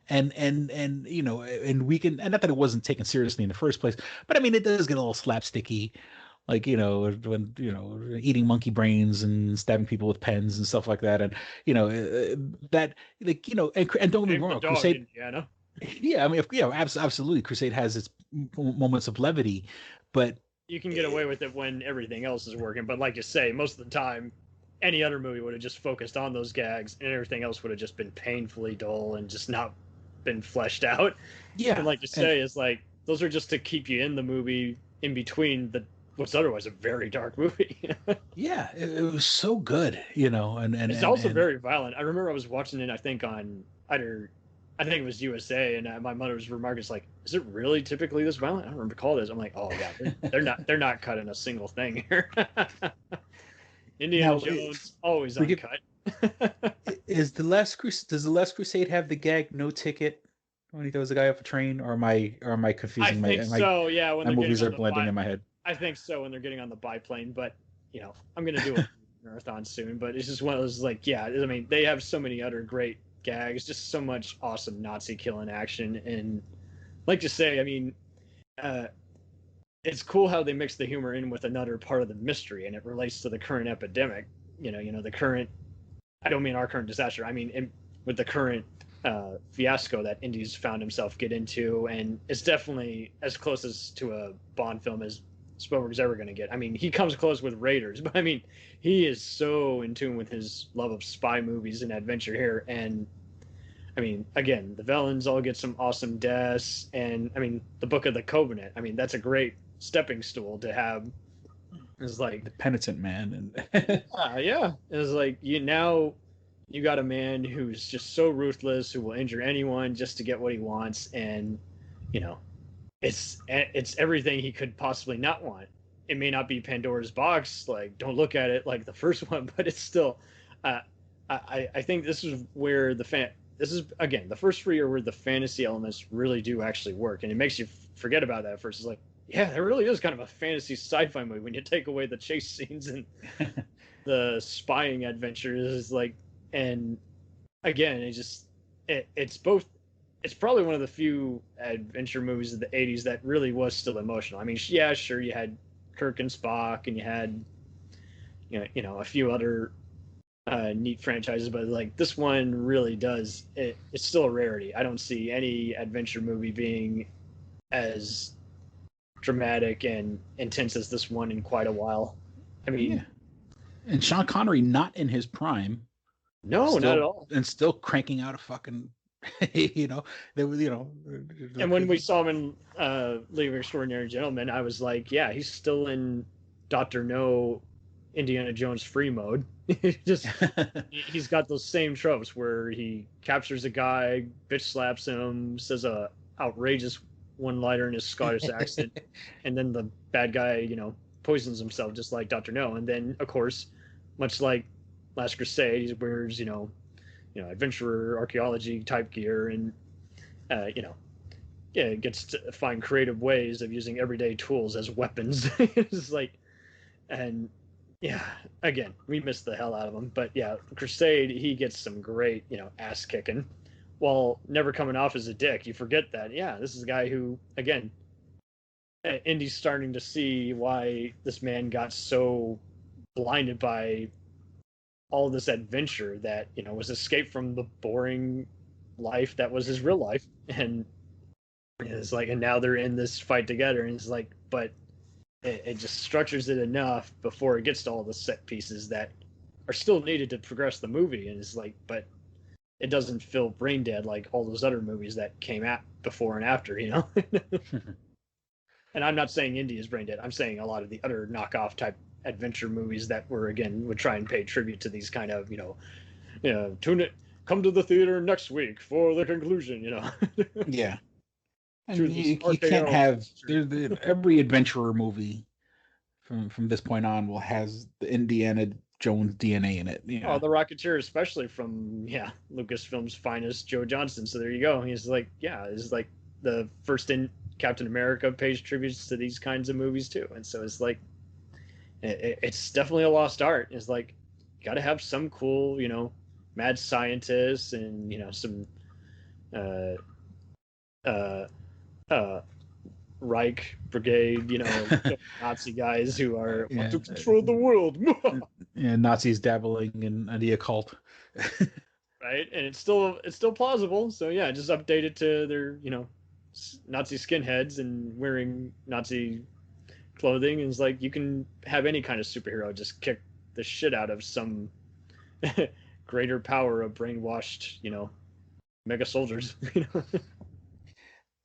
and you know, and we can, and not that it wasn't taken seriously in the first place, but I mean it does get a little slapsticky, like, you know, when, you know, eating monkey brains and stabbing people with pens and stuff like that, and you know, that, like, you know, and don't get me Save the wrong, dog, Crusade, Indiana. yeah, I mean, yeah, absolutely, Crusade has its moments of levity, but You can get away with it when everything else is working, but like you say, most of the time, any other movie would have just focused on those gags, and everything else would have just been painfully dull and just not been fleshed out. yeah, And like you say, it's like those are just to keep you in the movie in between what's otherwise a very dark movie. yeah, it was so good, you know, and It's also very violent. I remember I was watching it, I think on I think it was USA, and my mother's remark is like, "Is it really typically this violent?" I don't recall this. I'm like, "Oh yeah, they're not cutting a single thing here." Indiana Now, Jones always uncut. does the Last Crusade have the gag no ticket when he throws the guy off a train, or am I confusing? I think so. Yeah, when my they're movies getting are on the blending in my head. I think so when they're getting on the biplane, but you know, I'm gonna do a marathon soon. But it's just one of those, like, yeah, I mean, they have so many other great gags, just so much awesome Nazi killing action, and like to say, I mean, it's cool how they mix the humor in with another part of the mystery, and it relates to the current epidemic. You know, the current. I don't mean our current disaster. I mean with the current fiasco that Indy's found himself get into, and it's definitely as close as to a Bond film as Spielberg's ever going to get. I mean, he comes close with Raiders, but I mean, he is so in tune with his love of spy movies and adventure here. And I mean, again, the villains all get some awesome deaths, and I mean, the Book of the Covenant. I mean, that's a great stepping stool to have. It's like The Penitent Man, and yeah, it's like you got a man who's just so ruthless, who will injure anyone just to get what he wants, and you know, it's everything he could possibly not want. It may not be Pandora's box, like don't look at it like the first one, but it's still. I think this is where this is again the first three are where the fantasy elements really do actually work, and it makes you forget about that at first. It's like, yeah, that really is kind of a fantasy sci-fi movie when you take away the chase scenes and the spying adventures, like, and again, it's both. It's probably one of the few adventure movies of the 80s that really was still emotional. I mean, yeah, sure, you had Kirk and Spock, and you had, you know, a few other neat franchises, but like this one really does. It's still a rarity. I don't see any adventure movie being as dramatic and intense as this one in quite a while. I mean, Yeah. And Sean Connery not in his prime. no, Still, not at all. and still cranking out a fucking, there was, And when we saw him in League of Extraordinary Gentlemen, I was like, yeah, he's still in Doctor No, Indiana Jones free mode. Just he's got those same tropes where he captures a guy, bitch slaps him, says a outrageous one-liner in his Scottish accent, and then the bad guy, poisons himself just like Doctor No. And then, of course, much like Last Crusade, he wears adventurer archaeology type gear, and gets to find creative ways of using everyday tools as weapons. It's like, and yeah, again, we missed the hell out of him. But yeah, Crusade, he gets some great, ass kicking while never coming off as a dick. You forget that, yeah, this is a guy who, again, Indy's starting to see why this man got so blinded by all this adventure that, was escape from the boring life that was his real life. And it's like, and now they're in this fight together, and it's like, but it just structures it enough before it gets to all the set pieces that are still needed to progress the movie. And it's like, but it doesn't feel brain dead like all those other movies that came out before and after, And I'm not saying Indy is brain dead. I'm saying a lot of the other knockoff type adventure movies that would try and pay tribute to these kind of, tune it, come to the theater next week for the conclusion, Yeah. And you can't have every adventurer movie from this point on will has the Indiana Jones DNA in it. Oh, the Rocketeer, especially from Lucasfilm's finest, Joe Johnston. So there you go. He's like, it's like the first in Captain America pays tributes to these kinds of movies too. And so it's like, it's definitely a lost art. It's like, you got to have some cool, mad scientists and some Reich Brigade, Nazi guys who want to control the world. Nazis dabbling in the occult. Right, and it's still plausible. So yeah, just update it to their Nazi skinheads and wearing Nazi clothing, and it's like you can have any kind of superhero just kick the shit out of some greater power of brainwashed, mega soldiers.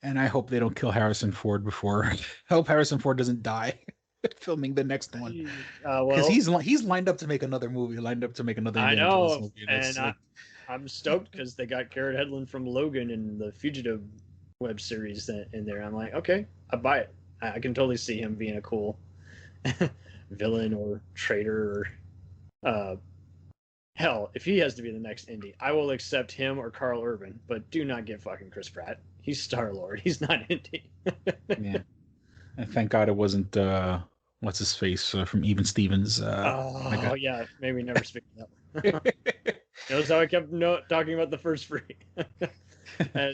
And I hope they don't kill Harrison Ford before. I hope Harrison Ford doesn't die filming the next one, because he's lined up to make another movie. I know, movie, and I'm stoked because they got Garrett Hedlund from Logan and the Fugitive web series in there. I'm like, okay, I buy it. I can totally see him being a cool villain or traitor, or hell, if he has to be the next Indy, I will accept him or Carl Urban, but do not get fucking Chris Pratt. He's Star-Lord. He's not Indy. Yeah. And thank God it wasn't what's his face from Even Stevens. Yeah, maybe never speak of that one. Notice how I kept talking about the first three.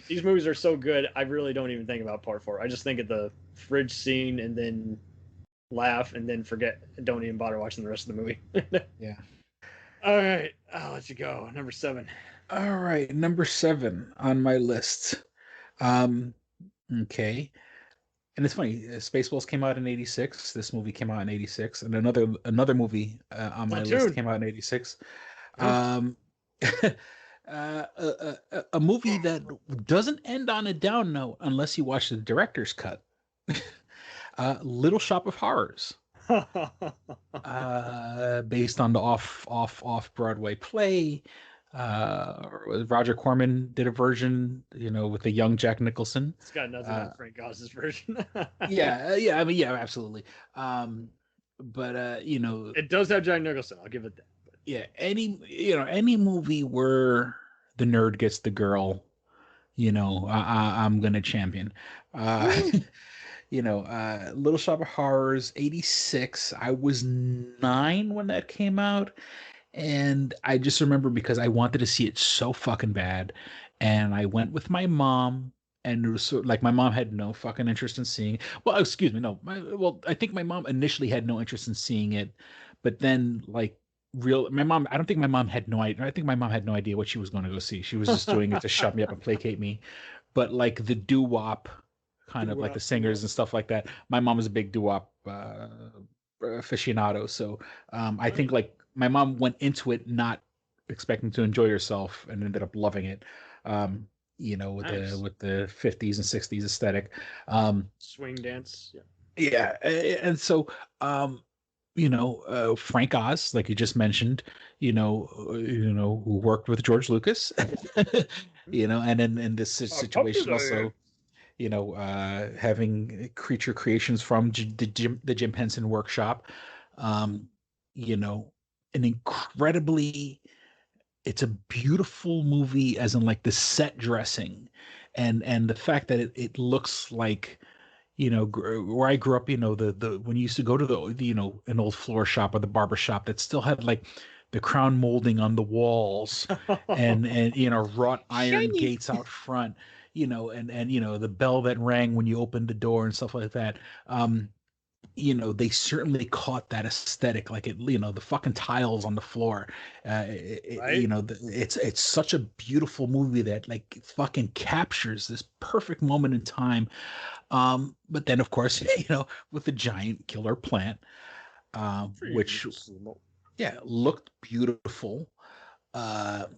These movies are so good, I really don't even think about part 4. I just think of the fridge scene and then laugh and then forget. Don't even bother watching the rest of the movie. Yeah. All right, I'll let you go. Number 7. All right, number 7 on my list. Okay. And it's funny, Spaceballs came out in 86. This movie came out in 86. And another movie on my list came out in 86. A movie that doesn't end on a down note unless you watch the director's cut. Little Shop of Horrors. Based on the off Broadway play. Roger Corman did a version, with the young Jack Nicholson. It's got nothing on Frank Goz's version. yeah, I mean, yeah, absolutely. But it does have Jack Nicholson. I'll give it that. But. Yeah, any movie where the nerd gets the girl, I'm gonna champion. Little Shop of Horrors, 86. I was 9 when that came out. And I just remember because I wanted to see it so fucking bad. And I went with my mom, and it was so, like, my mom had no fucking interest in seeing it. Well, excuse me, no. I think my mom initially had no interest in seeing it. But then, like, real. My mom. I don't think my mom had no idea. I think my mom had no idea what she was going to go see. She was just doing it to shut me up and placate me. But like the doo wop, kind of like the singers and stuff like that. My mom was a big doo wop aficionado. So I think like my mom went into it not expecting to enjoy herself and ended up loving it. With Nice. the 50s and 60s aesthetic. Swing dance. Yeah. Yeah, and so Frank Oz, like you just mentioned, who worked with George Lucas, and in this situation also, having creature creations from the Jim Henson Workshop, you know, an incredibly, it's a beautiful movie, as in like the set dressing, and the fact that it looks like, where I grew up, the when you used to go to an old floor shop or the barber shop that still had like the crown molding on the walls and wrought iron Shiny. gates out front, and the bell that rang when you opened the door and stuff like that. They certainly caught that aesthetic, like the fucking tiles on the floor. Right? It's such a beautiful movie that like fucking captures this perfect moment in time. But then of course, with the giant killer plant, which looked beautiful. The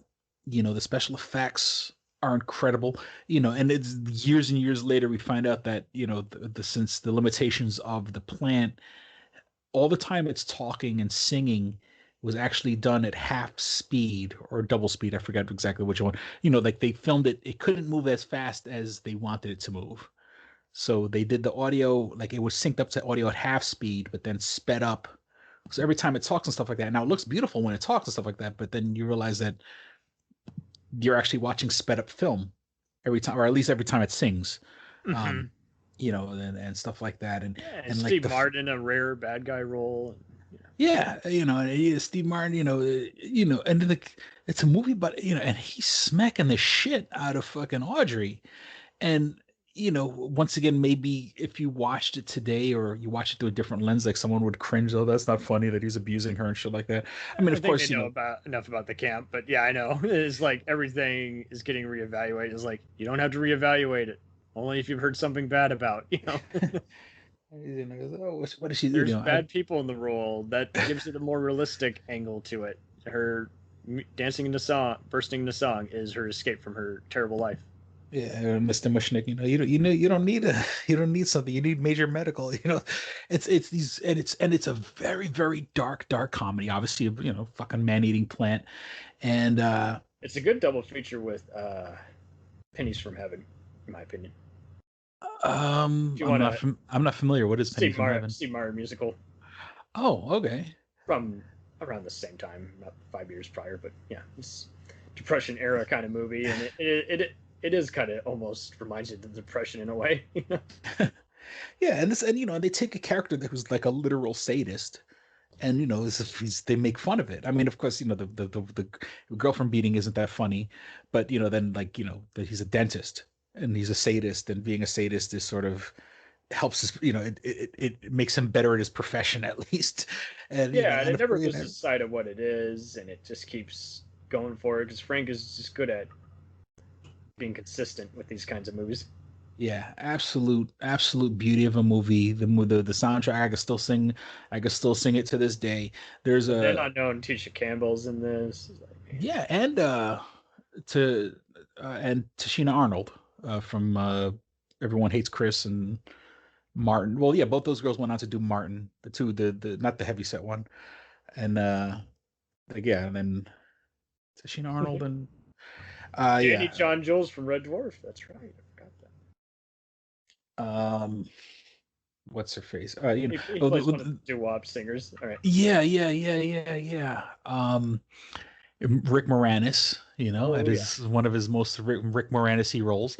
special effects are incredible, and it's years and years later we find out that since the limitations of the plant, all the time it's talking and singing was actually done at half speed or double speed. I forgot exactly which one. Like they filmed it couldn't move as fast as they wanted it to move, so they did the audio, like it was synced up to audio at half speed but then sped up, so every time it talks and stuff like that. Now it looks beautiful when it talks and stuff like that, but then you realize that you're actually watching sped up film every time, or at least every time it sings. Mm-hmm. And stuff like that. And like Steve Martin, a rare bad guy role. And Steve Martin, and then it's a movie, but and he's smacking the shit out of fucking Audrey. And once again, maybe if you watched it today or you watched it through a different lens, like someone would cringe, oh, that's not funny that he's abusing her and shit like that. I mean, of course, they know enough about the camp, but yeah, I know. It's like everything is getting reevaluated. It's like you don't have to reevaluate it, only if you've heard something bad about. What is she There's doing? bad people in the role that gives it a more realistic angle to it. Her dancing into song, bursting into song, is her escape from her terrible life. Yeah, Mr. Mushnick, you don't need something. You need major medical. It's these, and it's a very, very dark comedy. Obviously, fucking man-eating plant, and it's a good double feature with Pennies from Heaven, in my opinion. I'm not familiar. What is Pennies from Heaven? Steve Martin musical. Oh, okay. From around the same time, not 5 years prior, but yeah, it's Depression era kind of movie, and it is kind of almost reminds you of the Depression in a way. Yeah, and they take a character that was like a literal sadist, and they make fun of it. I mean, of course, the girlfriend beating isn't that funny, but then like that he's a dentist and he's a sadist, and being a sadist is sort of helps us, it makes him better at his profession at least. And and it never loses sight of what it is, and it just keeps going for it because Frank is just good at being consistent with these kinds of movies. Yeah, absolute beauty of a movie. The soundtrack, I can still sing it to this day. There's a then unknown Tisha Campbell's in this. Yeah, and Tashina Arnold from Everyone Hates Chris and Martin. Well, yeah, both those girls went on to do Martin, the not the heavyset one, and and then Tashina Arnold and Danny John Jules from Red Dwarf. That's right. I forgot that. What's her face? He plays one of the doo-wop singers. All right. Yeah. Rick Moranis, it is one of his most Rick Moranis-y roles.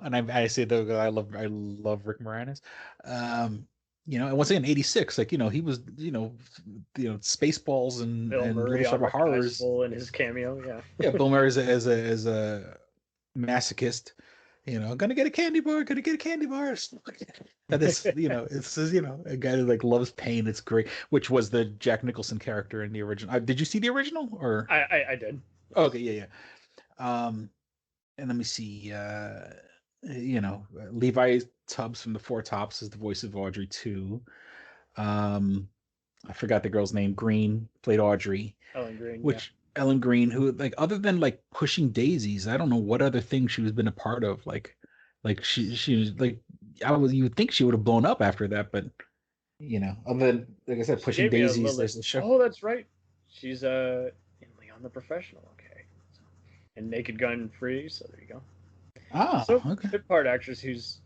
And I say that I love Rick Moranis. And once again, 86, like, he was, Spaceballs and Murray, Little Shop of Horrors in his cameo. Yeah. Yeah, Bill Murray as a masochist, Gonna get a candy bar, gonna get a candy bar. And this, it's a guy who like loves pain. It's great, which was the Jack Nicholson character in the original. Did you see the original or? I did. Okay, yeah. And let me see. Levi Tubbs from the Four Tops is the voice of Audrey too. I forgot the girl's name. Green played Audrey. Ellen Green. Which Ellen Green, who like other than like Pushing Daisies, I don't know what other thing she was been a part of. Like she was like you would think she would have blown up after that, but other than like I said, Pushing Daisies, there's the show. Oh, that's right. She's in Leon the Professional. Okay, and Naked Gun Free. So there you go. Ah, so okay. Good part actress she's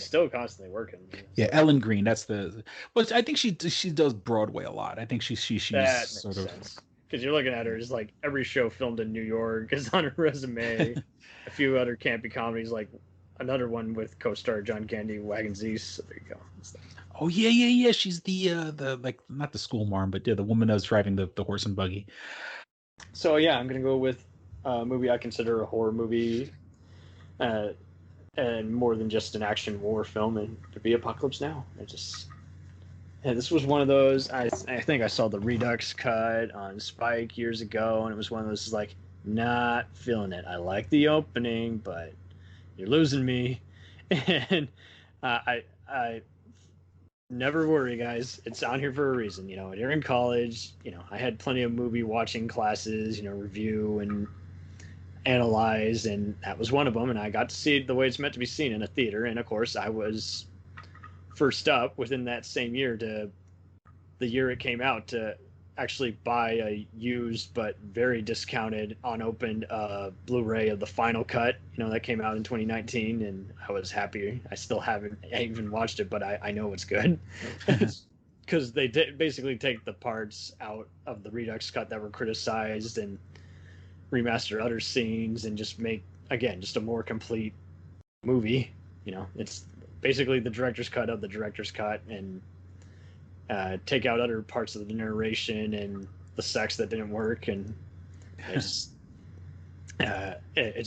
still constantly working. Yeah, Ellen Green. That's the. Well, I think she does Broadway a lot. I think she's sort of. Because you're looking at her, it's like every show filmed in New York is on her resume. A few other campy comedies, like another one with co-star John Candy, Wagon Zeus. So there you go. Oh yeah. She's the like not the school marm, but the woman that was driving the horse and buggy. So yeah, I'm gonna go with a movie I consider a horror movie, and more than just an action war film, and to be Apocalypse Now. This was one of those. I think I saw the Redux cut on Spike years ago, and it was one of those like not feeling it. I like the opening, but you're losing me. And I never worry, guys. It's on here for a reason. You're in college. I had plenty of movie watching classes. Review and analyze, and that was one of them. And I got to see it the way it's meant to be seen in a theater. And of course, I was first up within that same year to the year it came out to actually buy a used but very discounted unopened Blu-ray of the final cut that came out in 2019, and I was happy. I still haven't even watched it, but I know it's good because they basically take the parts out of the Redux cut that were criticized and remaster other scenes and just make just a more complete movie. It's basically the director's cut of the director's cut, and take out other parts of the narration and the sex that didn't work, and it's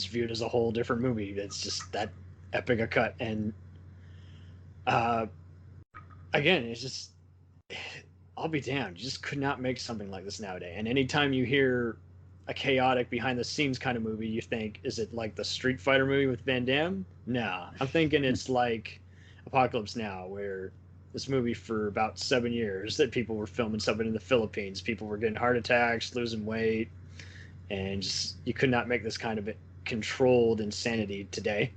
viewed as a whole different movie. It's just that epic a cut, and again, it's just I'll be damned. You just could not make something like this nowadays. And anytime you hear a chaotic behind the scenes kind of movie, you think, is it like the Street Fighter movie with Van Damme? No, I'm thinking it's like Apocalypse Now, where this movie for about 7 years that people were filming something in the Philippines. People were getting heart attacks, losing weight, and just you could not make this kind of controlled insanity today.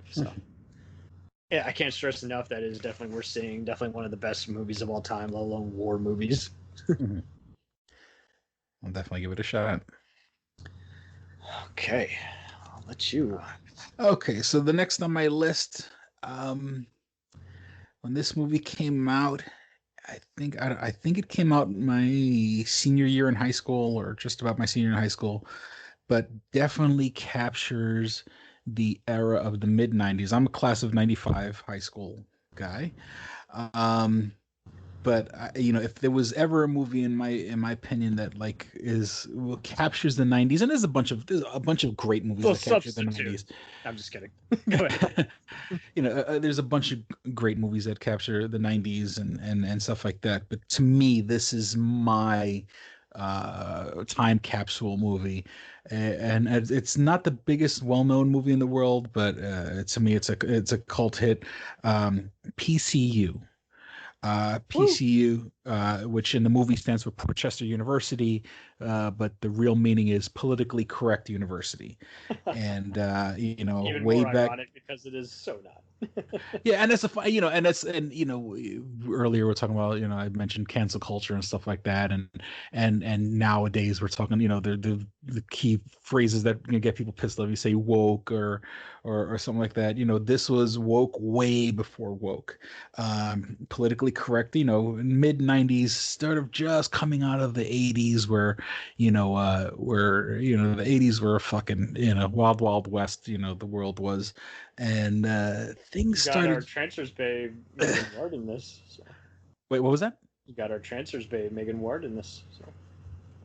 So yeah, I can't stress enough that it is definitely worth seeing. Definitely one of the best movies of all time, let alone war movies. I'll definitely give it a shot. Okay, I'll let you. Okay, so the next on my list, when this movie came out, I think it came out my senior year in high school, or just about my senior in high school, but definitely captures the era of the mid 90s. I'm a class of 95 high school guy. But if there was ever a movie in my opinion that like captures the 90s, and there's a bunch of great movies that capture the 90s. I'm just kidding. Go ahead. There's a bunch of great movies that capture the 90s and stuff like that. But to me, this is my time capsule movie, and it's not the biggest well-known movie in the world, but to me, it's a cult hit. PCU. PCU, which in the movie stands for Portchester University, but the real meaning is politically correct university. And Even way more back, ironic because it is so not. yeah, and it's earlier we're talking about I mentioned cancel culture and stuff like that, and nowadays we're talking the key phrases that get people pissed off. You say woke or something like that. This was woke way before woke. Politically correct. Mid 90s, sort of just coming out of the 80s, where the 80s were fucking wild wild west. The world was, and things started. Our transfers babe Megan Ward in this. So. Wait, what was that? You got our transfers babe Megan Ward in this. So.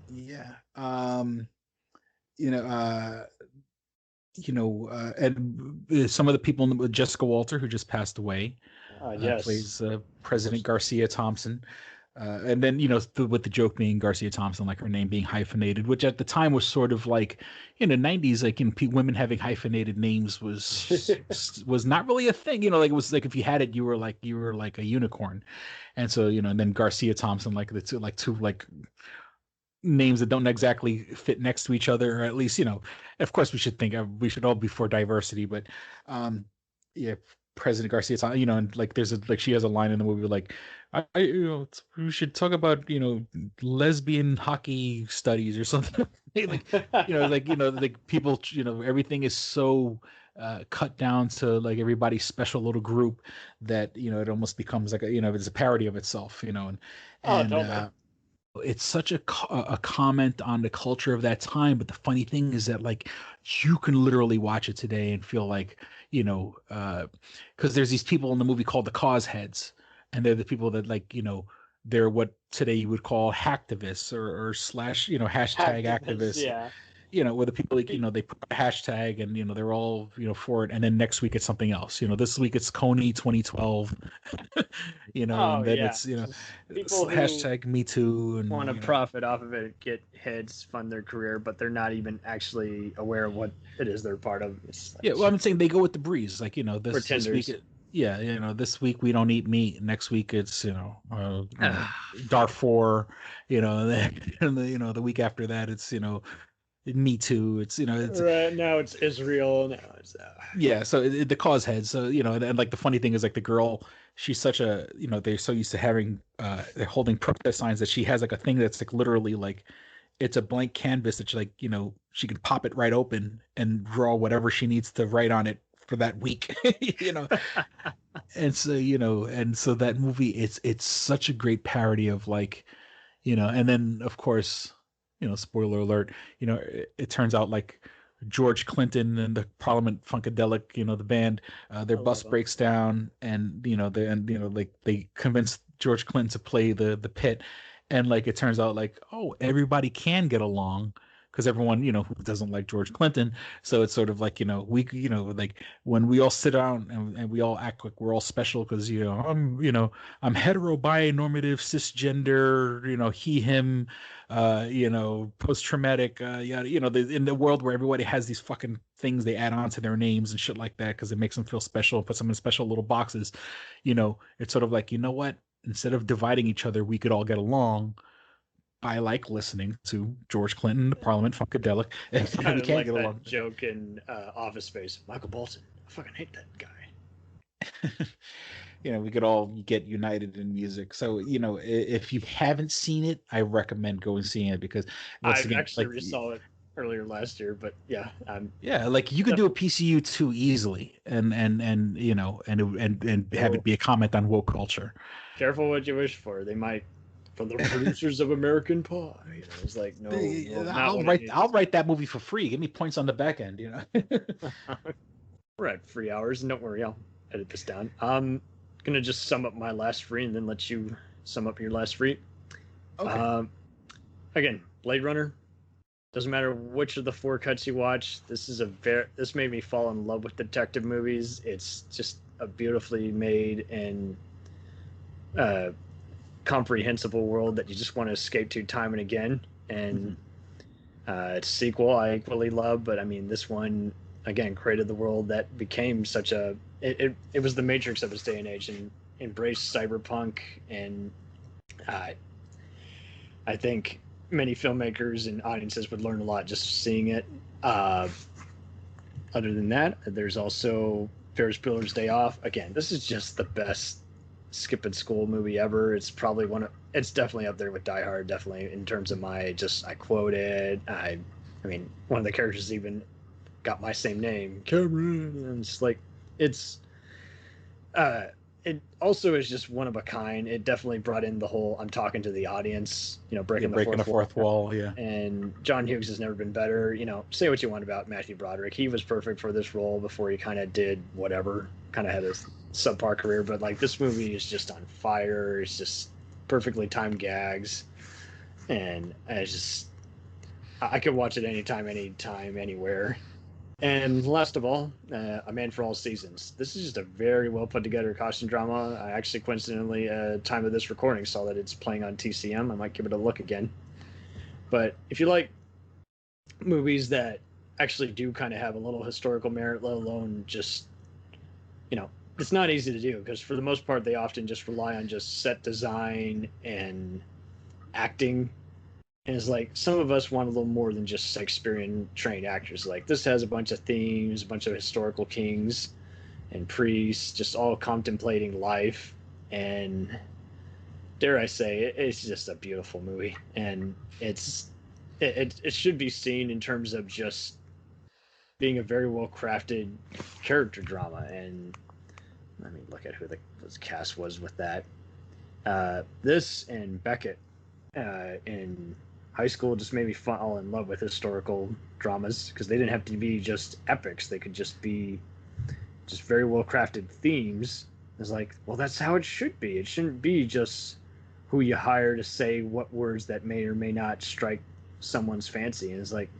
Yeah. and some of the people with Jessica Walter, who just passed away, Yes. plays President Garcia Thompson. And then, with the joke being Garcia Thompson, like her name being hyphenated, which at the time was sort of like in the 90s, like women having hyphenated names was not really a thing. Like it was like if you had it, you were like a unicorn. And so, and then Garcia Thompson, like the two like names that don't exactly fit next to each other, or at least, of course we should all be for diversity, but yeah, President Garcia Thompson, and like she has a line in the movie like, we should talk about lesbian hockey studies or something. like people, everything is so cut down to like everybody's special little group that it almost becomes like it's a parody of itself, and totally. it's such a comment on the culture of that time. But the funny thing is that like you can literally watch it today and feel like because there's these people in the movie called the cause heads, and they're the people that like they're what today you would call hacktivists or slash hashtag activists. Yeah. Where the people like they put a hashtag and they're all for it, and then next week it's something else. This week it's Coney 2012. And then it's people who hashtag Me Too and want to profit off of it, get heads, fund their career, but they're not even actually aware of what it is they're part of. Yeah, well, I'm saying they go with the breeze, like this week. This week we don't eat meat. Next week it's Darfur. The week after that it's Me Too. It's it's right now it's Israel. Now it's yeah. So the cause heads. So and like the funny thing is like the girl, she's such a they're so used to having they're holding protest signs that she has like a thing that's like literally like it's a blank canvas that she like she can pop it right open and draw whatever she needs to write on it for that week. And so and so that movie it's such a great parody of like and then of course spoiler alert, it turns out like George Clinton and the Parliament Funkadelic, the band, their bus breaks down, and like they convince George Clinton to play the pit, and like it turns out like, oh, everybody can get along because everyone who doesn't like George Clinton. So it's sort of like we like when we all sit down and we all act like we're all special because I'm heteronormative cisgender he him post traumatic in the world where everybody has these fucking things they add on to their names and shit like that because it makes them feel special and puts them in special little boxes. It's sort of like, what, instead of dividing each other, we could all get along. I like listening to George Clinton, the Parliament Funkadelic. And we can't like get that along. joke in Office Space. Michael Bolton. I fucking hate that guy. We could all get united in music. So, if you haven't seen it, I recommend going seeing it because I actually saw it earlier last year, but yeah, like you could do a PCU 2 easily and have it be a comment on woke culture. Careful what you wish for. They might. From the producers of American Pie, it's like no. I'll write that movie for free. Give me points on the back end, We're at free hours, and don't worry, I'll edit this down. I'm gonna just sum up my last free, and then let you sum up your last free. Okay. Again, Blade Runner. Doesn't matter which of the 4 cuts you watch. This made me fall in love with detective movies. It's just a beautifully made and comprehensible world that you just want to escape to time and again. And its sequel I equally love, but I mean this one again created the world that became such a it was the Matrix of its day and age and embraced cyberpunk, and I think many filmmakers and audiences would learn a lot just seeing it. Other than that, there's also Ferris Bueller's Day Off. Again, this is just the best skipping school movie ever. It's probably it's definitely up there with Die Hard, definitely in terms of I quote it. I mean one of the characters even got my same name, Cameron, and it's like it also is just one of a kind. It definitely brought in the whole I'm talking to the audience, breaking the fourth wall. Yeah. And John Hughes has never been better. Say what you want about Matthew Broderick. He was perfect for this role before he kind of did whatever, kind of had a subpar career. But like this movie is just on fire. It's just perfectly timed gags. And I could watch it anytime, anywhere. And last of all, A Man for All Seasons. This is just a very well put together costume drama. I actually coincidentally, time of this recording, saw that it's playing on TCM. I might give it a look again. But if you like movies that actually do kind of have a little historical merit, let alone just, it's not easy to do because for the most part they often just rely on just set design and acting. And it's like some of us want a little more than just Shakespearean trained actors. Like this has a bunch of themes, a bunch of historical kings and priests, just all contemplating life. And dare I say, it's just a beautiful movie. And it should be seen in terms of just being a very well crafted character drama. And let me look at who the cast was with that. This and Beckett in high school just made me fall in love with historical dramas because they didn't have to be just epics. They could just be just very well crafted themes. It's like, well, that's how it should be. It shouldn't be just who you hire to say what words that may or may not strike someone's fancy. And it's like,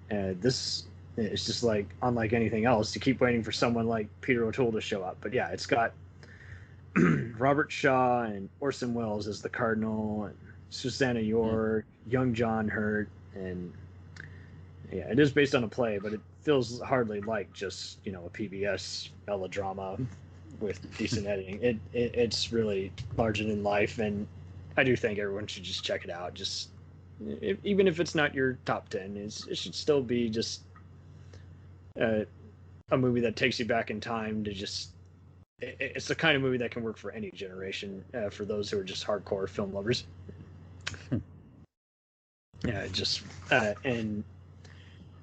this is just like unlike anything else. You keep waiting for someone like Peter O'Toole to show up. But yeah, it's got Robert Shaw and Orson Welles as the Cardinal, and Susanna York, young John Hurt, and yeah, it is based on a play, but it feels hardly like just a PBS melodrama with decent editing. It's really larger than life, and I do think everyone should just check it out. Just even if it's not your top 10, it should still be just a movie that takes you back in time to just. It's the kind of movie that can work for any generation, for those who are just hardcore film lovers. Yeah, just and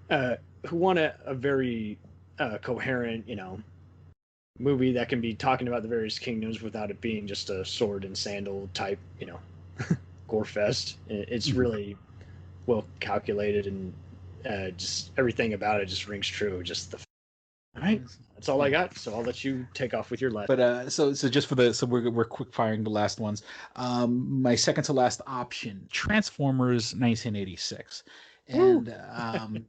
who want a very coherent, movie that can be talking about the various kingdoms without it being just a sword and sandal type, gore fest. It's really well calculated, and just everything about it just rings true. Just all right, that's all I got. So I'll let you take off with your last. But so just for we're quick firing the last ones. My second to last option, Transformers 1986, and I'm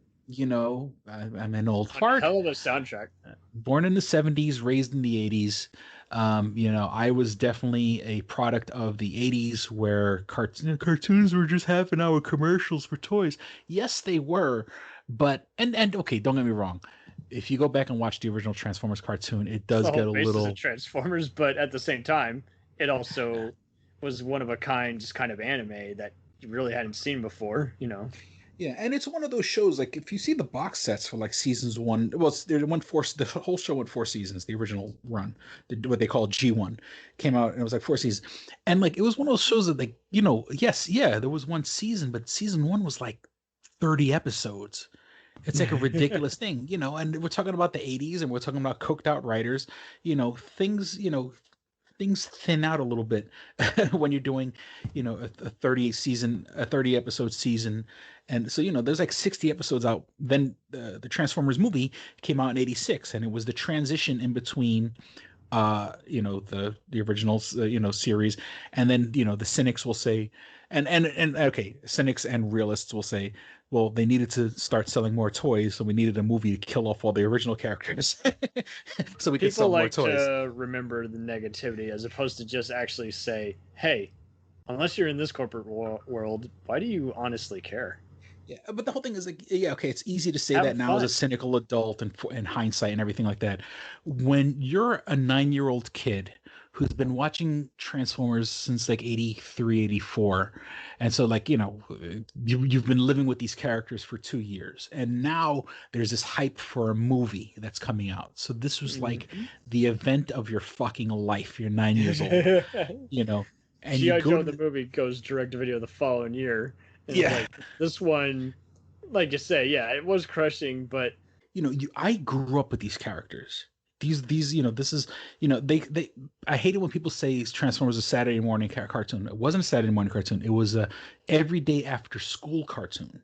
an old fart. Hell of a soundtrack. Born in the 70s, raised in the 80s. I was definitely a product of the 80s where cartoons were just half-an-hour commercials for toys. Yes, they were, but and okay, don't get me wrong. If you go back and watch the original Transformers cartoon, it does get a little of Transformers, but at the same time, it also was one of a kind, just kind of anime that you really hadn't seen before, Yeah, and it's one of those shows, like if you see the box sets for like seasons one, well, the whole show went 4 seasons, the original run, what they call G1, came out and it was like 4 seasons. And like it was one of those shows that like, yes, yeah, there was one season, but season 1 was like 30 episodes. It's like a ridiculous thing, and we're talking about the 80s and we're talking about coked out writers, things thin out a little bit when you're doing, a 30 episode season. And so, there's like 60 episodes out. Then the Transformers movie came out in 86, and it was the transition in between, the original, series. And then, the cynics will say, and okay, cynics and realists will say, well, they needed to start selling more toys, so we needed a movie to kill off all the original characters, so we could sell more toys. People like to remember the negativity as opposed to just actually say, "Hey, unless you're in this corporate world, why do you honestly care?" Yeah, but the whole thing is like, yeah, okay, it's easy to say Have that now fun. as a cynical adult and hindsight and everything like that. When you're a 9-year-old kid who's been watching Transformers since like 83, 84, and so like, you've been living with these characters for 2 years, and now there's this hype for a movie that's coming out. So this was like the event of your fucking life. You're 9 years old, and G.I. you go Joe to the movie goes direct to video the following year. And Yeah. like, this one, like you say, yeah, it was crushing, but I grew up with these characters. These, this is, they. I hate it when people say Transformers is a Saturday morning cartoon. It wasn't a Saturday morning cartoon. It was a everyday after school cartoon.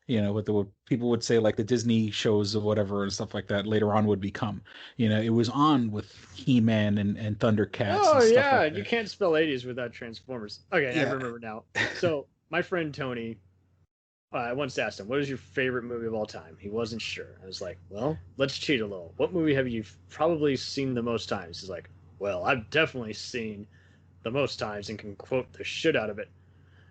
What people would say, like the Disney shows or whatever and stuff like that later on would become. It was on with He-Man and Thundercats. oh and stuff yeah, like that. you can't spell 80s without Transformers. Okay, I Yeah. remember now. So my friend Tony, I once asked him, "What is your favorite movie of all time?" He wasn't sure. I was like, "Well, let's cheat a little. What movie have you probably seen the most times?" He's like, "Well, I've definitely seen the most times and can quote the shit out of it."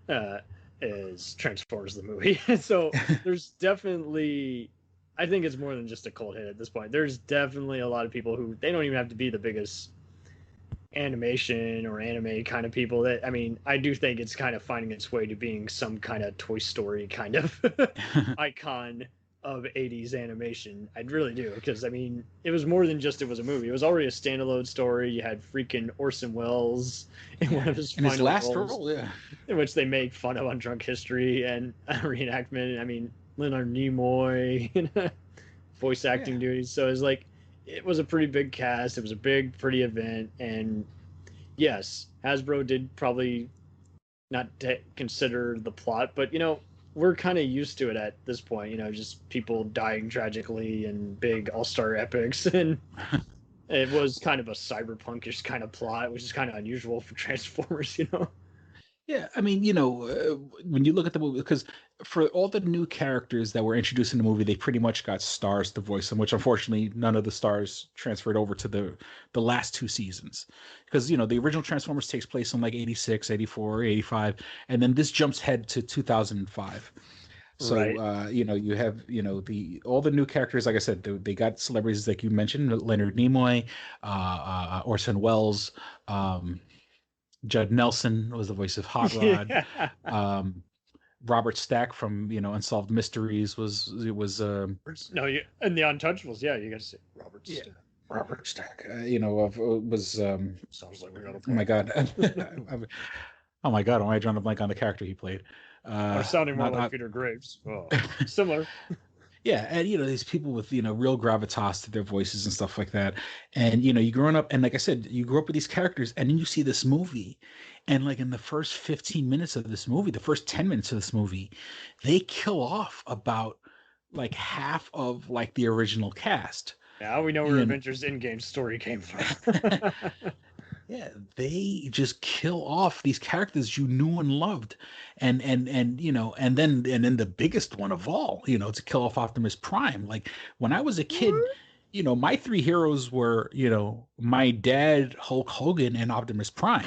Uh, is Transformers the movie? So there's definitely, I think it's more than just a cold hit at this point. There's definitely a lot of people who they don't even have to be the biggest animation or anime kind of people that, I mean, I do think it's kind of finding its way to being some kind of Toy Story kind of icon of 80s animation. I really do, because I mean, it was more than just it was a movie. It was already a standalone story. You had freaking Orson Welles in one of his In his final last roles, role, yeah. in which they make fun of on Drunk History and a reenactment. I mean, Leonard Nimoy voice acting duties. So it's like, it was a pretty big cast. It was a big, pretty event, and yes, Hasbro did probably not consider the plot, but you know, we're kind of used to it at this point. You know, just people dying tragically and big all-star epics, and it was kind of a cyberpunkish kind of plot, which is kind of unusual for Transformers. You know. Yeah, I mean, you know, when you look at the movie, because for all the new characters that were introduced in the movie, they pretty much got stars to voice them, which unfortunately none of the stars transferred over to the last two seasons. Because, you know, the original Transformers takes place in like 86, 84, 85, and then this jumps head to 2005. So, Right. you know, you have, you know, all the new characters, like I said, they got celebrities like you mentioned, Leonard Nimoy, Orson Welles, Judd Nelson was the voice of Hot Rod. Yeah. Robert Stack from Unsolved Mysteries No, you and the Untouchables. Yeah, you got to say Robert. yeah, Stack. Robert Stack. Was Sounds like we got a oh my god. Oh my god, am I drawing a blank on the character he played? Or sounding more Not, like not Peter Graves. Oh, similar. Yeah, and these people with real gravitas to their voices and stuff like that. And you growing up, and like I said, you grew up with these characters, and then you see this movie, and like in the first 15 minutes of this movie, the first 10 minutes of this movie, they kill off about like half of like the original cast. Now we know where You Avengers Endgame story came from. Yeah, they just kill off these characters you knew and loved, and then the biggest one of all, to kill off Optimus Prime. Like when I was a kid, my three heroes were, my dad, Hulk Hogan, and Optimus Prime.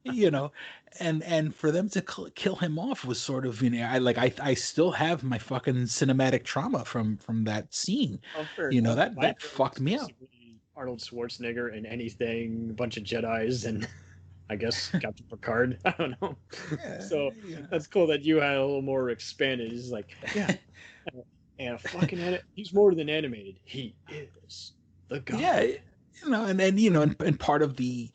you know, and for them to kill him off was sort of, I still have my fucking cinematic trauma from that scene. Oh, fair You know, enough. that My that hero fucked was me up. basically Arnold Schwarzenegger in anything, a bunch of Jedis, and I guess Captain Picard. I don't know. So Yeah. that's cool that you had a little more expanded. It's like, yeah, and he's more than animated. He is the god. Yeah, and part of the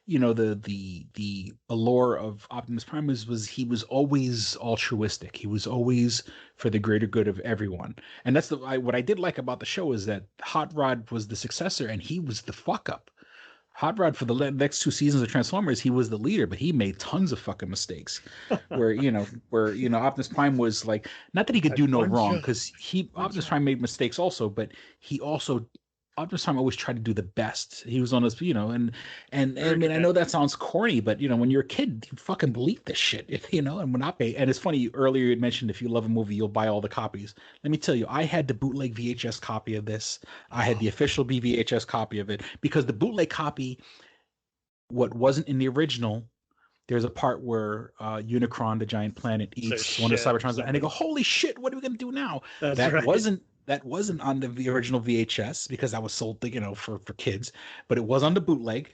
the allure of Optimus Prime was he was always altruistic. He was always for the greater good of everyone. And that's what I did like about the show is that Hot Rod was the successor and he was the fuck up. Hot Rod for the next two seasons of Transformers, he was the leader, but he made tons of fucking mistakes. Where Optimus Prime was like, not that he could do no wrong, because Optimus Prime made mistakes also, but he also Optimus Prime always tried to do the best. He was on his, and I mean, I know that sounds corny, but when you're a kid, you fucking believe this shit, and Monopoly. And it's funny, earlier you had mentioned if you love a movie, you'll buy all the copies. Let me tell you, I had the bootleg VHS copy of this. I had the official BVHS copy of it because the bootleg copy, what wasn't in the original, there's a part where Unicron, the giant planet, eats one of Cybertron's, and they go, "Holy shit, what are we gonna do now?" That wasn't on the original VHS because that was sold, for kids, but it was on the bootleg.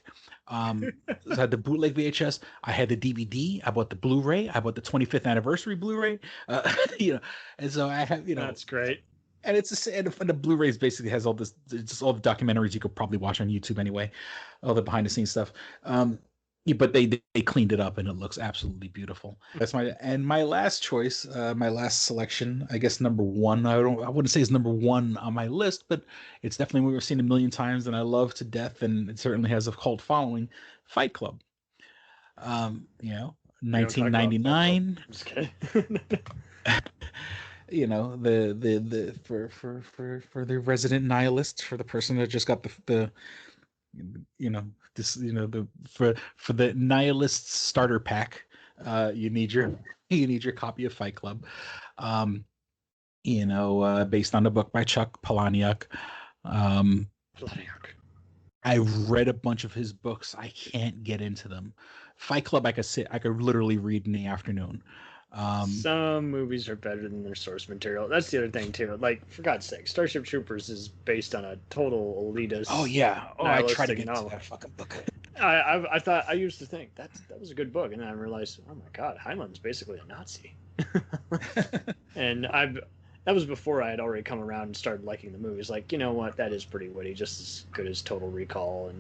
So I had the bootleg VHS. I had the DVD. I bought the Blu-ray. I bought the 25th anniversary Blu-ray. And so I have, That's great. And the Blu-rays basically has all this, just all the documentaries you could probably watch on YouTube anyway, all the behind-the-scenes stuff. But they cleaned it up and it looks absolutely beautiful. That's my last choice, my last selection. I guess number one. I wouldn't say it's number one on my list, but it's definitely one we've seen a million times and I love to death, and it certainly has a cult following. Fight Club. 1999. I'm just kidding. The for the resident nihilist, for the person that just got for the nihilist starter pack, you need your copy of Fight Club. Based on the book by Chuck Palahniuk. I've read a bunch of his books. I can't get into them. Fight Club, I could literally read in the afternoon. Some movies are better than their source material. That's the other thing too. Like, for God's sake, Starship Troopers is based on a total elitist. Oh yeah. Oh, I tried to get novel. into that fucking book. I used to think that was a good book, and then I realized, oh my God, Heinlein's basically a Nazi. And that was before I had already come around and started liking the movies. Like, you know what, that is pretty witty, just as good as Total Recall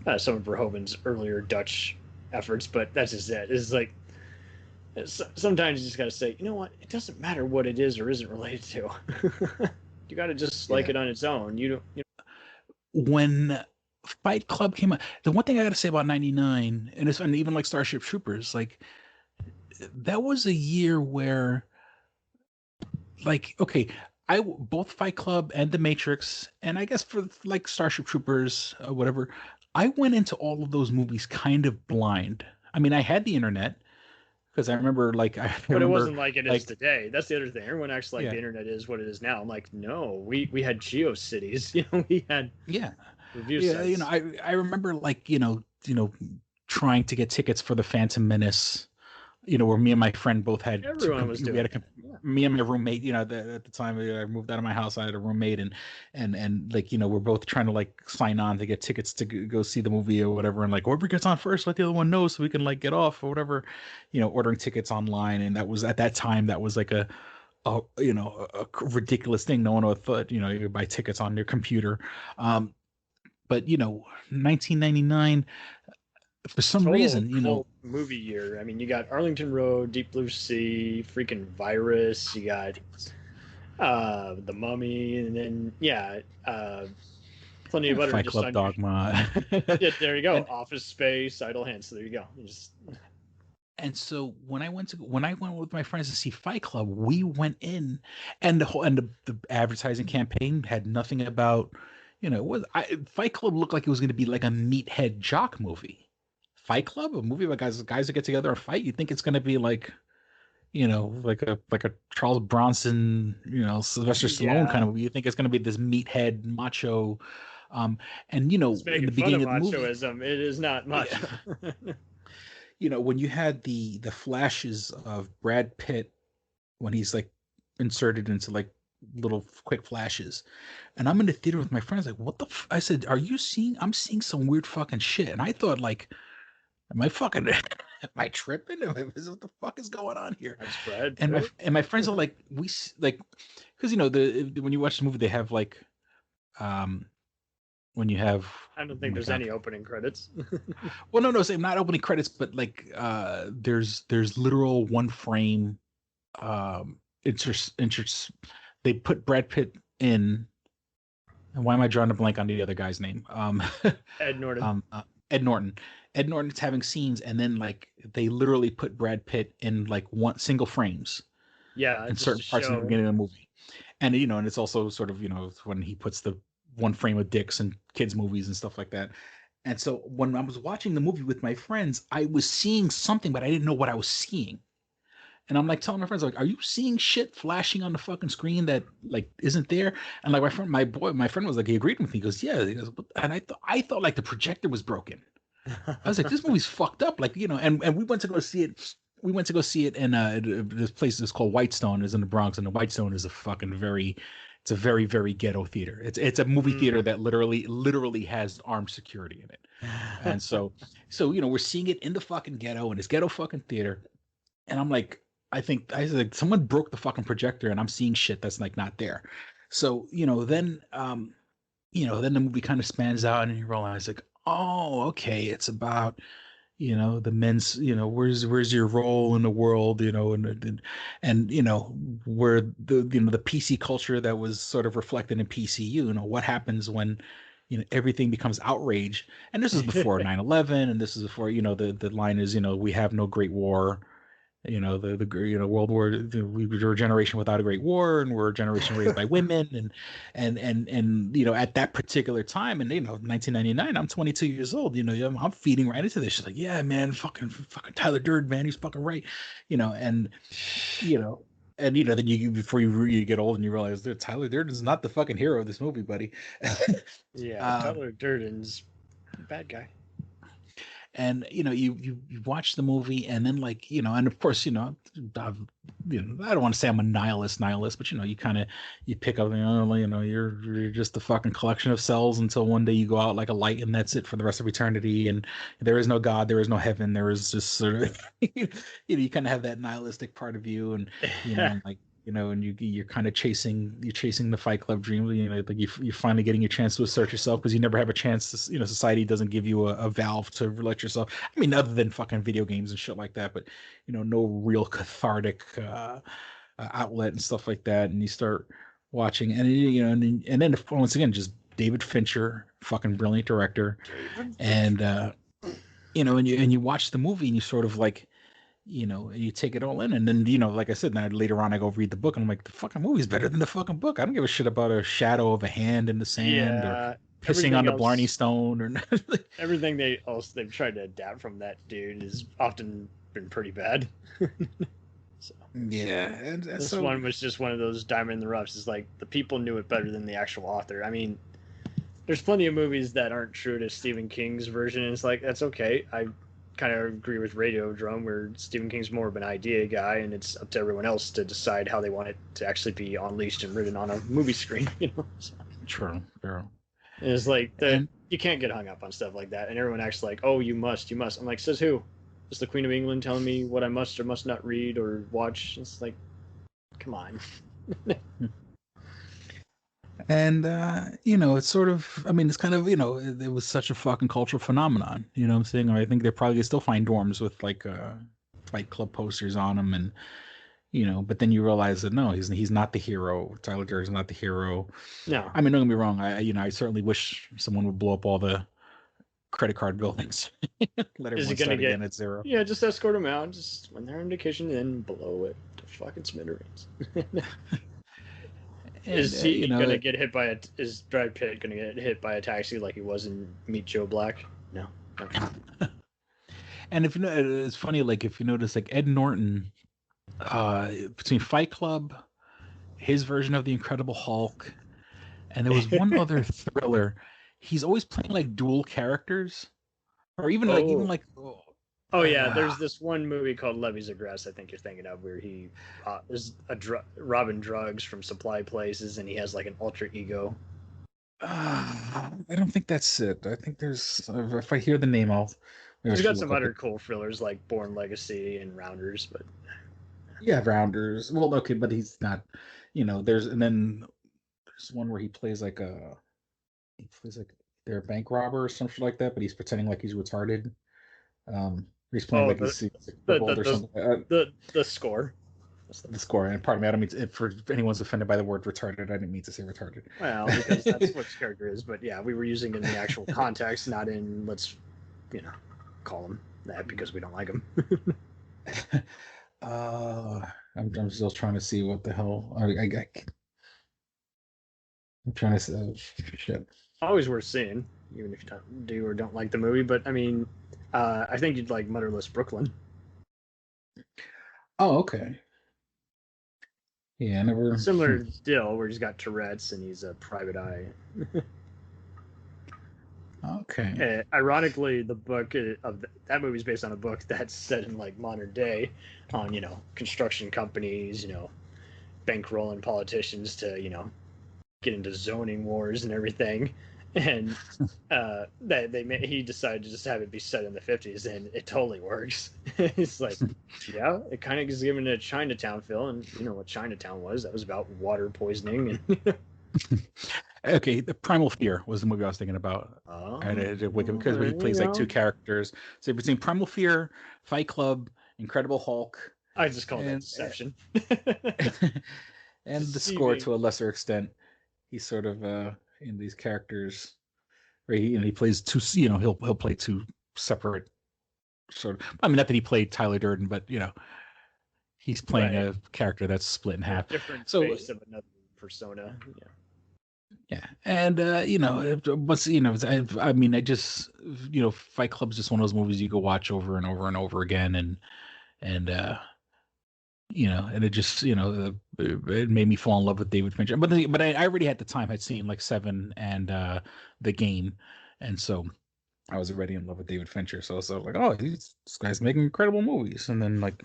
and some of Verhoeven's earlier Dutch efforts. But that's just it. It's like, sometimes you just got to say, you know what, it doesn't matter what it is or isn't related to. You got to just like it on its own. When Fight Club came out, the one thing I got to say about '99, and even like Starship Troopers, like, that was a year where, like, okay, both Fight Club and The Matrix, and I guess for like Starship Troopers, whatever, I went into all of those movies kind of blind. I mean, I had the internet, because I remember, like, but it wasn't like it is today. That's the other thing. Everyone acts like the internet is what it is now. I'm like, no, we had GeoCities. We had review sites. I remember, like, trying to get tickets for the Phantom Menace. Where me and my friend both had. Everyone was doing. Me and my roommate. At the time I moved out of my house, I had a roommate, and like, we're both trying to like sign on to get tickets to go see the movie or whatever, and like, whoever gets on first, let the other one know so we can like get off or whatever. Ordering tickets online, and that was at that time that was like a ridiculous thing. No one would have thought you could buy tickets on your computer. But 1999. For some reason, movie year. I mean, you got Arlington Road, Deep Blue Sea, freaking Virus. You got The Mummy, and then plenty of other. Fight Club, Dogma. Yeah, there you go. Office Space, Idle Hands. So there you go. And so when I went with my friends to see Fight Club, we went in, and the advertising campaign had nothing about, Fight Club looked like it was going to be like a meathead jock movie. Fight Club, a movie about guys that get together and fight. You think it's going to be like, like a Charles Bronson, Sylvester Stallone kind of movie. You think it's going to be this meathead macho, and in the beginning of the machoism, movie, it is not macho. When you had the flashes of Brad Pitt when he's like inserted into like little quick flashes, and I'm in the theater with my friends, like, what the I said, are you seeing? I'm seeing some weird fucking shit, and I thought, like, am I tripping? What the fuck is going on here? That's Brad. And my friends are like, because when you watch the movie, they have like, when you have. I don't think there's any opening credits. Well, no, not opening credits, but like, there's literal one frame, they put Brad Pitt in. And why am I drawing a blank on the other guy's name? Ed Norton. Ed Norton. Ed Norton's having scenes, and then like they literally put Brad Pitt in like one single frames. Yeah, in certain parts in the beginning of the movie, and and it's also sort of when he puts the one frame of dicks and kids movies and stuff like that. And so when I was watching the movie with my friends, I was seeing something, but I didn't know what I was seeing. And I'm like telling my friends, like, are you seeing shit flashing on the fucking screen that like isn't there? And like my friend was like, he agreed with me. He goes, yeah. He goes, and I thought like the projector was broken. I was like, this movie's fucked up. Like, and we went to go see it. We went to go see it in this place is called Whitestone, is in the Bronx, and the Whitestone is a very, very ghetto theater. It's a movie theater that literally has armed security in it. And so we're seeing it in the fucking ghetto, in this ghetto fucking theater. And I'm like, I was like, someone broke the fucking projector, and I'm seeing shit that's like not there. So then the movie kind of spans out, and you realize like, oh, okay, it's about the men's, where's your role in the world, and where the PC culture that was sort of reflected in PCU, what happens when everything becomes outrage. And this is before 9/11, and this is before the line is we have no great war. You know, World War. We were a generation without a great war, and we're a generation raised by women, and at that particular time, and 1999, I'm 22 years old. I'm feeding right into this. She's like, yeah, man, fucking Tyler Durden, man, he's fucking right. And you know. And then before you get old and you realize that Tyler Durden's not the fucking hero of this movie, buddy. Yeah, Tyler Durden's a bad guy. And you watch the movie, and then and of course I don't want to say I'm a nihilist, but you kind of pick up you're just a fucking collection of cells until one day you go out like a light, and that's it for the rest of eternity. And there is no God, there is no heaven, there is just sort of you kind of have that nihilistic part of you, and and you're kind of chasing the Fight Club dream. You're finally getting your chance to assert yourself, because you never have a chance to, society doesn't give you a valve to let yourself. I mean, other than fucking video games and shit like that, but no real cathartic outlet and stuff like that. And you start watching, and and then once again, just David Fincher, fucking brilliant director, and and you watch the movie, and you sort of you take it all in, and then like I said, then later on I go read the book, and I'm like, the fucking movie's better than the fucking book. I don't give a shit about a shadow of a hand in the sand, or pissing on the Blarney Stone, or everything they've tried to adapt from that dude has often been pretty bad. So yeah, and this one was just one of those diamond in the roughs. It's like the people knew it better than the actual author. I mean, there's plenty of movies that aren't true to Stephen King's version, and it's like, that's okay. I kind of agree with Radiodrome, where Stephen King's more of an idea guy, and it's up to everyone else to decide how they want it to actually be unleashed and written on a movie screen. So, true. And it's like you can't get hung up on stuff like that, and everyone acts like, oh, you must. I'm like, says who? Is the Queen of England telling me what I must or must not read or watch? It's like, come on. And it's sort of, I mean, it's kind of, it was such a fucking cultural phenomenon. You know what I'm saying? Or I think they probably still find dorms with Fight Club posters on them, and but then you realize that no, he's not the hero. Tyler Durden's not the hero. No, I mean, don't get me wrong. I certainly wish someone would blow up all the credit card buildings. Let everyone start again at zero. Yeah, just escort them out. Just when they're on vacation, then blow it to fucking smithereens. Is he gonna get hit by is Brad Pitt gonna get hit by a taxi like he was in Meet Joe Black? No. And if it's funny, like if you notice, like Ed Norton, between Fight Club, his version of the Incredible Hulk, and there was one other thriller, he's always playing like dual characters, or even like. Oh yeah, there's this one movie called Levy's Aggress, I think you're thinking of, where he is robbing drugs from supply places, and he has like an alter ego. I don't think that's it. I think there's, if I hear the name, He's got some other cool thrillers like Born Legacy and Rounders, but yeah, Rounders. Well, okay, but he's not. There's there's one where he plays like they're a bank robber or something like that, but he's pretending like he's retarded. He's playing like he's old or something. The Score. The Score. And pardon me, I don't mean to, for anyone's offended by the word retarded, I didn't mean to say retarded. Well, because that's what his character is. But yeah, we were using it in the actual context, not in let's, call him that because we don't like him. I'm still trying to see what the hell. I'm trying to say shit. Always worth seeing, even if you do or don't like the movie. But I mean, I think you'd like Mutterless Brooklyn. Oh, okay. Yeah, never. Similar deal where he's got Tourette's and he's a private eye. Okay. Ironically, the book of that movie is based on a book that's set in like modern day, on construction companies, bankrolling politicians to get into zoning wars and everything. And he decided to just have it be set in the 50s, and it totally works. It's like, yeah, it kind of is given a Chinatown feel, and you know what Chinatown was? That was about water poisoning. And okay, the Primal Fear was the movie I was thinking about. Because he plays like two characters. So between Primal Fear, Fight Club, Incredible Hulk. I just call that Deception. And the Score to a lesser extent. He's sort of in these characters where he plays two, he'll play two separate sort of, I mean, not that he played Tyler Durden, but He's playing Right. a character that's split in half. Different So face of another persona. Yeah. yeah, and I mean, I just Fight Club's just one of those movies you go watch over and over and over again, and and it just it made me fall in love with David Fincher. But I already at the time had seen like Seven and The Game, and so I was already in love with David Fincher. So like, oh, this guy's making incredible movies, and then like,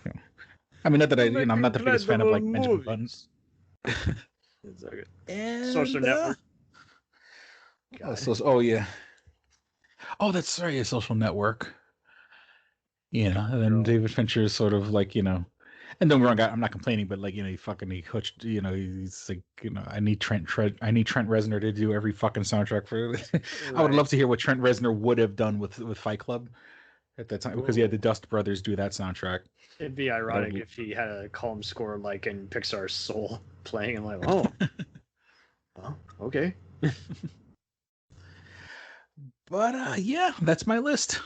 I mean, not that I'm not the biggest fan of like Benjamin Button. It's like And, Social Network. oh yeah. Oh, that's right, a Social Network. And then David Fincher is sort of like, and don't get me wrong, I'm not complaining, but like, he hutched, he's like, I need Trent Reznor to do every fucking soundtrack for I would love to hear what Trent Reznor would have done with Fight Club at that time, because he had the Dust Brothers do that soundtrack. It'd be ironic if he had a calm score like in Pixar's Soul playing and like, oh, well, okay. But yeah, that's my list.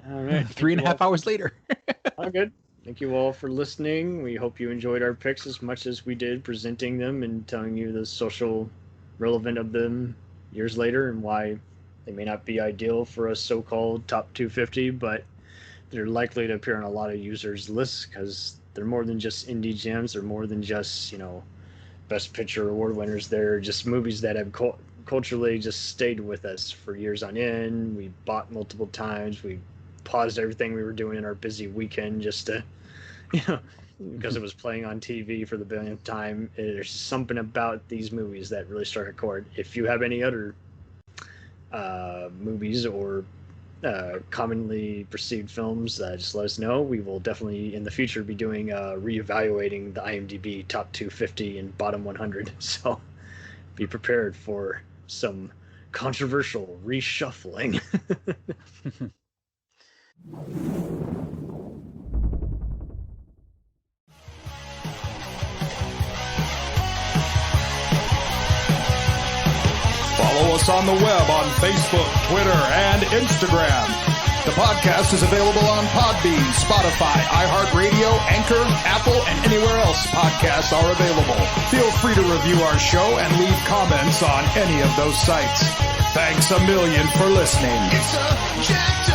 All right. 3.5 hours later. All good. Thank you all for listening. We hope you enjoyed our picks as much as we did presenting them and telling you the social relevant of them years later and why they may not be ideal for a so-called top 250, but they're likely to appear on a lot of users' lists because they're more than just indie gems. They're more than just, Best Picture award winners. They're just movies that have culturally just stayed with us for years on end. We bought multiple times. We paused everything we were doing in our busy weekend just to, because it was playing on TV for the billionth time. There's something about these movies that really struck a chord. If you have any other movies or commonly perceived films, just let us know. We will definitely in the future be doing reevaluating the IMDb top 250 and bottom 100. So be prepared for some controversial reshuffling. Follow us on the web on Facebook, Twitter, and Instagram. The podcast is available on Podbean, Spotify, iHeartRadio, Anchor, Apple, and anywhere else podcasts are available. Feel free to review our show and leave comments on any of those sites. Thanks a million for listening. It's a jacked